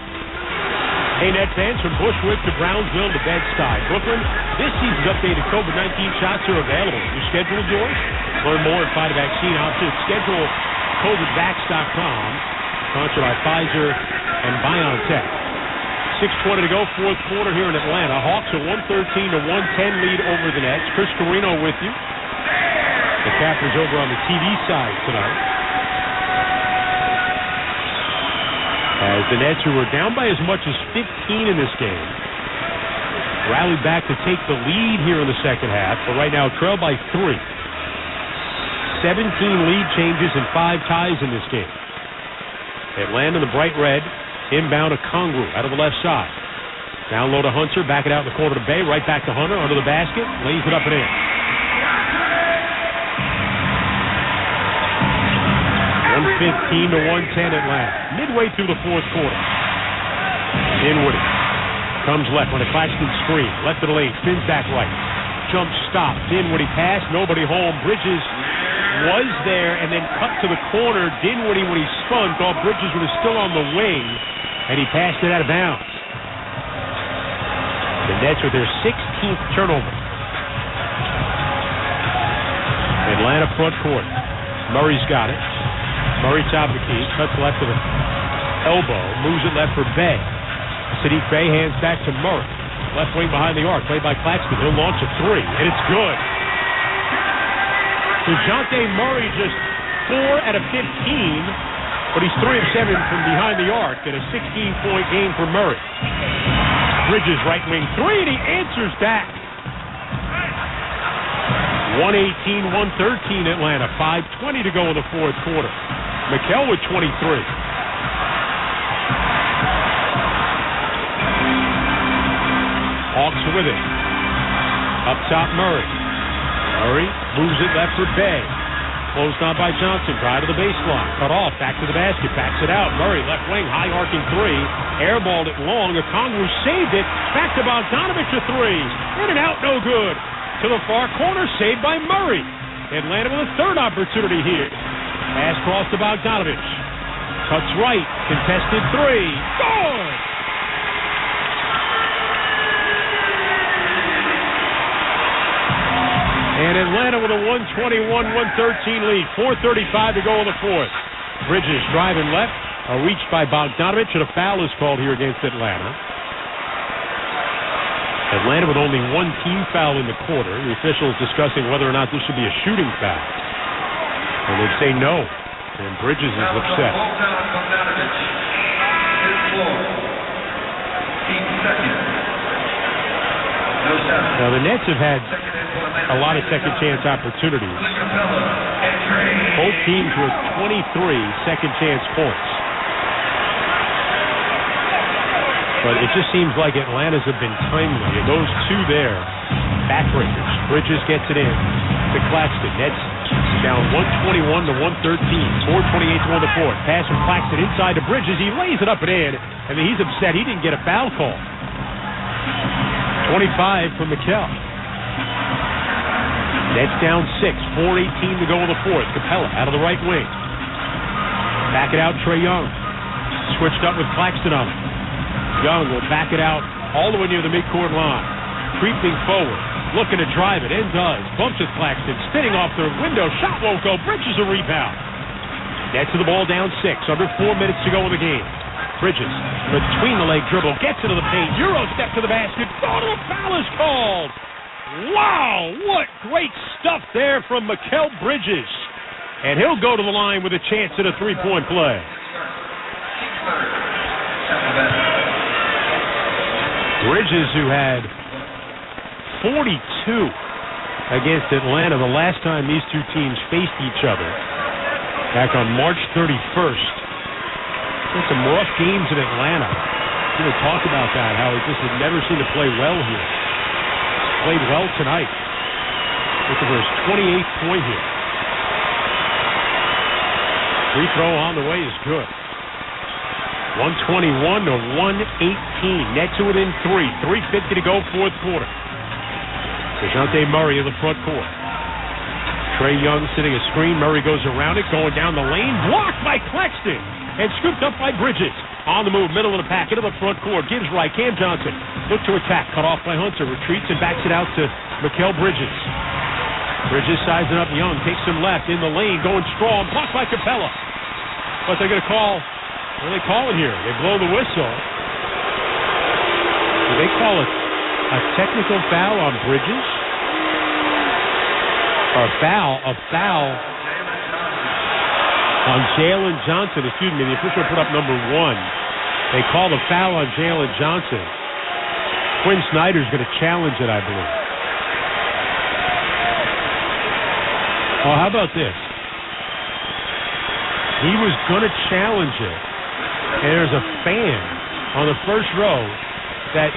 Hey, Nets fans, from Bushwick to Brownsville to Bed-Stuy, Brooklyn, this season's updated COVID-19 shots are available. You schedule yours? Learn more and find a vaccine option at schedulecovidvax.com. Sponsored by Pfizer and BioNTech. 6:20 to go, fourth quarter here in Atlanta. Hawks a 113-110 lead over the Nets. Chris Carino with you. The Capitals over on the TV side tonight. As the Nets, who were down by as much as 15 in this game, rallied back to take the lead here in the second half, but right now trail by 3. 17 lead changes and 5 ties in this game. Atlanta in the bright red, inbound to Kongwu out of the left side. Down low to Hunter, back it out in the corner to Bay, right back to Hunter, under the basket, lays it up and in. 115-110 Atlanta. Midway through the fourth quarter. Dinwiddie comes left on a Claxton screen. Left of the lane, spins back right. Jump stop. Dinwiddie pass, nobody home. Bridges was there and then cut to the corner. Dinwiddie, when he spun, thought Bridges was still on the wing, and he passed it out of bounds. The Nets with their 16th turnover. Atlanta front court. Murray's got it. Murray top of the key, cuts left to the elbow, moves it left for Bay. Sadiq Bey hands back to Murray. Left wing behind the arc, played by Claxton. He'll launch a 3, and it's good. DeJounte Murray just 4 out of 15, but he's 3 of 7 from behind the arc, and a 16-point game for Murray. Bridges right wing 3, and he answers back. 118-113 Atlanta. 5:20 to go in the fourth quarter. Mikal with 23. Hawks with it. Up top Murray. Murray moves it left for Bay. Closed on by Johnson. Drive to the baseline. Cut off. Back to the basket. Backs it out. Murray left wing. High arcing 3. Airballed it long. Okongwu saved it. Back to Bogdanovich a 3. In and out. No good. To the far corner. Saved by Murray. Atlanta with a third opportunity here. Pass cross to Bogdanovich. Cuts right. Contested 3. Good! And Atlanta with a 121-113 lead. 4:35 to go in the fourth. Bridges driving left. A reach by Bogdanovich, and a foul is called here against Atlanta. Atlanta with only one team foul in the quarter. The officials discussing whether or not this should be a shooting foul. And they say no. And Bridges is upset. Now the Nets have had a lot of second chance opportunities. Both teams with 23 second chance points. But it just seems like Atlanta's have been timely. And those two there, backbreakers. Bridges gets it in to Claxton. Nets down 121-113. 4:28 to go in the fourth. Pass from Claxton inside to Bridges. He lays it up and in. I mean, he's upset he didn't get a foul call. 25 for Mikal. Nets down 6. 4:18 to go in the fourth. Capella out of the right wing. Back it out, Trae Young. Switched up with Claxton on him. Young will back it out all the way near the midcourt line. Creeping forward. Looking to drive it. And does. Bumps with Claxton. Spinning off the window. Shot won't go. Bridges a rebound. Nets to the ball down 6. Under 4 minutes to go in the game. Bridges, between the leg dribble, gets into the paint. Euro step to the basket. Oh, the foul is called. Wow, what great stuff there from Mikal Bridges. And he'll go to the line with a chance at a three-point play. Bridges, who had 42 against Atlanta the last time these two teams faced each other, back on March 31st. There's some rough games in Atlanta. We're going to talk about that, how he just had never seemed to play well here. Played well tonight. Looking for his 28th point here. Free throw on the way is good. 121 to 118. Nets are within 3. 3:50 to go, fourth quarter. DeJounte Murray in the front court. Trae Young sitting a screen. Murray goes around it, going down the lane. Blocked by Claxton and scooped up by Bridges. On the move, middle of the pack, into the front court. Gives right. Cam Johnson look to attack. Cut off by Hunter. Retreats and backs it out to Mikal Bridges. Bridges sizing up Young. Takes him left in the lane. Going strong. Blocked by Capella. But they're going to call... What do they call it here? They blow the whistle. Do they call it a technical foul on Bridges? Or a foul on Jalen Johnson. Excuse me, the official put up number 1. They called a foul on Jalen Johnson. Quinn Snyder's going to challenge it, I believe. Well, how about this? He was going to challenge it. And there's a fan on the first row that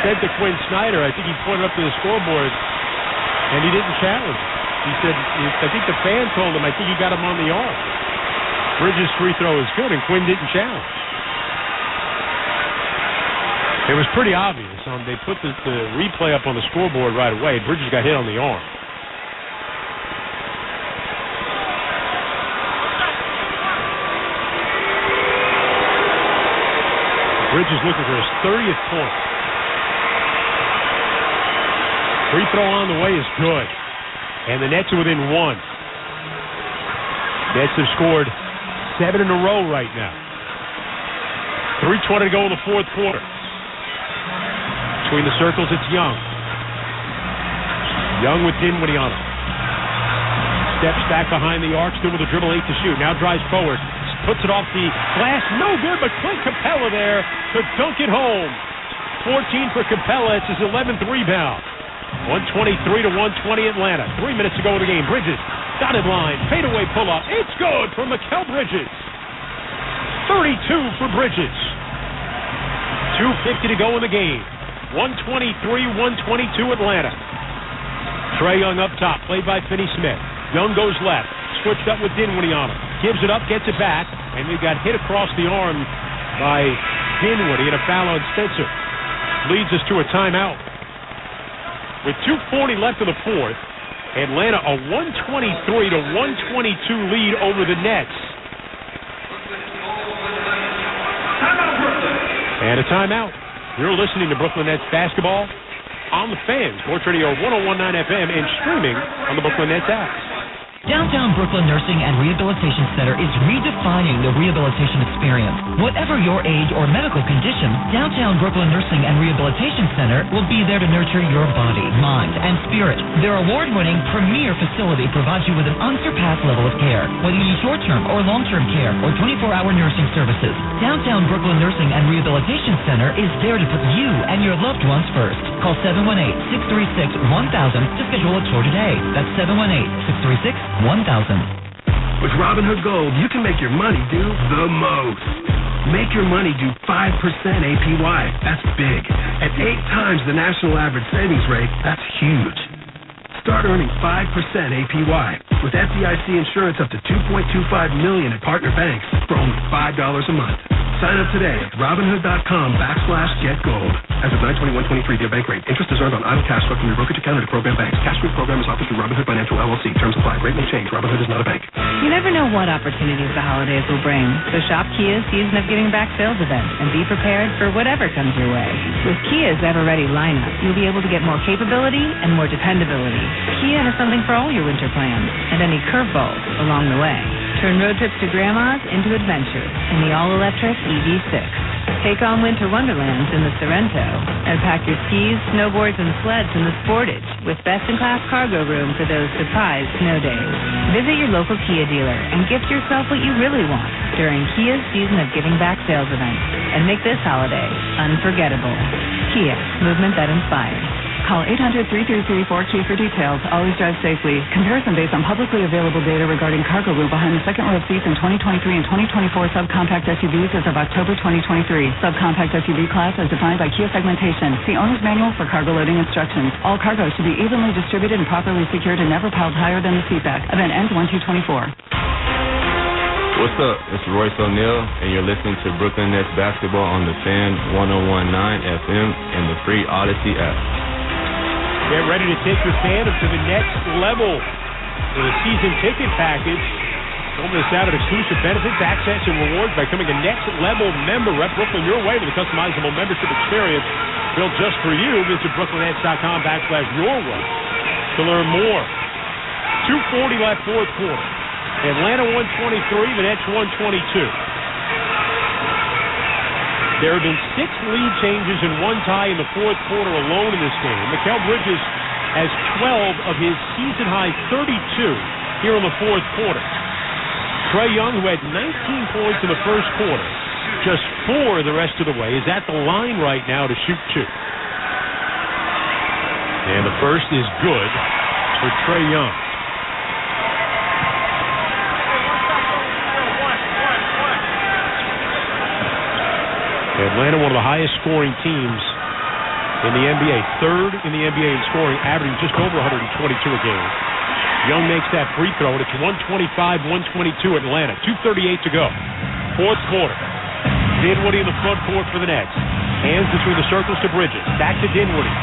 said to Quinn Snyder, I think he pointed up to the scoreboard, and he didn't challenge it. He said, I think the fan told him, I think you got him on the arm. Bridges' free throw is good, and Quinn didn't challenge. It was pretty obvious. They put the replay up on the scoreboard right away. Bridges got hit on the arm. Bridges looking for his 30th point. Free throw on the way is good. And the Nets are within 1. Nets have scored 7 in a row right now. 3:20 to go in the fourth quarter. Between the circles, it's Young. Young with Dinwiddie on him. Steps back behind the arc, still with a dribble, 8 to shoot. Now drives forward. Puts it off the glass. No good, but Clint Capella there to dunk it home. 14 for Capella. It's his 11th rebound. 123 to 120 Atlanta. 3 minutes to go in the game. Bridges, dotted line, fadeaway pull-up. It's good for Mikal Bridges. 32 for Bridges. 2:50 to go in the game. 123-122 Atlanta. Trae Young up top, played by Finney-Smith. Young goes left. Switched up with Dinwiddie on him. Gives it up, gets it back, and he got hit across the arm by Dinwiddie and a foul on Spencer. Leads us to a timeout. With 2:40 left in the fourth, Atlanta a 123 to 122 lead over the Nets. And a timeout. You're listening to Brooklyn Nets basketball on the Fan. Sports Radio 101.9 FM and streaming on the Brooklyn Nets app. Downtown Brooklyn Nursing and Rehabilitation Center is redefining the rehabilitation experience. Whatever your age or medical condition, Downtown Brooklyn Nursing and Rehabilitation Center will be there to nurture your body, mind, and spirit. Their award-winning premier facility provides you with an unsurpassed level of care. Whether you need short-term or long-term care or 24-hour nursing services, Downtown Brooklyn Nursing and Rehabilitation Center is there to put you and your loved ones first. Call 718-636-1000 to schedule a tour today. That's 718-636-1000. With Robinhood Gold, you can make your money do the most. Make your money do 5% APY. That's big. At 8 times the national average savings rate, that's huge. Start earning 5% APY with FDIC insurance up to $2.25 million at partner banks for only $5 a month. Sign up today at Robinhood.com/getgold. As of 9/21/23, dear bank rate. Interest is earned on idle cash swept from your brokerage account at program banks. Cash sweep program is offered through Robinhood Financial LLC. Terms apply. Rate may change. Robinhood is not a bank. You never know what opportunities the holidays will bring. So shop Kia's Season of Giving Back sales event and be prepared for whatever comes your way. With Kia's ever-ready lineup, you'll be able to get more capability and more dependability. Kia has something for all your winter plans and any curveballs along the way. Turn road trips to Grandma's into adventures in the all-electric EV6. Take on winter wonderlands in the Sorrento and pack your skis, snowboards, and sleds in the Sportage with best-in-class cargo room for those surprise snow days. Visit your local Kia dealer and gift yourself what you really want during Kia's Season of Giving Back sales event and make this holiday unforgettable. Kia, movement that inspires. Call 800-3334-KIA for details. Always drive safely. Comparison based on publicly available data regarding cargo room behind the second row of seats in 2023 and 2024 subcompact SUVs as of October 2023. Subcompact SUV class as defined by Kia segmentation. See owner's manual for cargo loading instructions. All cargo should be evenly distributed and properly secured and never piled higher than the seat back. Event ends 1/2/24. What's up? It's Royce O'Neal, and you're listening to Brooklyn Nets basketball on the Fan 101.9 FM and the free Odyssey app. Get ready to take your fandom to the next level with a season ticket package. Don't miss out on exclusive benefits, access, and rewards by becoming a next level member. Rep Brooklyn your way with a customizable membership experience built just for you. Visit BrooklynNets.com/yourway to learn more. 2:40 left, fourth quarter. Atlanta 123, the Nets 122. There have been 6 lead changes and 1 tie in the fourth quarter alone in this game. Mikal Bridges has 12 of his season-high 32 here in the fourth quarter. Trae Young, who had 19 points in the first quarter, just 4 the rest of the way, is at the line right now to shoot 2. And the first is good for Trae Young. Atlanta, one of the highest scoring teams in the NBA, 3rd in the NBA in scoring, averaging just over 122 a game. Young makes that free throw, and it's 125-122 Atlanta. 2:38 to go. Fourth quarter. Dinwiddie in the front court for the Nets. Hands between the circles to Bridges. Back to Dinwiddie.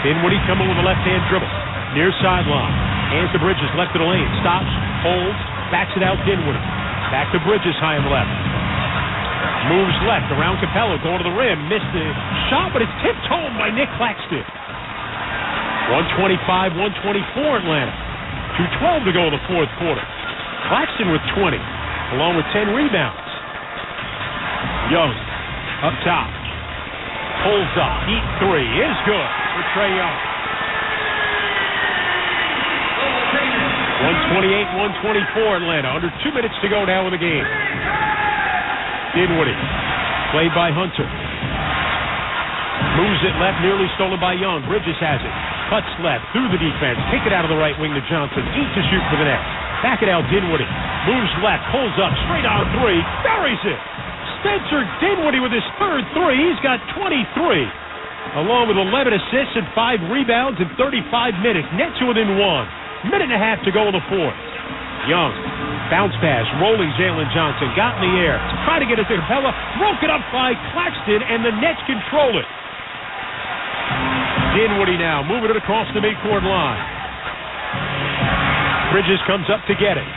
Dinwiddie coming with a left-hand dribble. Near sideline. Hands to Bridges, left of the lane. Stops, holds, backs it out Dinwiddie. Back to Bridges, high and left. Moves left around Capella, going to the rim. Missed the shot, but it's tipped home by Nick Claxton. 125-124 Atlanta. 2:12 to go in the fourth quarter. Claxton with 20, along with 10 rebounds. Young, up top. Pulls up. Deep 3 is good for Trae Young. 128-124 Atlanta. Under 2 minutes to go now in the game. Dinwiddie, played by Hunter. Moves it left, nearly stolen by Young. Bridges has it. Cuts left, through the defense. Kick it out of the right wing to Johnson. 8 to shoot for the Nets. Back it out, Dinwiddie. Moves left, pulls up, straight on 3. Buries it. Spencer Dinwiddie with his 3rd 3. He's got 23. Along with 11 assists and 5 rebounds in 35 minutes. Nets within 1. Minute and a half to go in the fourth. Young, bounce pass, rolling Jalen Johnson, got in the air, tried to get it to Capella, broke it up by Claxton, and the Nets control it. Dinwiddie now, moving it across the midcourt line. Bridges comes up to get it.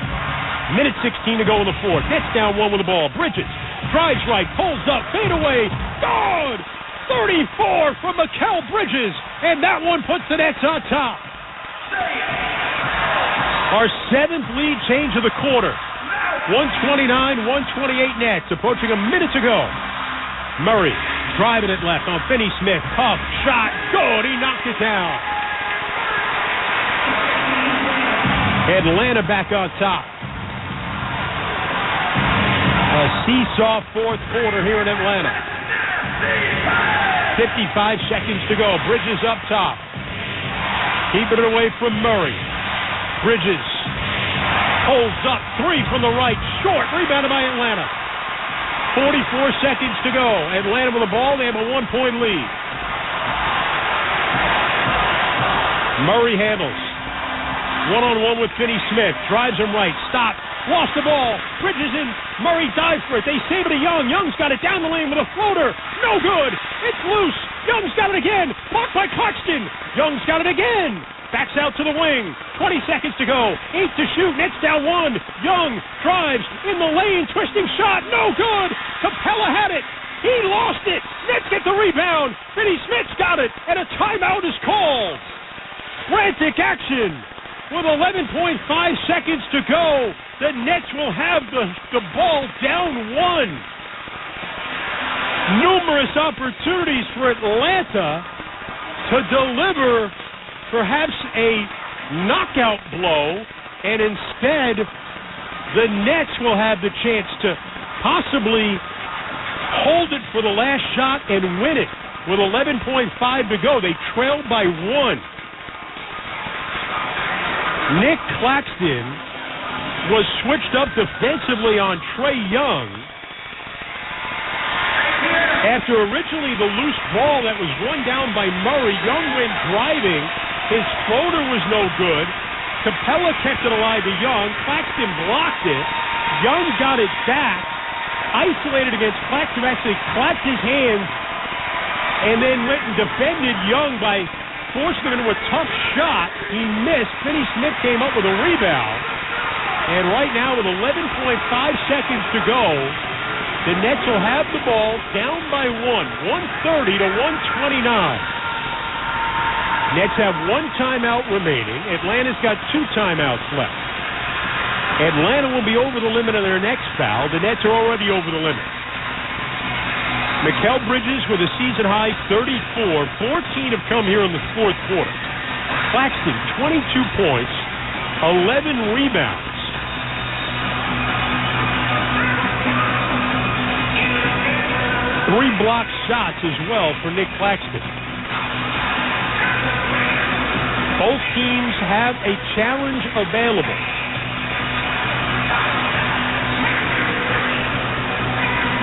Minute 16 to go in the fourth. Nets down 1 with the ball. Bridges drives right, pulls up, fade away, good! 34 from Mikal Bridges, and that one puts the Nets on top. Our 7th lead change of the quarter. 129-128 Nets. Approaching a minute to go. Murray driving it left on Finney-Smith. Tough shot. Good. He knocked it down. Atlanta back on top. A seesaw fourth quarter here in Atlanta. 55 seconds to go. Bridges up top. Keeping it away from Murray. Bridges holds up 3 from the right, short, rebounded by Atlanta. 44 seconds to go. Atlanta with the ball, they have a 1-point lead. Murray handles. One-on-one with Finney-Smith, drives him right, stops, lost the ball. Bridges in, Murray dives for it. They save it to Young. Young's got it down the lane with a floater. No good. It's loose. Young's got it again. Blocked by Claxton. Young's got it again. Backs out to the wing. 20 seconds to go. 8 to shoot. Nets down 1. Young drives in the lane. Twisting shot. No good. Capella had it. He lost it. Nets get the rebound. Finney-Smith's got it. And a timeout is called. Frantic action. With 11.5 seconds to go, the Nets will have the ball down 1. Numerous opportunities for Atlanta to deliver perhaps a knockout blow, and instead the Nets will have the chance to possibly hold it for the last shot and win it. With 11.5 to go, they trail by 1. Nick Claxton was switched up defensively on Trae Young after originally the loose ball that was run down by Murray. Young went driving. His floater was no good. Capella kept it alive to Young. Claxton blocked it. Young got it back, isolated against Claxton, actually clapped his hands, and then went and defended Young by forcing him into a tough shot. He missed. Finney Smith came up with a rebound. And right now, with 11.5 seconds to go, the Nets will have the ball down by 130 to 129. Nets have one timeout remaining. Atlanta's got two timeouts left. Atlanta will be over the limit of their next foul. The Nets are already over the limit. Mikal Bridges with a season-high 34. 14 have come here in the fourth quarter. Claxton, 22 points, 11 rebounds. Three block shots as well for Nick Claxton. Both teams have a challenge available.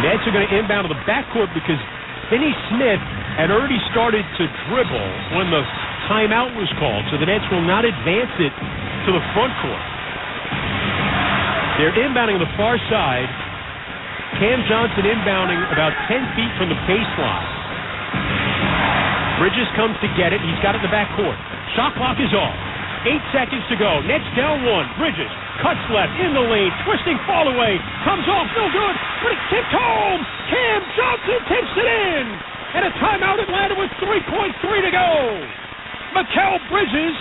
Nets are going to inbound to the backcourt because Finney Smith had already started to dribble when the timeout was called, so the Nets will not advance it to the front court. They're inbounding on the far side. Cam Johnson inbounding about 10 feet from the baseline. Bridges comes to get it. He's got it in the backcourt. Shot clock is off. 8 seconds to go. Nets down one. Bridges cuts left in the lane. Twisting fall away. Comes off. No good. But it's tipped home. Cam Johnson tips it in. And a timeout Atlanta with 3.3 to go. Mikal Bridges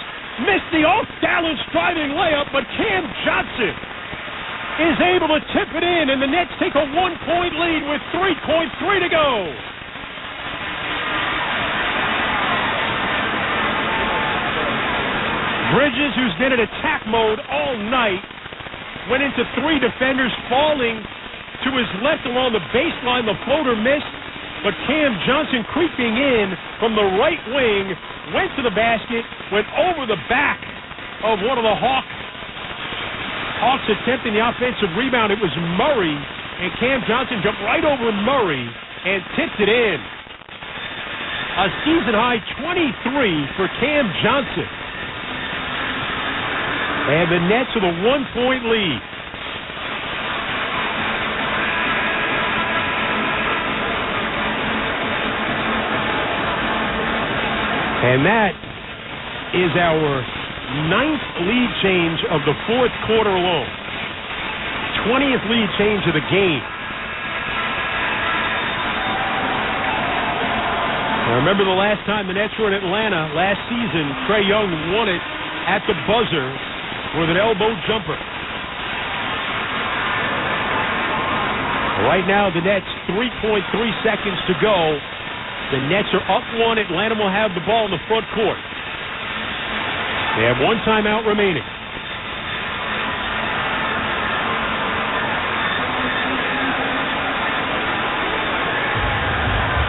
missed the off-balance driving layup, but Cam Johnson is able to tip it in, and the Nets take a 1-point lead with 3.3 to go. Bridges, who's been in attack mode all night, went into three defenders, falling to his left along the baseline. The floater missed, but Cam Johnson creeping in from the right wing, went to the basket, went over the back of one of the Hawks attempting the offensive rebound. It was Murray, and Cam Johnson jumped right over Murray and tipped it in. A season-high 23 for Cam Johnson. And the Nets with a 1-point lead. And that is our 9th lead change of the fourth quarter alone. 20th lead change of the game. Now remember the last time the Nets were in Atlanta last season, Trae Young won it at the buzzer with an elbow jumper. Right now, the Nets, 3.3 seconds to go. The Nets are up one. Atlanta will have the ball in the front court. They have one timeout remaining.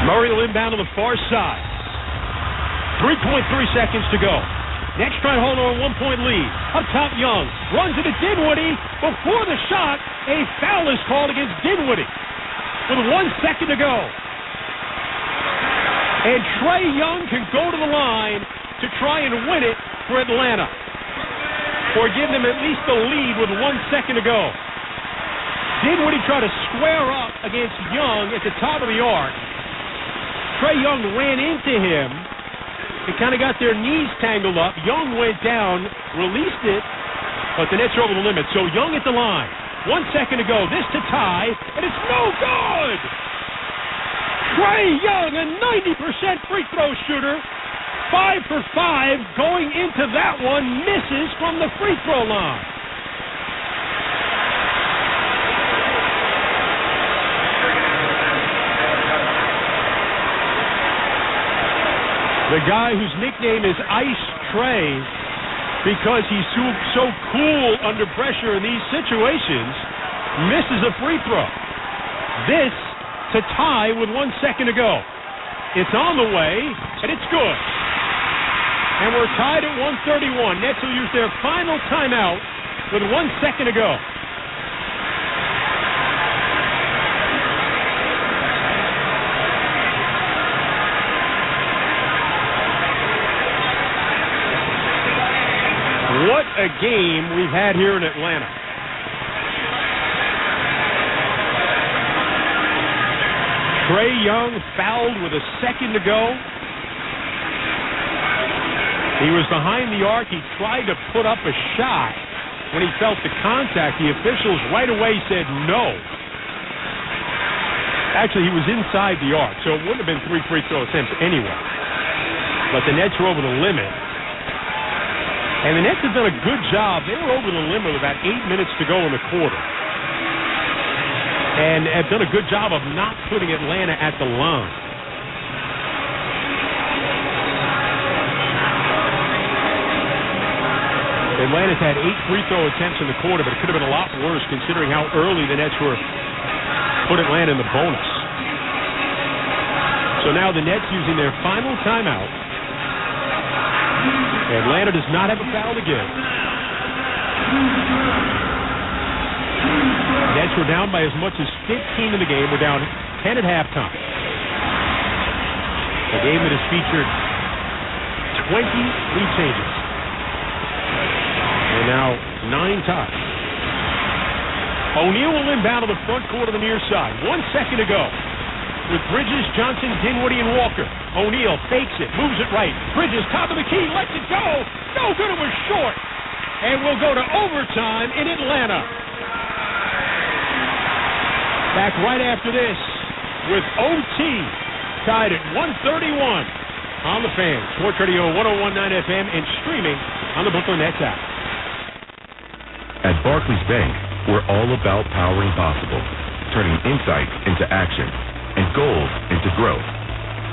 Murray will inbound on the far side. 3.3 seconds to go. Nets trying to hold on a 1-point lead. Up top, Young runs into Dinwiddie. Before the shot, a foul is called against Dinwiddie with 1 second to go. And Trae Young can go to the line to try and win it for Atlanta, or give them at least the lead with 1 second to go. Dinwiddie tried to square up against Young at the top of the arc. Trae Young ran into him. They kind of got their knees tangled up. Young went down, released it, but the Nets are over the limit. So Young at the line. 1 second to go. This to tie, and it's no good! Trae Young, a 90% free throw shooter. 5 for 5 going into that one. Misses from the free throw line. The guy whose nickname is Ice Trae, because he's so cool under pressure in these situations, misses a free throw. This to tie with 1 second to go. It's on the way, and it's good. And we're tied at 131. Nets will use their final timeout with 1 second to go. What a game we've had here in Atlanta. Trae Young fouled with a second to go. He was behind the arc. He tried to put up a shot. When he felt the contact, the officials right away said no. Actually, he was inside the arc, so it wouldn't have been 3 free throw attempts anyway. But the Nets were over the limit. And the Nets have done a good job. They were over the limit with about 8 minutes to go in the quarter. And have done a good job of not putting Atlanta at the line. Atlanta's had 8 free throw attempts in the quarter, but it could have been a lot worse considering how early the Nets were put Atlanta in the bonus. So now the Nets using their final timeout. Atlanta does not have a foul to give. Nets were down by as much as 15 in the game. We're down 10 at halftime. A game that has featured 20 lead changes. And now 9 ties. O'Neal will inbound to the front court of the near side. 1 second to go. With Bridges, Johnson, Dinwiddie, and Walker. O'Neal fakes it, moves it right. Bridges, top of the key, lets it go. No good, it was short. And we'll go to overtime in Atlanta. Back right after this with OT tied at 131 on the Fan. Sports Radio 101.9 FM and streaming on the Brooklyn Nets app. At Barclays Bank, we're all about powering possible, turning insights into action and goals into growth.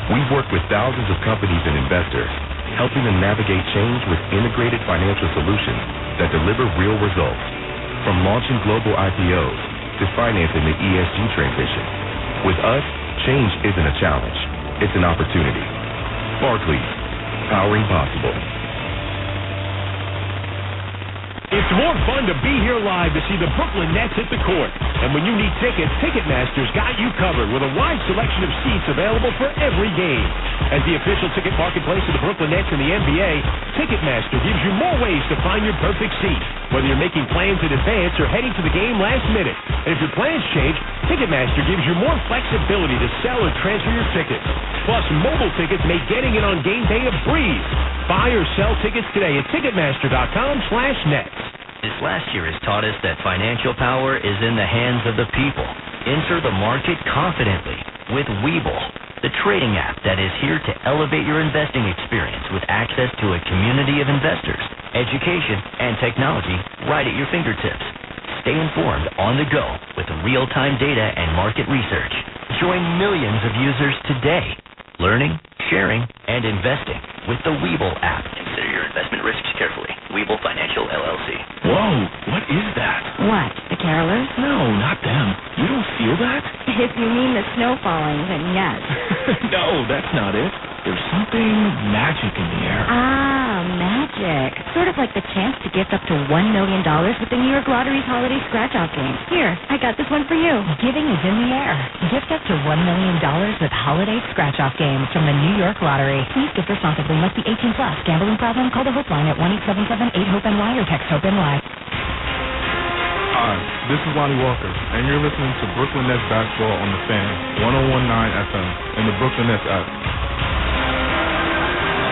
We've worked with thousands of companies and investors, helping them navigate change with integrated financial solutions that deliver real results. From launching global IPOs to financing the ESG transition. With us, change isn't a challenge, it's an opportunity. Barclays, powering possible. It's more fun to be here live to see the Brooklyn Nets hit the court. And when you need tickets, Ticketmaster's got you covered with a wide selection of seats available for every game. As the official ticket marketplace of the Brooklyn Nets and the NBA, Ticketmaster gives you more ways to find your perfect seat, whether you're making plans in advance or heading to the game last minute. And if your plans change, Ticketmaster gives you more flexibility to sell or transfer your tickets. Plus, mobile tickets make getting in on game day a breeze. Buy or sell tickets today at Ticketmaster.com/Nets. This last year has taught us that financial power is in the hands of the people. Enter the market confidently with Webull, the trading app that is here to elevate your investing experience with access to a community of investors, education, and technology right at your fingertips. Stay informed on the go with real-time data and market research. Join millions of users today, learning, sharing, and investing with the Webull app. Consider your investment risks carefully. Webull Financial, LLC. Whoa, what is that? What, the carolers? No, not them. You don't feel that? If you mean the snow falling, then yes. No, that's not it. There's something magic in the air. Ah, magic. Sort of like the chance to gift up to $1 million with the New York Lottery's holiday scratch-off game. Here, I got this one for you. Giving is in the air. Gift up to $1 million with holiday scratch-off games from the New York Lottery. Please gift responsibly. Must be 18 plus. Gambling problem? Call the Hope line at 1-877-8-HOPE-NY or text HOPE-NY. Hi, this is Lonnie Walker, and you're listening to Brooklyn Nets Basketball on the Fan, 101.9 FM, and the Brooklyn Nets app.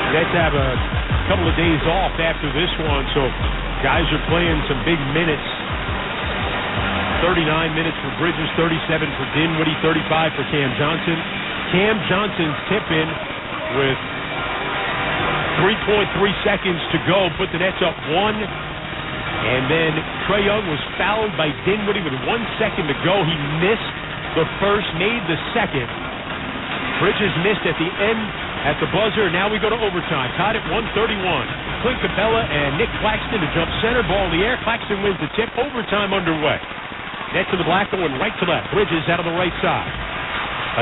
Nets have a couple of days off after this one, so guys are playing some big minutes. 39 minutes for Bridges, 37 for Dinwiddie, 35 for Cam Johnson. Cam Johnson's tip-in with 3.3 seconds to go put the Nets up 1. And then Trae Young was fouled by Dinwiddie with 1 second to go. He missed the first, made the second. Bridges missed at the end at the buzzer. Now we go to overtime. Tied at 131. Clint Capella and Nick Claxton to jump center. Ball in the air. Claxton wins the tip. Overtime underway. Nets to the black, going right to left. Bridges out of the right side.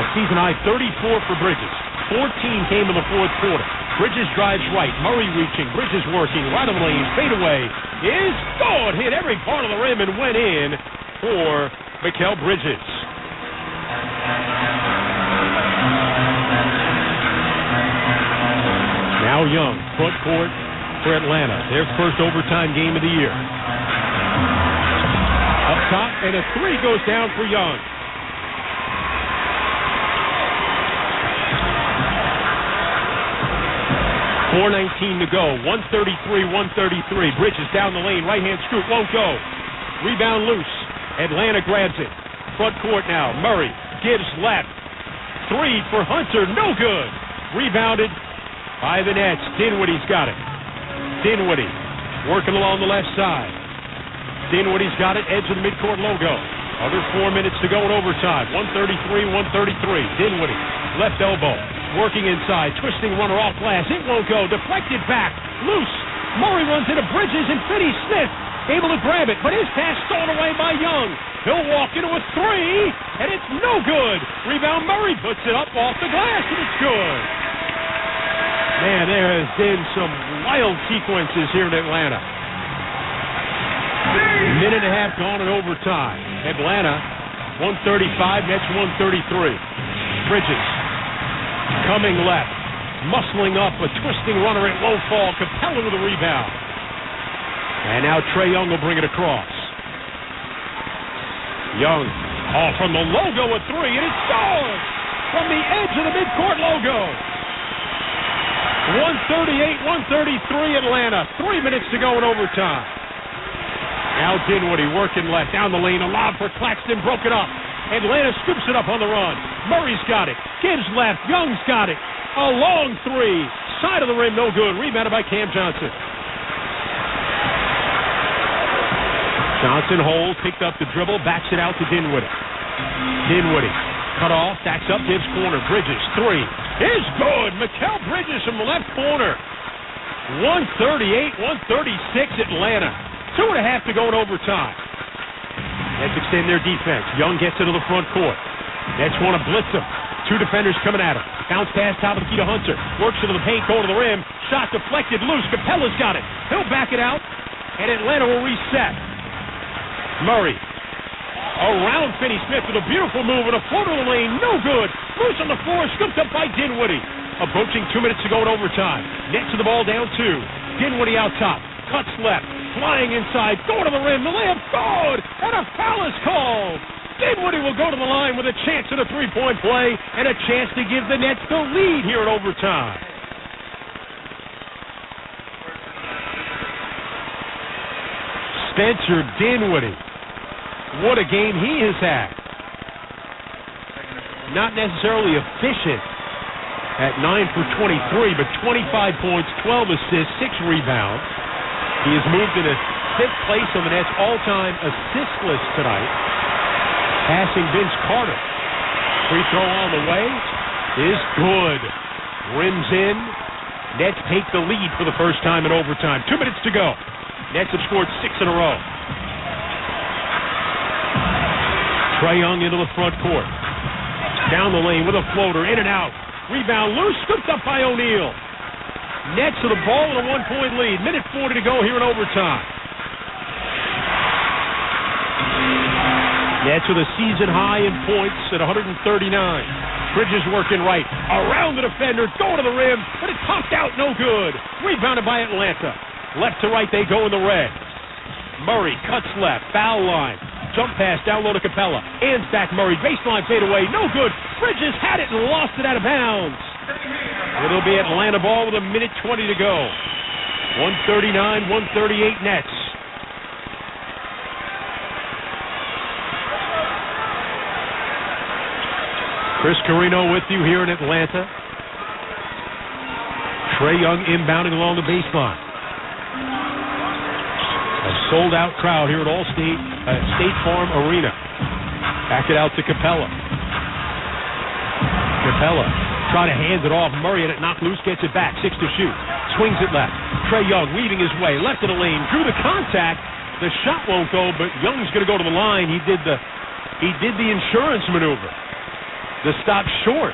A season-high 34 for Bridges. 14 came in the fourth quarter. Bridges drives right. Murray reaching. Bridges working. Right of the lane. Fade away. Is good. Hit every part of the rim and went in for Mikal Bridges. Now Young, front court for Atlanta. Their first overtime game of the year. Up top, and a three goes down for Young. 4:19 to go. 133. Bridges down the lane. Right-hand scoop. Won't go. Rebound loose. Atlanta grabs it. Front court now. Murray gives left. 3 for Hunter. No good. Rebounded by the Nets. Dinwiddie's got it. Dinwiddie working along the left side. Dinwiddie's got it. Edge of the midcourt logo. Other 4 minutes to go in overtime. 133. Dinwiddie. Left elbow. Working inside. Twisting runner off glass. It won't go. Deflected back. Loose. Murray runs into Bridges and Finney-Smith able to grab it, but his pass stolen away by Young. He'll walk into a 3, and it's no good. Rebound Murray puts it up off the glass, and it's good. Man, there has been some wild sequences here in Atlanta. Minute and a half gone in overtime. Atlanta, 135, Nets 133. Bridges coming left, muscling up, a twisting runner at low fall. Capella with a rebound. And now Trae Young will bring it across. Young, from the logo a 3, and it's good! From the edge of the midcourt logo. 138-133 Atlanta. 3 minutes to go in overtime. Now Dinwiddie working left, down the lane, a lob for Claxton, broken up. Atlanta scoops it up on the run. Murray's got it. Gives left. Young's got it. A long 3. Side of the rim, no good. Rebounded by Cam Johnson. Johnson holds, picked up the dribble, backs it out to Dinwiddie. Dinwiddie, cut off, backs up, gives corner. Bridges, 3. Is good. Mikal Bridges from the left corner. 138-136 Atlanta. 2.5 to go in overtime. Nets extend their defense. Young gets into the front court. Nets want to blitz him. 2 defenders coming at him. Bounce pass, top of the key to Hunter. Works into the paint, going to the rim. Shot deflected, loose. Capella's got it. He'll back it out, and Atlanta will reset. Murray around Finney-Smith with a beautiful move and a floater in the lane. No good. Loose on the floor, scooped up by Dinwiddie. Approaching 2 minutes to go in overtime. Nets with the ball down 2. Dinwiddie out top. Cuts left. Flying inside. Going to the rim. The layup good. And a foul is called. Dinwiddie will go to the line with a chance at a 3-point play and a chance to give the Nets the lead here in overtime. Spencer Dinwiddie. What a game he has had. Not necessarily efficient at 9 for 23, but 25 points, 12 assists, 6 rebounds. He has moved into 5th place on the Nets all-time assist list tonight, passing Vince Carter. Free throw on the way is good. Rims in. Nets take the lead for the first time in overtime. 2 minutes to go. Nets have scored 6 in a row. Trae Young into the front court. Down the lane with a floater, in and out. Rebound loose, scooped up by O'Neal. Nets with the ball with a 1-point lead. Minute 40 to go here in overtime. Nets with a season high in points at 139. Bridges working right. Around the defender, going to the rim, but it popped out, no good. Rebounded by Atlanta. Left to right they go in the red. Murray cuts left, foul line. Jump pass down low to Capella. Hands back Murray. Baseline fadeaway. No good. Bridges had it and lost it out of bounds. It'll be Atlanta ball with a minute 20 to go. 139-138 Nets. Chris Carino with you here in Atlanta. Trae Young inbounding along the baseline. A sold-out crowd here at State Farm Arena. Back it out to Capella. Capella trying to hand it off. Murray had it knocked loose, gets it back. 6 to shoot. Swings it left. Trae Young weaving his way. Left of the lane. Drew the contact. The shot won't go, but Young's going to go to the line. He did the insurance maneuver. The stop short.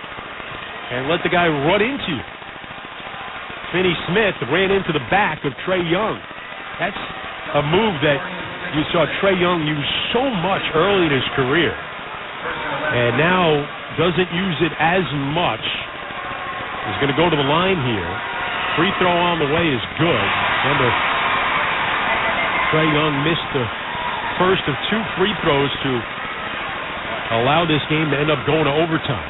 And let the guy run into you. Finney-Smith ran into the back of Trae Young. That's a move that you saw Trae Young use so much early in his career, and now doesn't use it as much. He's going to go to the line here. Free throw on the way is good. Remember, Trae Young missed the first of 2 free throws to allow this game to end up going to overtime.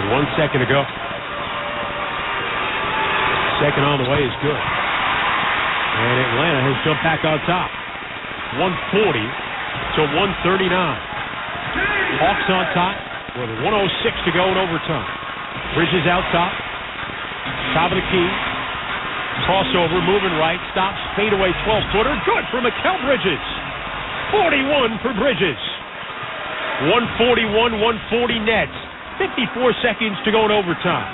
With 1 second to go. Second on the way is good. And Atlanta has jumped back on top. 140 to 139. Hawks on top with 1:06 to go in overtime. Bridges out top. Top of the key. Crossover, moving right. Stops, fadeaway 12-footer. Good for Mikal Bridges. 41 for Bridges. 141, 140 Nets. 54 seconds to go in overtime.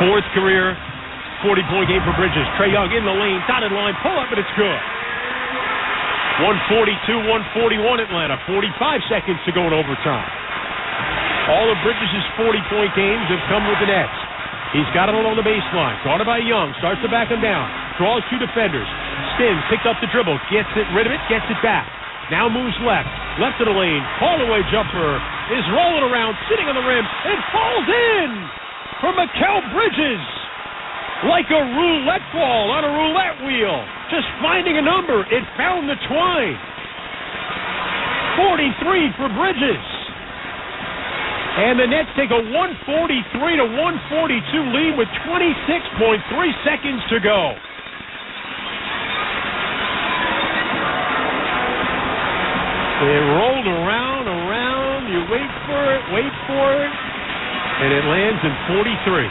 Fourth career 40-point game for Bridges. Trae Young in the lane, dotted line, pull up, and it's good. 142, 141 Atlanta. 45 seconds to go in overtime. All of Bridges' 40-point games have come with the Nets. He's got it along the baseline. Guarded by Young. Starts to back him down. Draws two defenders. Spins, picked up the dribble. Gets it, rid of it, gets it back. Now moves left. Left of the lane. Fall-away jumper is rolling around, sitting on the rim, and falls in for Mikal Bridges. Like a roulette ball on a roulette wheel. Just finding a number. It found the twine. 43 for Bridges. And the Nets take a 143 to 142 lead with 26.3 seconds to go. It rolled around, you wait for it, and it lands in 43.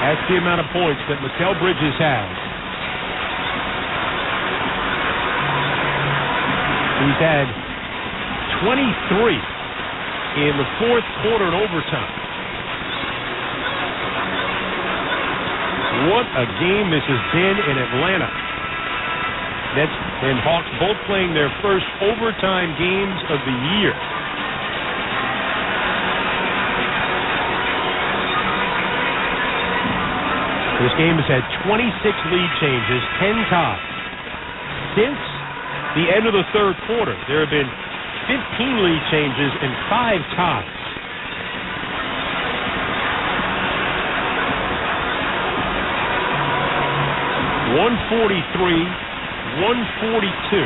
That's the amount of points that Mikal Bridges has. He's had 23 in the fourth quarter and overtime. What a game this has been in Atlanta. Nets and Hawks both playing their first overtime games of the year. This game has had 26 lead changes, 10 ties. Since the end of the third quarter, there have been 15 lead changes and 5 ties. (143-142).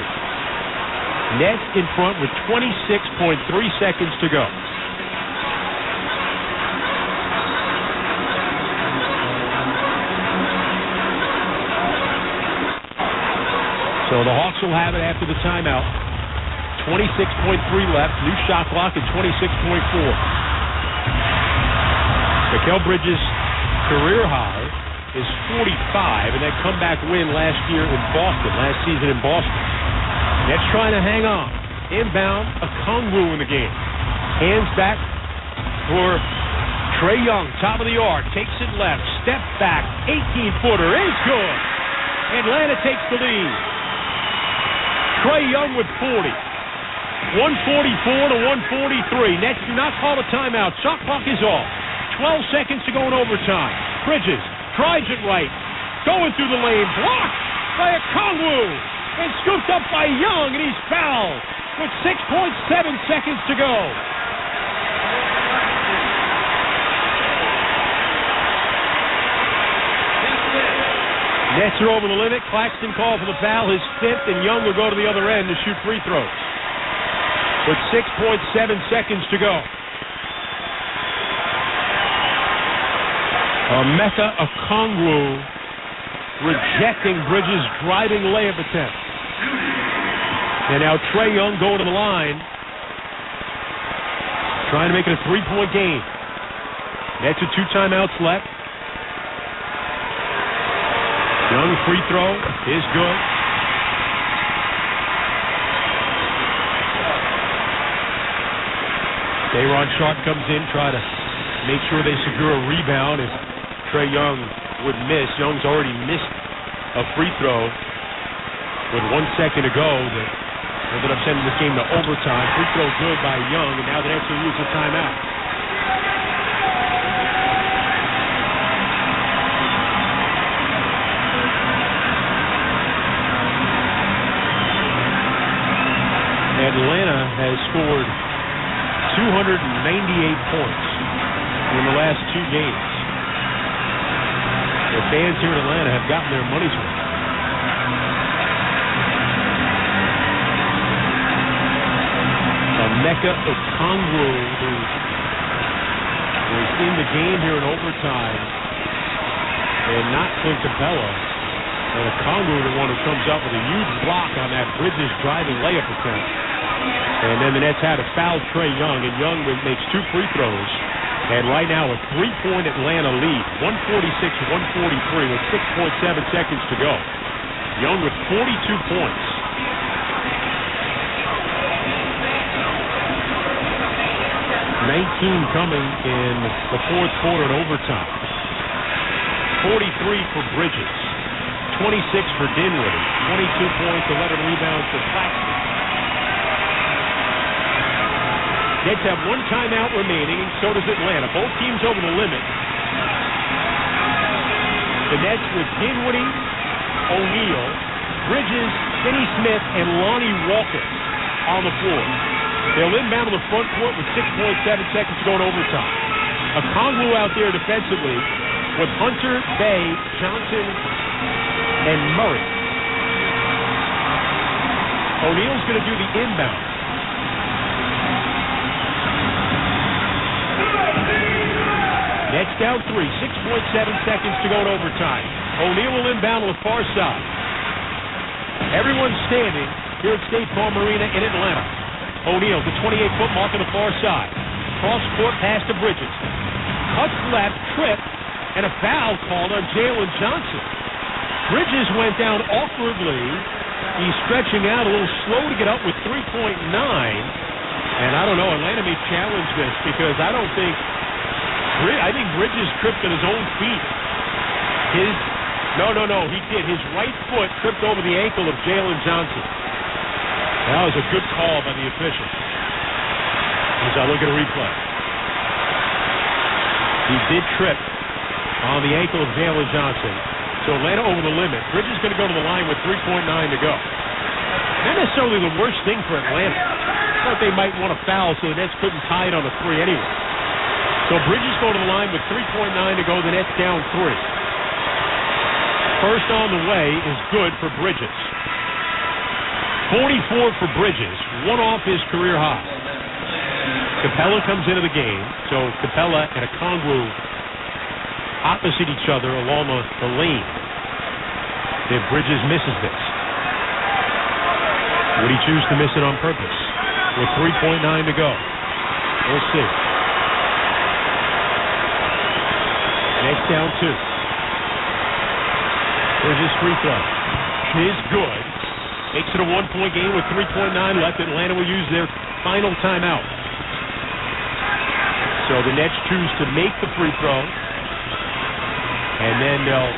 Nets in front with 26.3 seconds to go. So the Hawks will have it after the timeout. 26.3 left. New shot clock at 26.4. Mikal Bridges' career high is 45, and that comeback win last season in Boston. Nets trying to hang on. Inbound, Okongwu in the game. Hands back for Trae Young, top of the arc. Takes it left, step back, 18-footer is good. Atlanta takes the lead. Trae Young with 40. 144 to 143. Nets do not call a timeout. Shot clock is off. 12 seconds to go in overtime. Bridges tries it right. Going through the lane. Blocked by Okongwu. And scooped up by Young, and he's fouled with 6.7 seconds to go. Nets are over the limit. Claxton calls for the foul, his fifth, and Young will go to the other end to shoot free throws. With 6.7 seconds to go. Emeka Okongwu rejecting Bridges' driving layup attempt. And now Trae Young going to the line. Trying to make it a three-point game. Nets with 2 timeouts left. Young free throw is good. Day'Ron Sharpe comes in, try to make sure they secure a rebound if Trae Young would miss. Young's already missed a free throw with 1 second to go that ended up sending this game to overtime. Free throw good by Young, and now the Nets will use a timeout. Atlanta has scored 298 points in the last 2 games. The fans here in Atlanta have gotten their money's worth. Emeka Okongwu, who was in the game here in overtime, and not Clint Capella. And a Congo, the one who comes up with a huge block on that Bridges driving layup attempt. And then the Nets had to foul Trae Young, and Young makes 2 free throws. And right now a 3-point Atlanta lead, 146-143 with 6.7 seconds to go. Young with 42 points. Coming in the fourth quarter in overtime. 43 for Bridges, 26 for Dinwiddie, 22 points, 11 rebounds for Claxton. Nets have 1 timeout remaining, and so does Atlanta. Both teams over the limit. The Nets with Dinwiddie, O'Neal, Bridges, Finney Smith, and Lonnie Walker on the floor. They'll inbound to the front court with 6.7 seconds to go in overtime. A Okongwu out there defensively with Hunter, Bay, Johnson, and Murray. O'Neal's going to do the inbound. Nets down 3, 6.7 seconds to go in overtime. O'Neal will inbound on the far side. Everyone's standing here at State Farm Arena in Atlanta. O'Neal, the 28-foot mark on the far side. Cross-court pass to Bridges. Cuts left, trip, and a foul called on Jalen Johnson. Bridges went down awkwardly. He's stretching out a little slow to get up with 3.9. And I don't know, Atlanta may challenge this because I think Bridges tripped on his own feet. No, he did. His right foot tripped over the ankle of Jalen Johnson. That was a good call by the official. As I look at a replay. He did trip on the ankle of Jalen Johnson. So Atlanta over the limit. Bridges going to go to the line with 3.9 to go. Not necessarily the worst thing for Atlanta. I thought they might want to foul so the Nets couldn't tie it on a 3 anyway. So Bridges go to the line with 3.9 to go. The Nets down 3. First on the way is good for Bridges. 44 for Bridges, 1 off his career high. Capella comes into the game, so Capella and Okongwu opposite each other along the lane. If Bridges misses this, would he choose to miss it on purpose? With 3.9 to go. We'll see. Next down 2. Bridges free throw. Is good. Makes it a 1-point game with 3.9 left. Atlanta will use their final timeout. So the Nets choose to make the free throw. And then they'll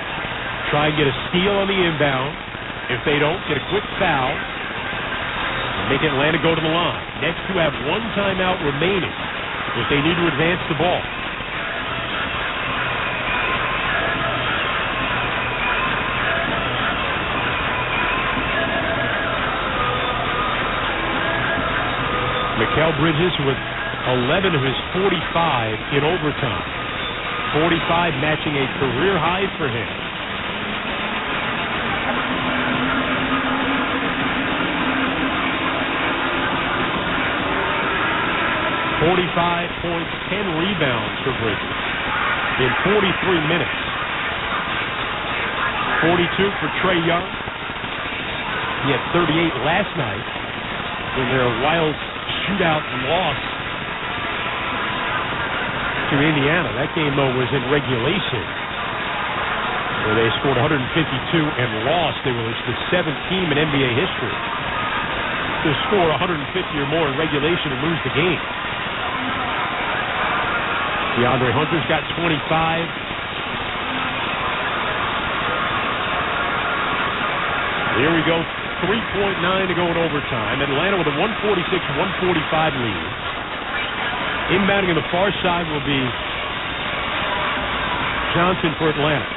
try and get a steal on the inbound. If they don't, get a quick foul. Make Atlanta go to the line. Nets do have 1 timeout remaining if they need to advance the ball. Mikal Bridges with 11 of his 45 in overtime. 45 matching a career high for him. .5 points, 10 rebounds for Bridges in 43 minutes. 42 for Trae Young. He had 38 last night in their wild shootout loss to Indiana. That game, though, was in regulation, where they scored 152 and lost. They were the 7th team in NBA history to score 150 or more in regulation and lose the game. DeAndre Hunter's got 25. Here we go. 3.9 to go in overtime. Atlanta with a 146-145 lead. Inbounding on the far side will be Johnson for Atlanta.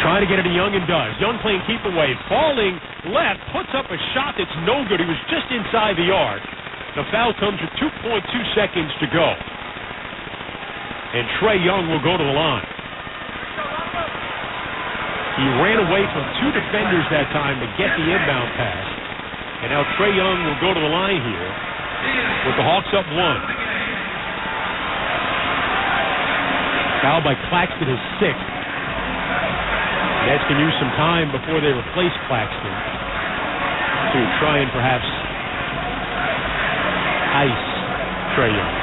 Trying to get it to Young and does. Young playing keep away. Falling left. Puts up a shot that's no good. He was just inside the arc. The foul comes with 2.2 seconds to go. And Trae Young will go to the line. He ran away from 2 defenders that time to get the inbound pass. And now Trae Young will go to the line here with the Hawks up 1. Foul by Claxton is 6th. Nets can use some time before they replace Claxton to try and perhaps ice Trae Young.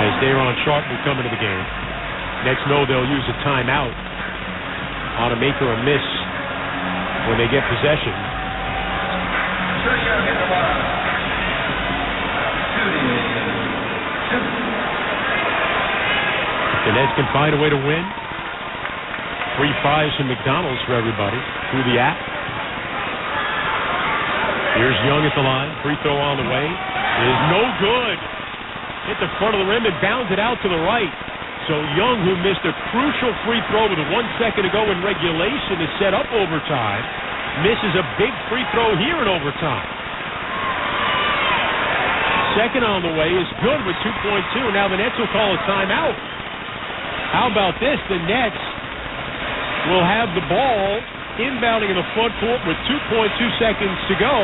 As Day'Ron Sharpe will come into the game. Nets know they'll use a timeout on a make or a miss when they get possession. The Nets can find a way to win. 3 5s from McDonald's for everybody through the app. Here's Young at the line. Free throw on the way. It is no good. Hit the front of the rim and bounds it out to the right. So Young, who missed a crucial free throw with 1 second to go in regulation to set up overtime, misses a big free throw here in overtime. Second on the way is good with 2.2. Now the Nets will call a timeout. How about this? The Nets will have the ball inbounding in the front court with 2.2 seconds to go,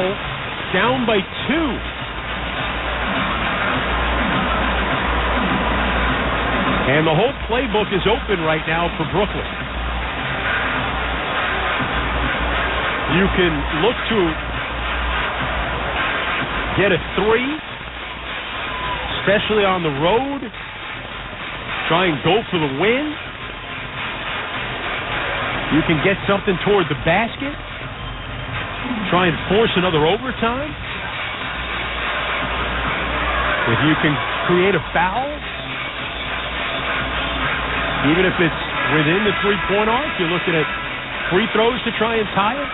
down by 2. And the whole playbook is open right now for Brooklyn. You can look to get a 3, especially on the road. Try and go for the win. You can get something toward the basket. Try and force another overtime. If you can create a foul, even if it's within the 3-point arc, you're looking at free throws to try and tie it.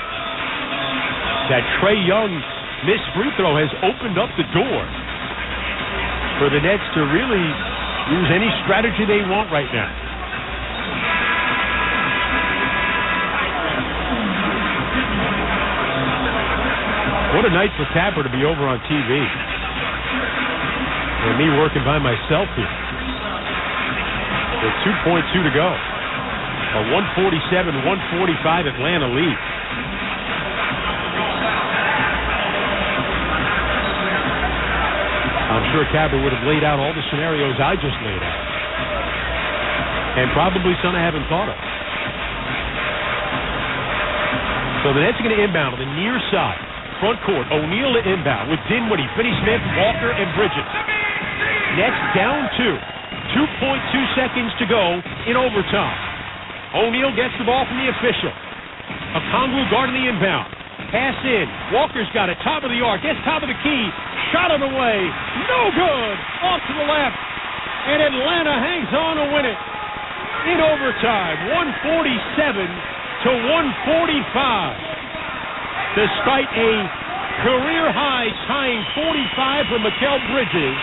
That Trae Young missed free throw has opened up the door for the Nets to really use any strategy they want right now. What a night for Tapper to be over on TV. And me working by myself here. With 2.2 to go. A 147-145 Atlanta lead. I'm sure Tapper would have laid out all the scenarios I just laid out. And probably some I haven't thought of. So the Nets are going to inbound on the near side. Front court, O'Neal to inbound with Dinwiddie, Finney-Smith, Walker, and Bridges. Nets down 2. 2.2 seconds to go in overtime. O'Neal gets the ball from the official. Okongwu guarding the inbound. Pass in. Walker's got it. Top of the arc. Gets top of the key. Shot on the way. No good. Off to the left. And Atlanta hangs on to win it in overtime. 147-145. Despite a career-high tying 45 for Mikal Bridges,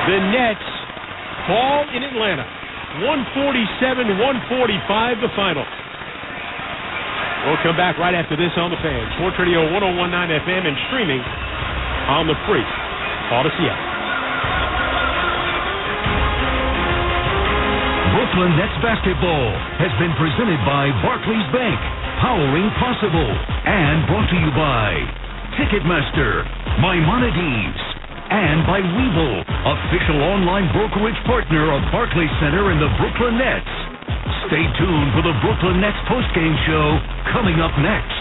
the Nets fall in Atlanta. 147-145 the final. We'll come back right after this on the Fan. Sports Radio 101.9 FM and streaming on the free Odyssey app. Brooklyn Nets basketball has been presented by Barclays Bank, powering possible, and brought to you by Ticketmaster, Maimonides, and by Webull, official online brokerage partner of Barclays Center and the Brooklyn Nets. Stay tuned for the Brooklyn Nets postgame show coming up next.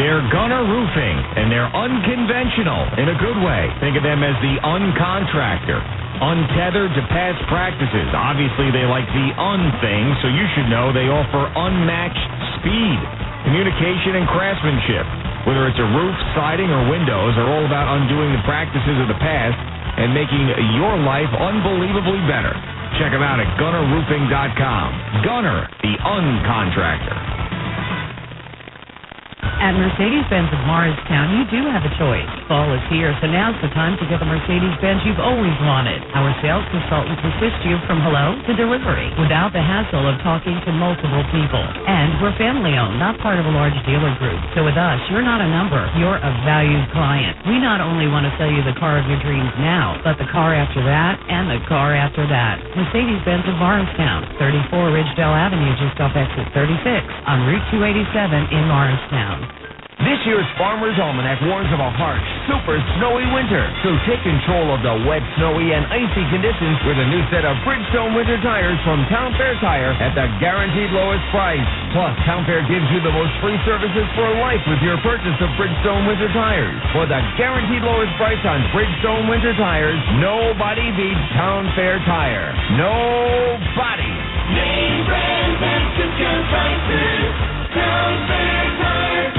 They're Gunner Roofing, and they're unconventional in a good way. Think of them as the uncontractor. Untethered to past practices. Obviously, they like the thing, so you should know they offer unmatched speed, communication, and craftsmanship. Whether it's a roof, siding, or windows, they're all about undoing the practices of the past and making your life unbelievably better. Check them out at GunnerRoofing.com. Gunner, the uncontractor. At Mercedes-Benz of Morristown, you do have a choice. Fall is here, so now's the time to get the Mercedes-Benz you've always wanted. Our sales consultants assist you from hello to delivery without the hassle of talking to multiple people. And we're family-owned, not part of a large dealer group. So with us, you're not a number. You're a valued client. We not only want to sell you the car of your dreams now, but the car after that and the car after that. Mercedes-Benz of Morristown, 34 Ridgedale Avenue, just off exit 36 on Route 287 in Morristown. This year's Farmer's Almanac warns of a harsh, super snowy winter. So take control of the wet, snowy, and icy conditions with a new set of Bridgestone winter tires from Town Fair Tire at the guaranteed lowest price. Plus, Town Fair gives you the most free services for life with your purchase of Bridgestone winter tires. For the guaranteed lowest price on Bridgestone winter tires, nobody beats Town Fair Tire. Nobody. Name brands and good prices. Town Fair Tire.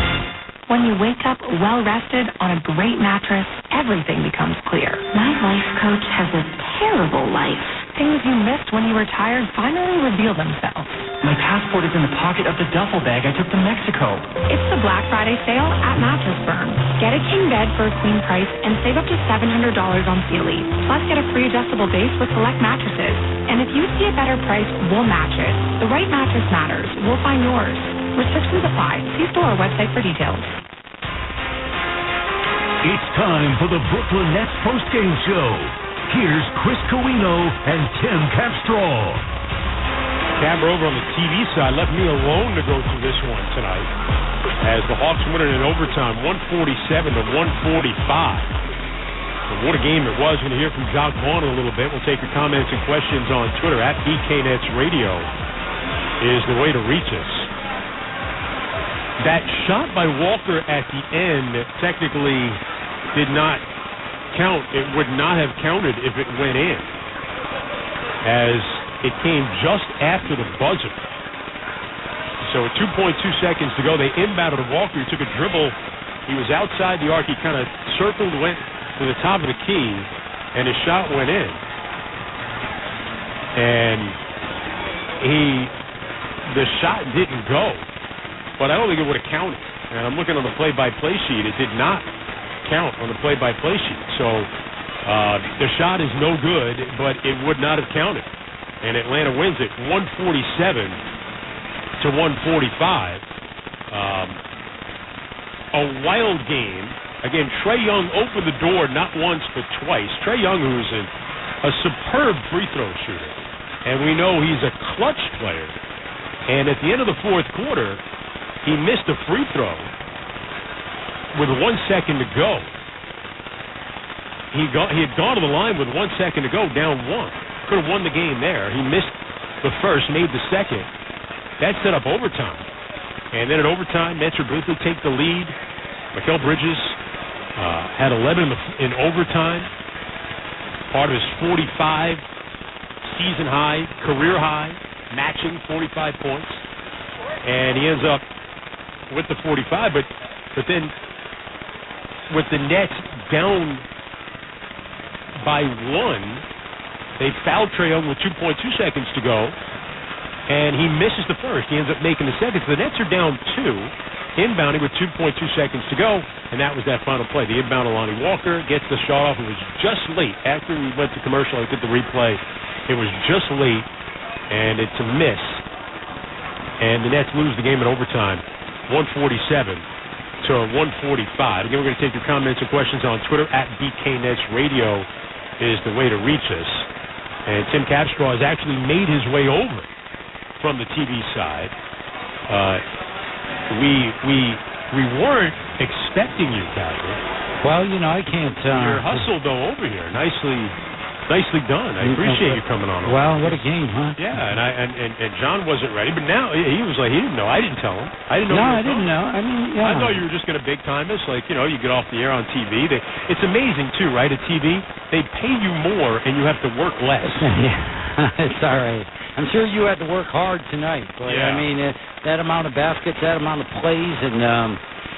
When you wake up well-rested on a great mattress, everything becomes clear. My life coach has a terrible life. Things you missed when you were tired finally reveal themselves. My passport is in the pocket of the duffel bag I took to Mexico. It's the Black Friday sale at Mattress Firm. Get a king bed for a queen price and save up to $700 on Sealy. Plus, get a free adjustable base with select mattresses. And if you see a better price, we'll match it. The right mattress matters. We'll find yours. Restrictions apply. See store or website for details. It's time for the Brooklyn Nets postgame show. Here's Chris Carino and Tim Capstraw. Camera over on the TV side left me alone to go through this one tonight as the Hawks win it in overtime, 147 to 145. And what a game it was. We're going to hear from Jacques Vaughn in a little bit. We'll take your comments and questions on Twitter at BKNets Radio is the way to reach us. That shot by Walker at the end technically did not count. It would not have counted if it went in, as it came just after the buzzer. So at 2.2 seconds to go, they inbounded to Walker. He took a dribble. He was outside the arc. He kind of circled, went to the top of the key, and his shot went in. And the shot didn't go. But I don't think it would have counted. And I'm looking on the play-by-play sheet. It did not count on the play-by-play sheet. So the shot is no good, but it would not have counted. And Atlanta wins it 147 to 145. A wild game. Again, Trae Young opened the door not once but twice. Trae Young, who's a superb free throw shooter. And we know he's a clutch player. And at the end of the fourth quarter, he missed a free throw with 1 second to go. He had gone to the line with 1 second to go, down one. Could have won the game there. He missed the first, made the second. That set up overtime. And then at overtime, Nets would briefly take the lead. Mikal Bridges had 11 in overtime. Part of his 45 season high, career high, matching 45 points. And he ends up with the 45, but then with the Nets down by one, they fouled Trae Young with 2.2 seconds to go, and he misses the first. He ends up making the second. So the Nets are down two, inbounding with 2.2 seconds to go, and that was that final play. The inbound Lonnie Walker gets the shot off. It was just late. After we went to commercial, I did the replay. It was just late, and it's a miss. And the Nets lose the game in overtime, 147 to 145. Again, we're going to take your comments and questions on Twitter at BKNets Radio is the way to reach us. And Tim Capstraw has actually made his way over from the TV side. We weren't expecting you, Patrick. Well, you know, I can't. You're hustled though over here. Nicely done. I appreciate you coming on. Well, what a game, huh? Yeah, and John wasn't ready, but now he was like, he didn't know. I didn't tell him. I didn't know. No, I didn't know. I mean, yeah. I thought you were just going to big time us, like, you know, you get off the air on TV. It's amazing too, right? At TV, they pay you more and you have to work less. Yeah, it's all right. I'm sure you had to work hard tonight, but yeah. I mean, that amount of baskets, that amount of plays, and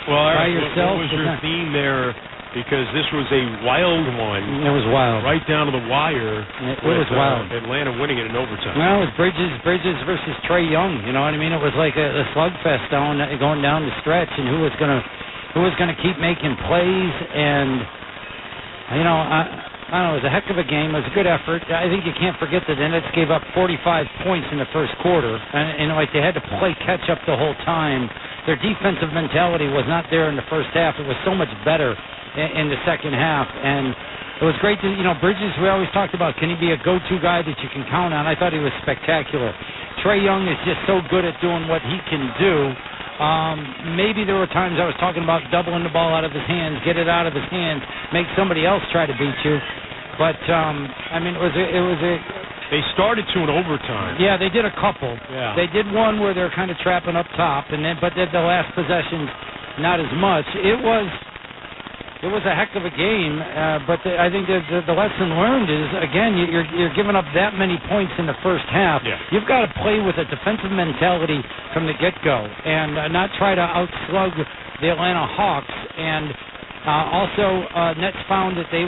well, by yourself. What was your theme there? Because this was a wild one. It was wild. Right down to the wire. It was wild. Atlanta winning it in overtime. Well, it was Bridges versus Trae Young. You know what I mean? It was like a slugfest going down the stretch, and who was gonna keep making plays. And you know, I don't know. It was a heck of a game. It was a good effort. I think you can't forget that the Nets gave up 45 points in the first quarter, and like they had to play catch up the whole time. Their defensive mentality was not there in the first half. It was so much better in the second half, and it was great to, you know, Bridges, we always talked about, can he be a go-to guy that you can count on? I thought he was spectacular. Trae Young is just so good at doing what he can do. Maybe there were times I was talking about doubling the ball out of his hands, get it out of his hands, make somebody else try to beat you. But I mean, it was a. They started to in overtime. Yeah, they did a couple. Yeah. They did one where they're kind of trapping up top, but then the last possession, not as much. It was a heck of a game, but I think the lesson learned is, again, you're giving up that many points in the first half. Yeah. You've got to play with a defensive mentality from the get-go and not try to outslug the Atlanta Hawks. And also, Nets found that if they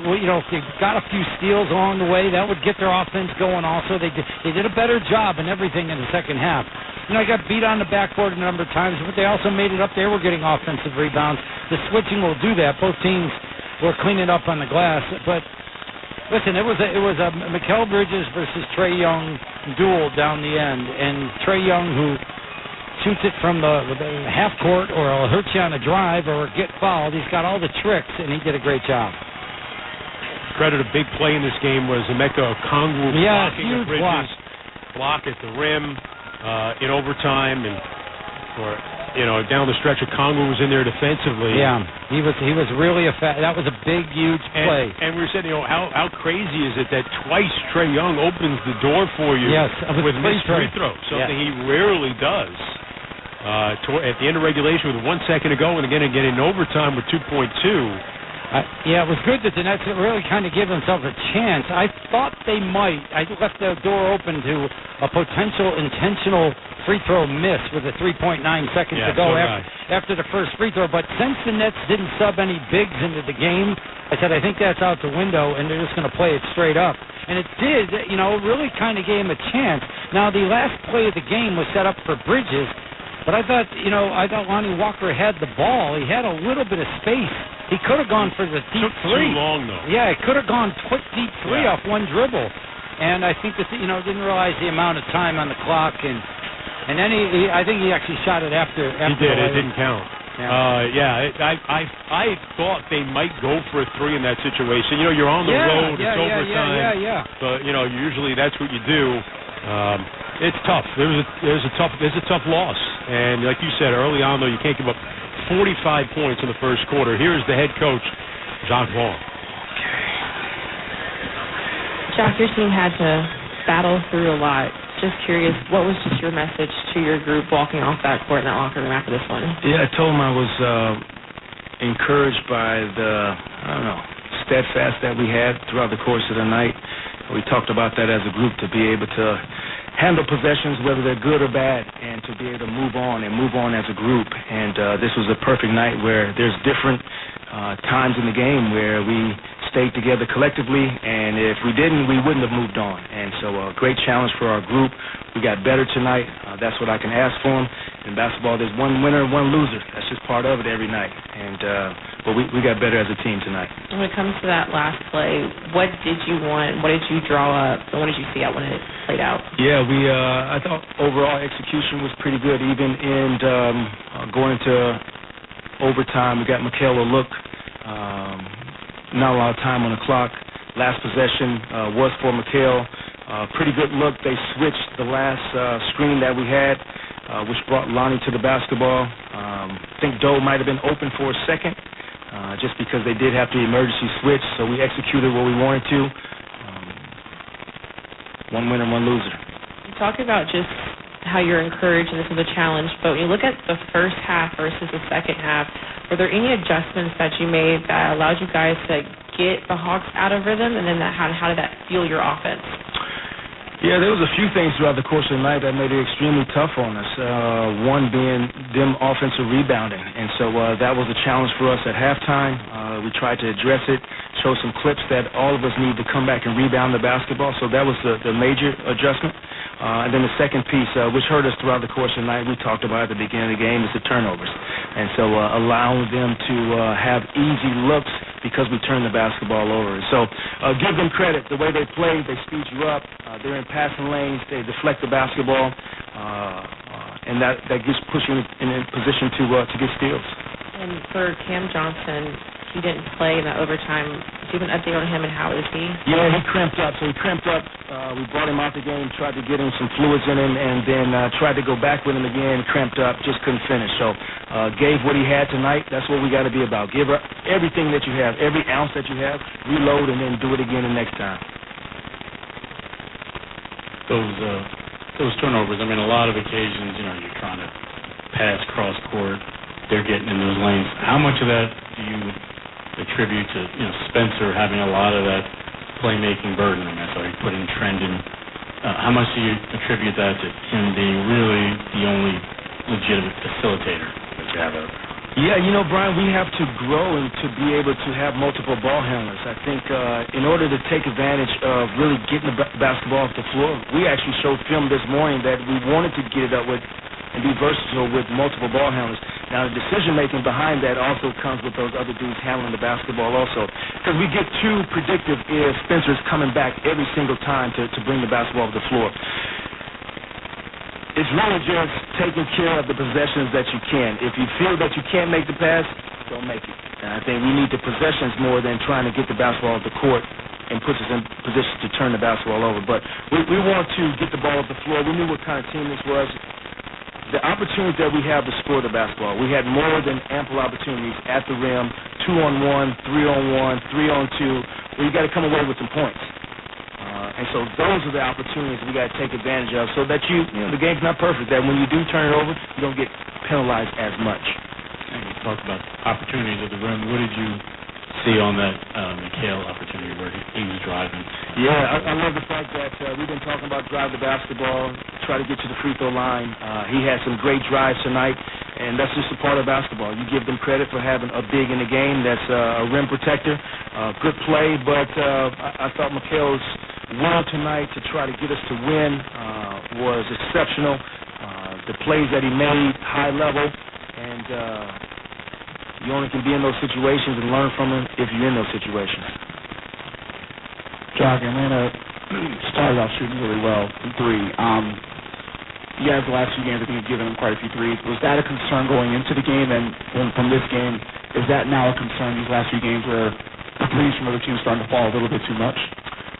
got a few steals along the way, that would get their offense going also. They did a better job in everything in the second half. I got beat on the backboard a number of times, but they also made it up. They were getting offensive rebounds. The switching will do that. Both teams were cleaning up on the glass. But listen, it was a Mikal Bridges versus Trae Young duel down the end, and Trae Young, who shoots it from the half court, or it'll hurt you on a drive, or get fouled. He's got all the tricks, and he did a great job. Credit a big play in this game was Emeka Okongwu blocking huge Bridges, block at the rim in overtime, and down the stretch, Okongwu was in there defensively. Yeah, he was really that was a big, huge play. And we were saying, how crazy is it that twice Trae Young opens the door for you with missed free throws, something he rarely does. At the end of regulation with 1 second to go, and again in overtime with 2.2. It was good that the Nets really kind of gave themselves a chance. I thought they might. I left the door open to a potential intentional free throw miss with a 3.9 seconds to go after the first free throw. But since the Nets didn't sub any bigs into the game, I said, I think that's out the window, and they're just going to play it straight up. And it did, really kind of gave him a chance. Now, the last play of the game was set up for Bridges, but I thought Lonnie Walker had the ball. He had a little bit of space. He could have gone for the deep three. Too long, though. Yeah, he could have gone quick deep three off one dribble. And I think that, didn't realize the amount of time on the clock. And then I think he actually shot it after he did. It didn't count. Yeah. I thought they might go for a three in that situation. You're on the road. It's overtime. Yeah. But usually that's what you do. It's tough. There's a tough loss. And like you said early on, though, you can't give up 45 points in the first quarter. Here's the head coach, Jacques Vaughn. Jacques, your team had to battle through a lot. Just curious, what was just your message to your group walking off that court in that locker room after this one? Yeah, I told them I was encouraged by the, steadfast that we had throughout the course of the night. We talked about that as a group, to be able to handle possessions, whether they're good or bad, and to be able to move on as a group. And this was a perfect night where there's different times in the game where we stayed together collectively, and if we didn't, we wouldn't have moved on. And so a great challenge for our group. We got better tonight. That's what I can ask for them. In basketball, there's one winner and one loser. That's just part of it every night. And but we got better as a team tonight. When it comes to that last play, what did you want? What did you draw up? And what did you see out when it played out? Yeah, I thought overall execution was pretty good. Even in going to overtime, we got Mikal a look. Not a lot of time on the clock. Last possession was for Mikal. Pretty good look. They switched the last screen that we had, which brought Lonnie to the basketball. I think Doe might have been open for a second, just because they did have to emergency switch, so we executed what we wanted to. One winner, one loser. You talk about just how you're encouraged and this is a challenge, but when you look at the first half versus the second half, were there any adjustments that you made that allowed you guys to get the Hawks out of rhythm, and then how did that fuel your offense? Yeah, there was a few things throughout the course of the night that made it extremely tough on us. One being them offensive rebounding, and so that was a challenge for us at halftime. We tried to address it, show some clips that all of us need to come back and rebound the basketball, so that was the major adjustment. And then the second piece, which hurt us throughout the course of the night, we talked about at the beginning of the game, is the turnovers. And so allowing them to have easy looks because we turned the basketball over. So give them credit. The way they play, they speed you up. They're in passing lanes. They deflect the basketball. And that puts you in a position to get steals. And for Cam Johnson, he didn't play in that overtime. Do you have an update on him and how is he? Yeah, he cramped up. So he cramped up We brought him out the game, tried to get him some fluids in him, and then tried to go back with him again, cramped up, just couldn't finish. So gave what he had tonight. That's what we got to be about. Give everything that you have, every ounce that you have, reload, and then do it again the next time. Those turnovers, I mean, a lot of occasions, you're trying to pass cross court, they're getting in those lanes. How much of that do you attribute to, Spencer having a lot of that playmaking burden? I mean, so he put in Trent in. How much do you attribute that to him being really the only legitimate facilitator that you have out there? Yeah, Brian, we have to grow and to be able to have multiple ball handlers. I think in order to take advantage of really getting the basketball off the floor, we actually showed film this morning that we wanted to get it up with and be versatile with multiple ball handlers. Now, the decision-making behind that also comes with those other dudes handling the basketball also. Because we get too predictive if Spencer's coming back every single time to bring the basketball off the floor. It's really just taking care of the possessions that you can. If you feel that you can't make the pass, don't make it. And I think we need the possessions more than trying to get the basketball off the court and put us in position to turn the basketball over. But we want to get the ball off the floor. We knew what kind of team this was. The opportunities that we have to score the basketball, we had more than ample opportunities at the rim, 2-on-1, 3-on-1, 3-on-2, where you got to come away with some points. And so those are the opportunities we got to take advantage of so that the game's not perfect, that when you do turn it over, you don't get penalized as much. And you talked about opportunities at the rim. What did you see on that Mikal opportunity where he was driving? Yeah, I love the fact that we've been talking about drive the basketball, try to get to the free throw line. He had some great drives tonight, and that's just a part of basketball. You give them credit for having a big in the game that's a rim protector. Good play, but I thought Mikal's will tonight to try to get us to win was exceptional. The plays that he made, high level, and you only can be in those situations and learn from them if you're in those situations. Jock, Atlanta started off shooting really well from three. You guys, the last few games, I think you've given them quite a few threes. Was that a concern going into the game? And from this game, is that now a concern these last few games where the threes from other teams starting to fall a little bit too much?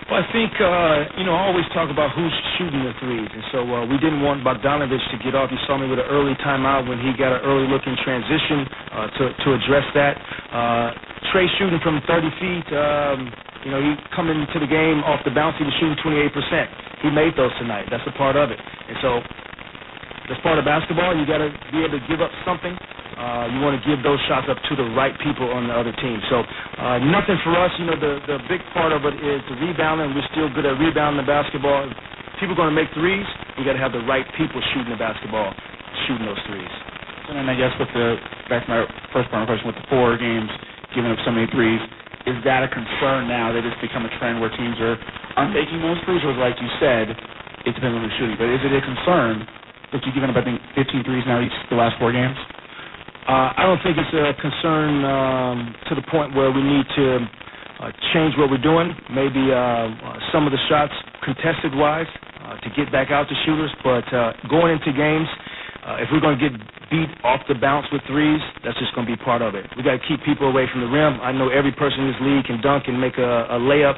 Well, I think, I always talk about who's shooting the threes. And so we didn't want Bogdanovich to get off. You saw me with an early timeout when he got an early look in transition to address that. Trey shooting from 30 feet, he coming into the game off the bounce, he was shooting 28%. He made those tonight. That's a part of it. And so that's part of basketball. You got to be able to give up something. You want to give those shots up to the right people on the other team. So nothing for us. The big part of it is the rebounding. We're still good at rebounding the basketball. If people are going to make threes, we got to have the right people shooting the basketball, shooting those threes. And then I guess back to my first part of the question, with the 4 games giving up so many threes, is that a concern now that it's become a trend where teams are making those threes? Or like you said, it depends on the shooting. But is it a concern that you've given up, I think, 15 threes now each the last 4 games? I don't think it's a concern to the point where we need to change what we're doing. Maybe some of the shots contested-wise to get back out to shooters. But going into games, if we're going to get beat off the bounce with threes, that's just going to be part of it. We got to keep people away from the rim. I know every person in this league can dunk and make a layup.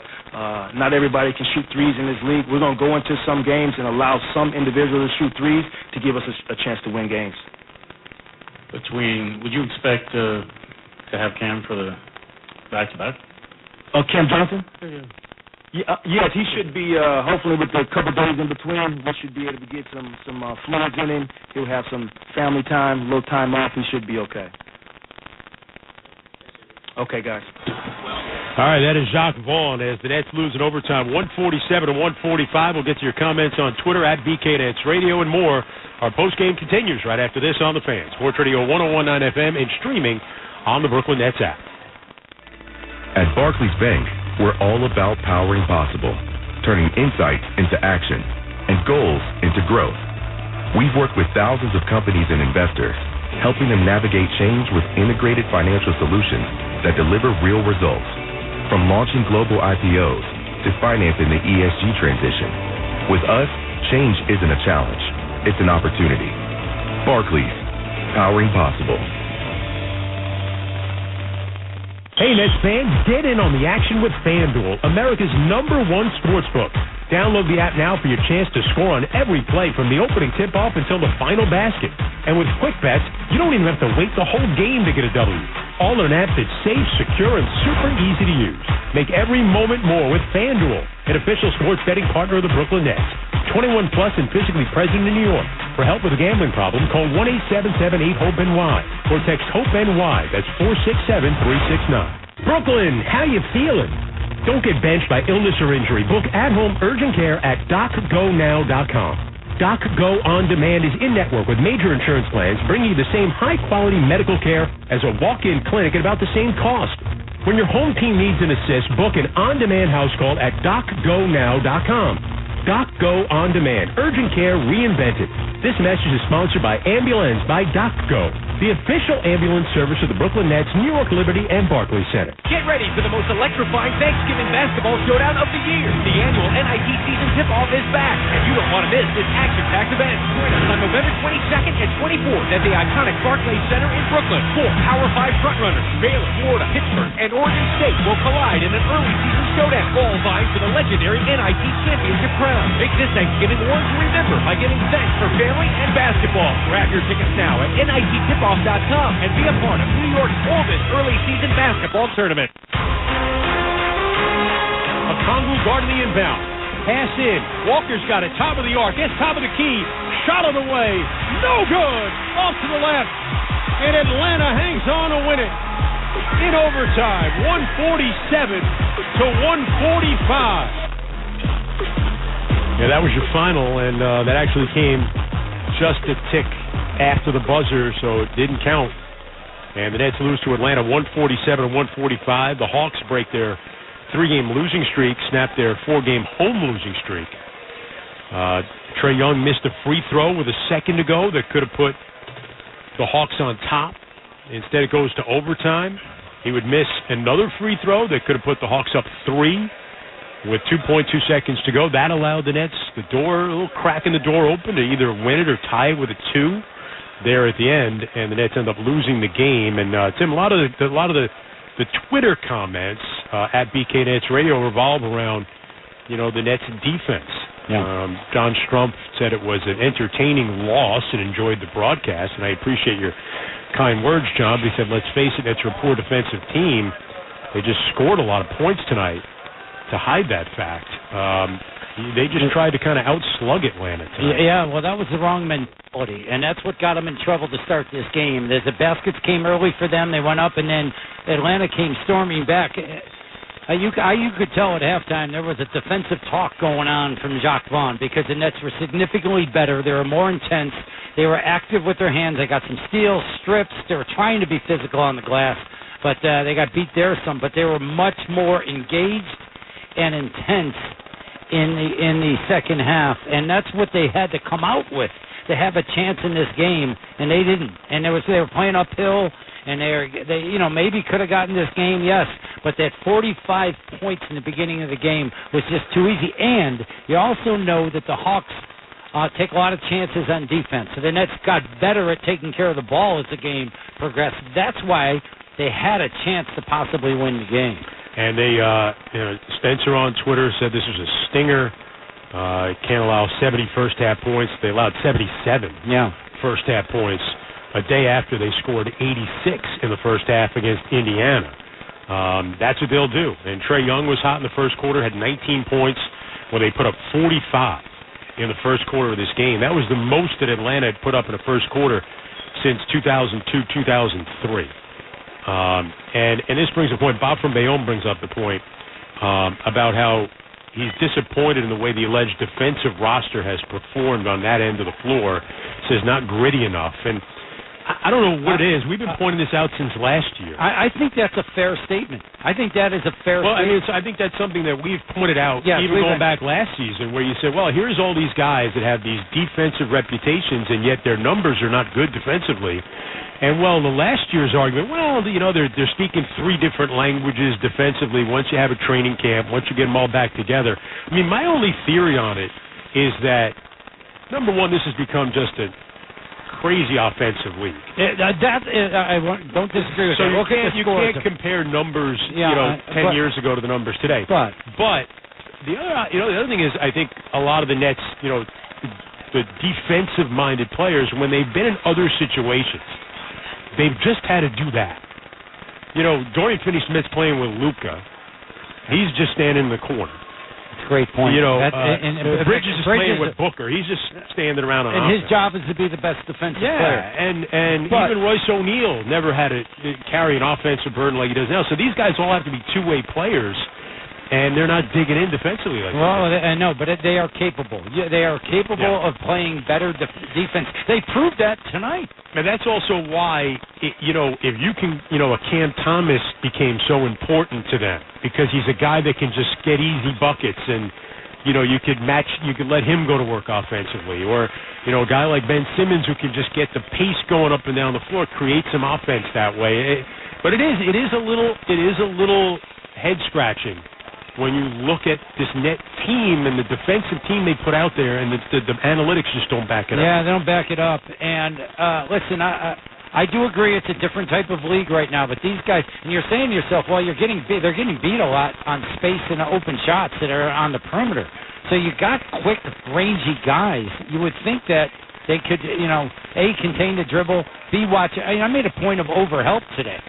Not everybody can shoot threes in this league. We're going to go into some games and allow some individuals to shoot threes to give us a chance to win games. Would you expect to have Cam for the back-to-back? Cam Johnson? Yes, he should be, hopefully with a couple days in between, we should be able to get some fluids in him. He'll have some family time, a little time off. He should be okay. Okay, guys. All right, that is Jacques Vaughn as the Nets lose in overtime, 147-145. We'll get to your comments on Twitter at BKNets Radio and more. Our postgame continues right after this on The Fan. Sports Radio 101.9 FM and streaming on the Brooklyn Nets app. At Barclays Bank, we're all about powering possible, turning insights into action and goals into growth. We've worked with thousands of companies and investors, helping them navigate change with integrated financial solutions that deliver real results. From launching global IPOs to financing the ESG transition. With us, change isn't a challenge, it's an opportunity. Barclays, powering possible. Hey, Nets fans, get in on the action with FanDuel, America's #1 sportsbook. Download the app now for your chance to score on every play from the opening tip-off until the final basket. And with Quick Bets, you don't even have to wait the whole game to get a W. All on an app that's safe, secure, and super easy to use. Make every moment more with FanDuel, an official sports betting partner of the Brooklyn Nets. 21 plus and physically present in New York. For help with a gambling problem, call 1-877-8-HOPE-NY or text HOPE-NY. That's 467-369. Brooklyn, how you feeling? Don't get benched by illness or injury. Book at-home urgent care at DocGoNow.com. DocGo On Demand is in-network with major insurance plans, bringing you the same high-quality medical care as a walk-in clinic at about the same cost. When your home team needs an assist, book an on-demand house call at DocGoNow.com. DocGo On Demand. Urgent care reinvented. This message is sponsored by Ambulance by DocGo, the official ambulance service of the Brooklyn Nets, New York Liberty, and Barclays Center. Get ready for the most electrifying Thanksgiving basketball showdown of the year. The annual NIT season tip-off is back, and you don't want to miss this action-packed event. Join us on November 22nd and 24th at the iconic Barclays Center in Brooklyn. 4 Power 5 frontrunners, Baylor, Florida, Pittsburgh, and Oregon State will collide in an early season showdown, all vying for the legendary NIT championship crown. Make this Thanksgiving one to remember by giving thanks for family and basketball. Grab your tickets now at NITtipoff.com and be a part of New York's oldest early season basketball tournament. Okongwu guarding the inbound. Pass in. Walker's got it. Top of the arc. Gets top of the key. Shot on the way. No good. Off to the left. And Atlanta hangs on to win it. In overtime. 147 to 145. Yeah, that was your final, and that actually came just a tick after the buzzer, so it didn't count. And the Nets lose to Atlanta 147 to 145. The Hawks break their 3-game losing streak, snap their 4-game home losing streak. Trae Young missed a free throw with a second to go that could have put the Hawks on top. Instead, it goes to overtime. He would miss another free throw that could have put the Hawks up 3 with 2.2 seconds to go. That allowed the Nets, a little crack in the door open to either win it or tie it with a 2 there at the end, and the Nets end up losing the game. And Tim, a lot of the Twitter comments at BK Nets Radio revolve around, the Nets' defense. Yeah. John Strumpf said it was an entertaining loss and enjoyed the broadcast, and I appreciate your kind words, John. He said, let's face it, Nets are a poor defensive team. They just scored a lot of points tonight to hide that fact. They just tried to kind of outslug Atlanta tonight. Yeah, well, that was the wrong mentality, and that's what got them in trouble to start this game. The baskets came early for them. They went up, and then Atlanta came storming back. You could tell at halftime there was a defensive talk going on from Jacques Vaughn because the Nets were significantly better. They were more intense. They were active with their hands. They got some steals, strips. They were trying to be physical on the glass, but they got beat there some. But they were much more engaged and intense in the second half, and that's what they had to come out with to have a chance in this game, and they didn't. And they were playing uphill, and they maybe could have gotten this game, yes, but that 45 points in the beginning of the game was just too easy. And you also know that the Hawks take a lot of chances on defense, so the Nets got better at taking care of the ball as the game progressed. That's why they had a chance to possibly win the game. And they, Spencer on Twitter said this was a stinger. Can't allow 70 first-half points. They allowed 77 first-half points a day after they scored 86 in the first half against Indiana. That's what they'll do. And Trae Young was hot in the first quarter, had 19 points when they put up 45 in the first quarter of this game. That was the most that Atlanta had put up in the first quarter since 2002-2003. And this brings a point. Bob from Bayonne brings up the point about how he's disappointed in the way the alleged defensive roster has performed on that end of the floor. Says not gritty enough. And I don't know what it is. We've been pointing this out since last year. I think that's a fair statement. I think that is a fair statement. I think that's something that we've pointed out even going back last season, where you said, well, here's all these guys that have these defensive reputations, and yet their numbers are not good defensively. And, well, the last year's argument, they're speaking 3 different languages defensively once you have a training camp, once you get them all back together. I mean, my only theory on it is that, number one, this has become just a crazy offensive league. I don't disagree with that. So you can't compare numbers, 10 years ago to the numbers today. But the other thing is, I think a lot of the Nets, the defensive-minded players, when they've been in other situations, they've just had to do that. Dorian Finney-Smith's playing with Luka. He's just standing in the corner. That's a great point. Bridges is playing with Booker. He's just standing around on and offense. his job is to be the best defensive player. And even Royce O'Neal never had to carry an offensive burden like he does now. So these guys all have to be two-way players, and they're not digging in defensively like that. Well, I know, but they are capable. They are capable of playing better defense. They proved that tonight. And that's also why, if you can, a Cam Thomas became so important to them because he's a guy that can just get easy buckets and, you could let him go to work offensively. Or, a guy like Ben Simmons who can just get the pace going up and down the floor, create some offense that way. But it is a little head scratching when you look at this net team and the defensive team they put out there, and the analytics just don't back it up. Yeah, they don't back it up. And listen, I do agree it's a different type of league right now. But these guys, and you're saying to yourself, well, they're getting beat a lot on space and open shots that are on the perimeter. So you got quick, rangy guys. You would think that they could, A, contain the dribble, B, watch. I made a point of overhelp today.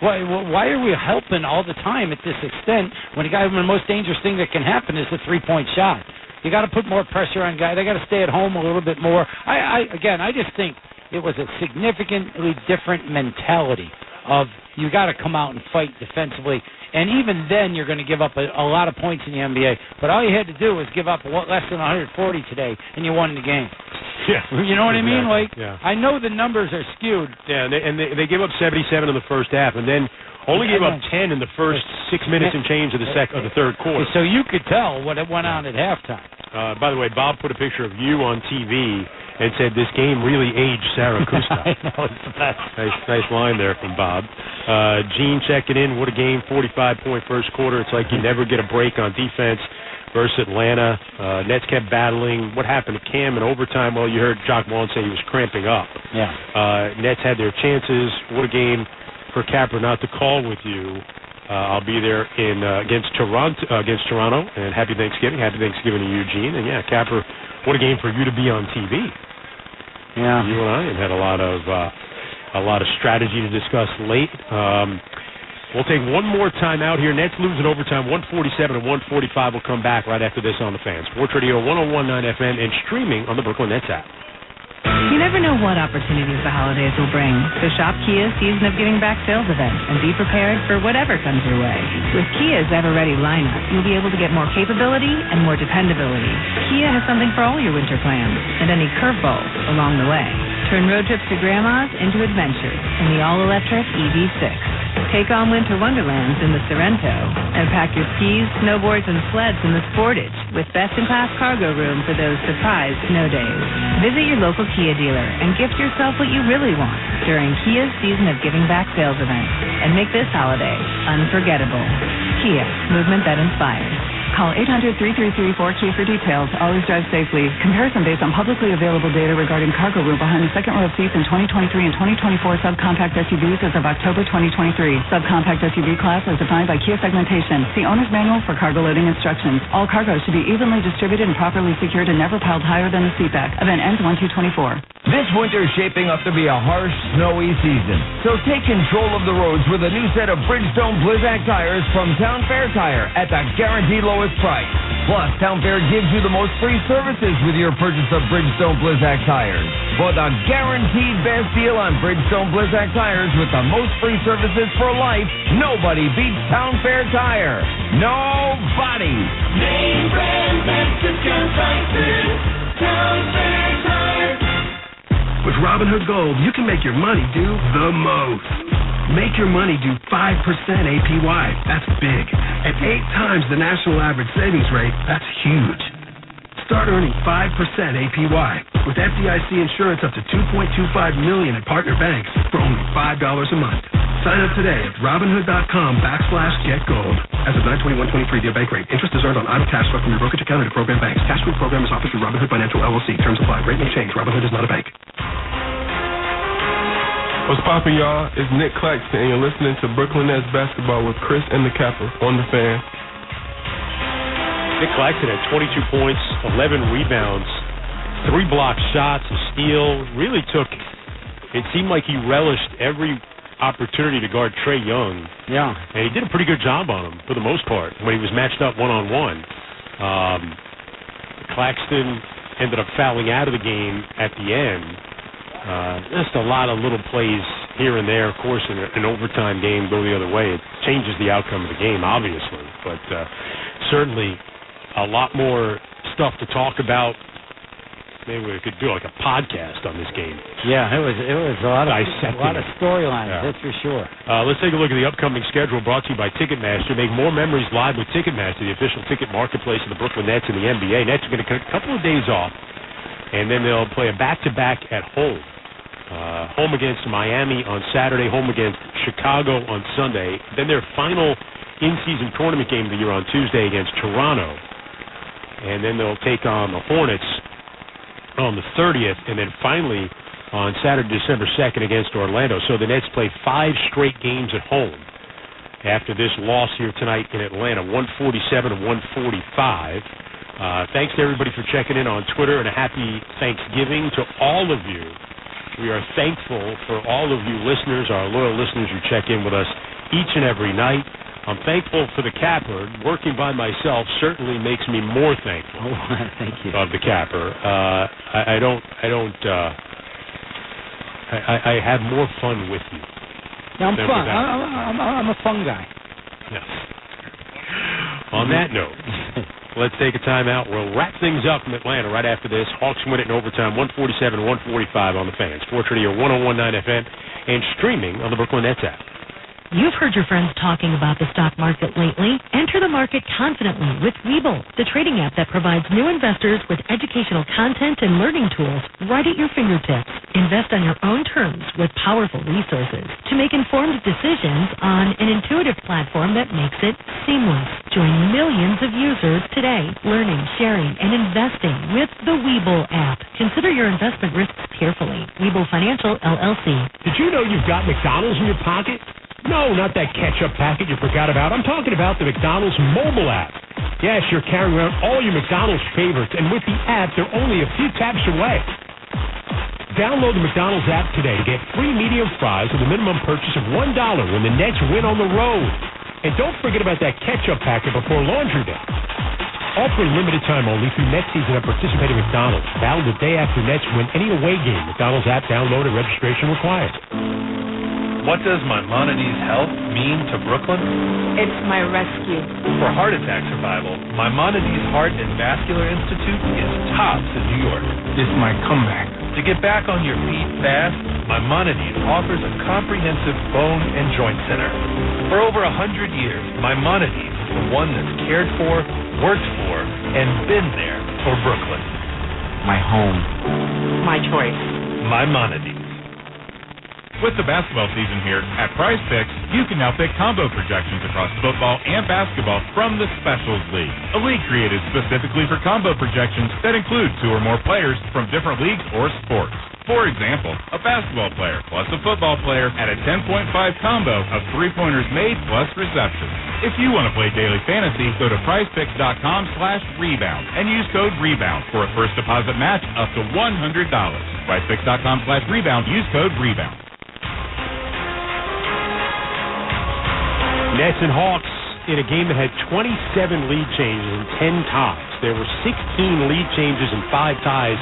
Why are we helping all the time at this extent when the most dangerous thing that can happen is the three-point shot? You got to put more pressure on guys. They got to stay at home a little bit more. I just think it was a significantly different mentality of you got to come out and fight defensively. And even then, you're going to give up a lot of points in the NBA. But all you had to do was give up less than 140 today, and you won the game. Yeah, you know what I mean? I know the numbers are skewed. Yeah, and they gave up 77 in the first half, and then only gave up 10 in the first 6 minutes and change of the third quarter. So you could tell what went on at halftime. By the way, Bob put a picture of you on TV and said this game really aged Sarah Kusta. I know, it's the best. Nice line there from Bob. Gene checking in. What a game! 45-point first quarter. It's like you never get a break on defense versus Atlanta. Nets kept battling. What happened to Cam in overtime? Well, you heard Jock Vaughn say he was cramping up. Yeah. Nets had their chances. What a game for Capper not to call with you. I'll be there against Toronto, and happy Thanksgiving. Happy Thanksgiving to Eugene. And yeah, Capper, what a game for you to be on TV. Yeah. You and I had a lot of strategy to discuss late. We'll take one more time out here. Nets lose in overtime, 147 and 145. We'll come back right after this on the Fan. Sports Radio 101.9 FM and streaming on the Brooklyn Nets app. You never know what opportunities the holidays will bring. So shop Kia's Season of Giving Back sales event and be prepared for whatever comes your way. With Kia's ever-ready lineup, you'll be able to get more capability and more dependability. Kia has something for all your winter plans and any curveballs along the way. Turn road trips to Grandma's into adventures in the all-electric EV6. Take on winter wonderlands in the Sorrento and pack your skis, snowboards, and sleds in the Sportage with best-in-class cargo room for those surprise snow days. Visit your local Kia dealer and gift yourself what you really want during Kia's Season of Giving Back sales event and make this holiday unforgettable. Kia, movement that inspires. Call 800-3334-KIA for details. Always drive safely. Comparison based on publicly available data regarding cargo room behind the second row of seats in 2023 and 2024 subcompact SUVs as of October 2023. Subcompact SUV class as defined by Kia segmentation. See owner's manual for cargo loading instructions. All cargo should be evenly distributed and properly secured and never piled higher than the seat back. Event ends 1/2/24. This winter is shaping up to be a harsh, snowy season. So take control of the roads with a new set of Bridgestone Blizzak tires from Town Fair Tire at the guaranteed lowest price. Plus, Town Fair gives you the most free services with your purchase of Bridgestone Blizzak tires. For the guaranteed best deal on Bridgestone Blizzak tires with the most free services for life, nobody beats Town Fair Tire. Nobody. Name brand best discount prices. Town Fair Tire. With Robinhood Gold, you can make your money do the most. Make your money do 5% APY. That's big. At 8 times the national average savings rate, that's huge. Start earning 5% APY with FDIC insurance up to $2.25 million at partner banks for only $5 a month. Sign up today at Robinhood.com/getgold. As of 9/21/23, the bank rate. Interest is earned on idle cash from your brokerage account at a program bank. Cash sweep program is offered through Robinhood Financial LLC. Terms apply. Rate may change. Robinhood is not a bank. What's poppin', y'all? It's Nick Claxton, and you're listening to Brooklyn Nets basketball with Chris and the Capper on the Fan. Nick Claxton had 22 points, 11 rebounds, 3 block shots, a steal. Really it seemed like he relished every opportunity to guard Trae Young. Yeah. And he did a pretty good job on him for the most part when he was matched up one-on-one. Claxton ended up fouling out of the game at the end. Just a lot of little plays here and there. Of course, in an overtime game, go the other way. It changes the outcome of the game, obviously. But certainly a lot more stuff to talk about. Maybe we could do like a podcast on this game. Yeah, it was a lot of storylines, Yeah. that's for sure. Let's take a look at the upcoming schedule brought to you by Ticketmaster. Make more memories live with Ticketmaster, the official ticket marketplace of the Brooklyn Nets and the NBA. Nets are going to get a couple of days off, and then they'll play a back-to-back at home. Home against Miami on Saturday, home against Chicago on Sunday. Then their final in-season tournament game of the year on Tuesday against Toronto. And then they'll take on the Hornets on the 30th, and then finally on Saturday, December 2nd against Orlando. So the Nets play 5 straight games at home after this loss here tonight in Atlanta, 147 to 145. Thanks to everybody for checking in on Twitter, and a happy Thanksgiving to all of you. We are thankful for all of you listeners, our loyal listeners who check in with us each and every night. I'm thankful for the capper. Working by myself certainly makes me more thankful. Thank you. Of the capper. I have more fun with you. Yeah, I'm fun. I'm a fun guy. Yes. On that note, let's take a timeout. We'll wrap things up in Atlanta right after this. Hawks win it in overtime, 147-145 on the Fans. Sports Radio 101.9 FM and streaming on the Brooklyn Nets app. You've heard your friends talking about the stock market lately. Enter the market confidently with Webull, the trading app that provides new investors with educational content and learning tools right at your fingertips. Invest on your own terms with powerful resources to make informed decisions on an intuitive platform that makes it seamless. Join millions of users today, learning, sharing, and investing with the Webull app. Consider your investment risks carefully. Webull Financial, LLC. Did you know you've got McDonald's in your pocket? No, not that ketchup packet you forgot about. I'm talking about the McDonald's mobile app. Yes, you're carrying around all your McDonald's favorites, and with the app, they're only a few taps away. Download the McDonald's app today to get free medium fries with a minimum purchase of $1 when the Nets win on the road. And don't forget about that ketchup packet before Laundry Day. Offer limited time only through Nets season at participating McDonald's. Valid the day after Nets win any away game. McDonald's app download and registration required. What does Maimonides Health mean to Brooklyn? It's my rescue. For heart attack survival, Maimonides Heart and Vascular Institute is tops in New York. It's my comeback. To get back on your feet fast, Maimonides offers a comprehensive bone and joint center. For over 100 years, Maimonides is the one that's cared for, worked for, and been there for Brooklyn. My home. My choice. Maimonides. With the basketball season here, at Prize Picks, you can now pick combo projections across football and basketball from the Specials League, a league created specifically for combo projections that include 2 or more players from different leagues or sports. For example, a basketball player plus a football player at a 10.5 combo of 3-pointers made plus receptions. If you want to play daily fantasy, go to prizepicks.com/rebound and use code REBOUND for a first deposit match up to $100. Prizepicks.com/rebound, use code REBOUND. Nets and Hawks in a game that had 27 lead changes and 10 ties. There were 16 lead changes and 5 ties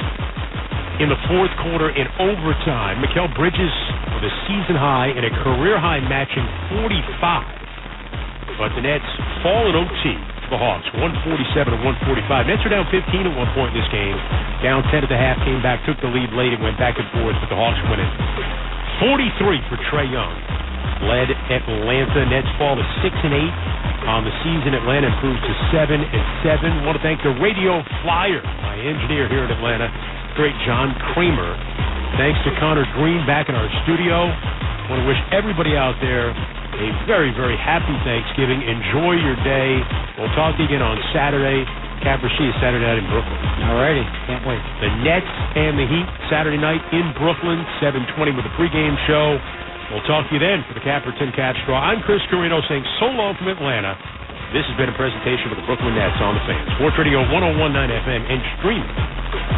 in the fourth quarter in overtime. Mikal Bridges with a season high and a career high matching 45. But the Nets fall in OT for the Hawks, 147 to 145. Nets are down 15 at one point in this game. Down 10 at the half, came back, took the lead late and went back and forth, but the Hawks win it. 43 for Trae Young. Led Atlanta. Nets fall to 6-8 on the season. Atlanta improved to 7-7. Want to thank the Radio Flyer, my engineer here in Atlanta, great John Kramer. Thanks to Connor Green back in our studio. Want to wish everybody out there a very, very happy Thanksgiving. Enjoy your day. We'll talk to you again on Saturday. Capper She is Saturday night in Brooklyn. All righty. Can't wait. The Nets and the Heat Saturday night in Brooklyn, 7:20 with a pregame show. We'll talk to you then for the Capper Tim Capstraw. I'm Chris Carino saying so long from Atlanta. This has been a presentation of the Brooklyn Nets on the Fan. Sports Radio 101.9 FM and streaming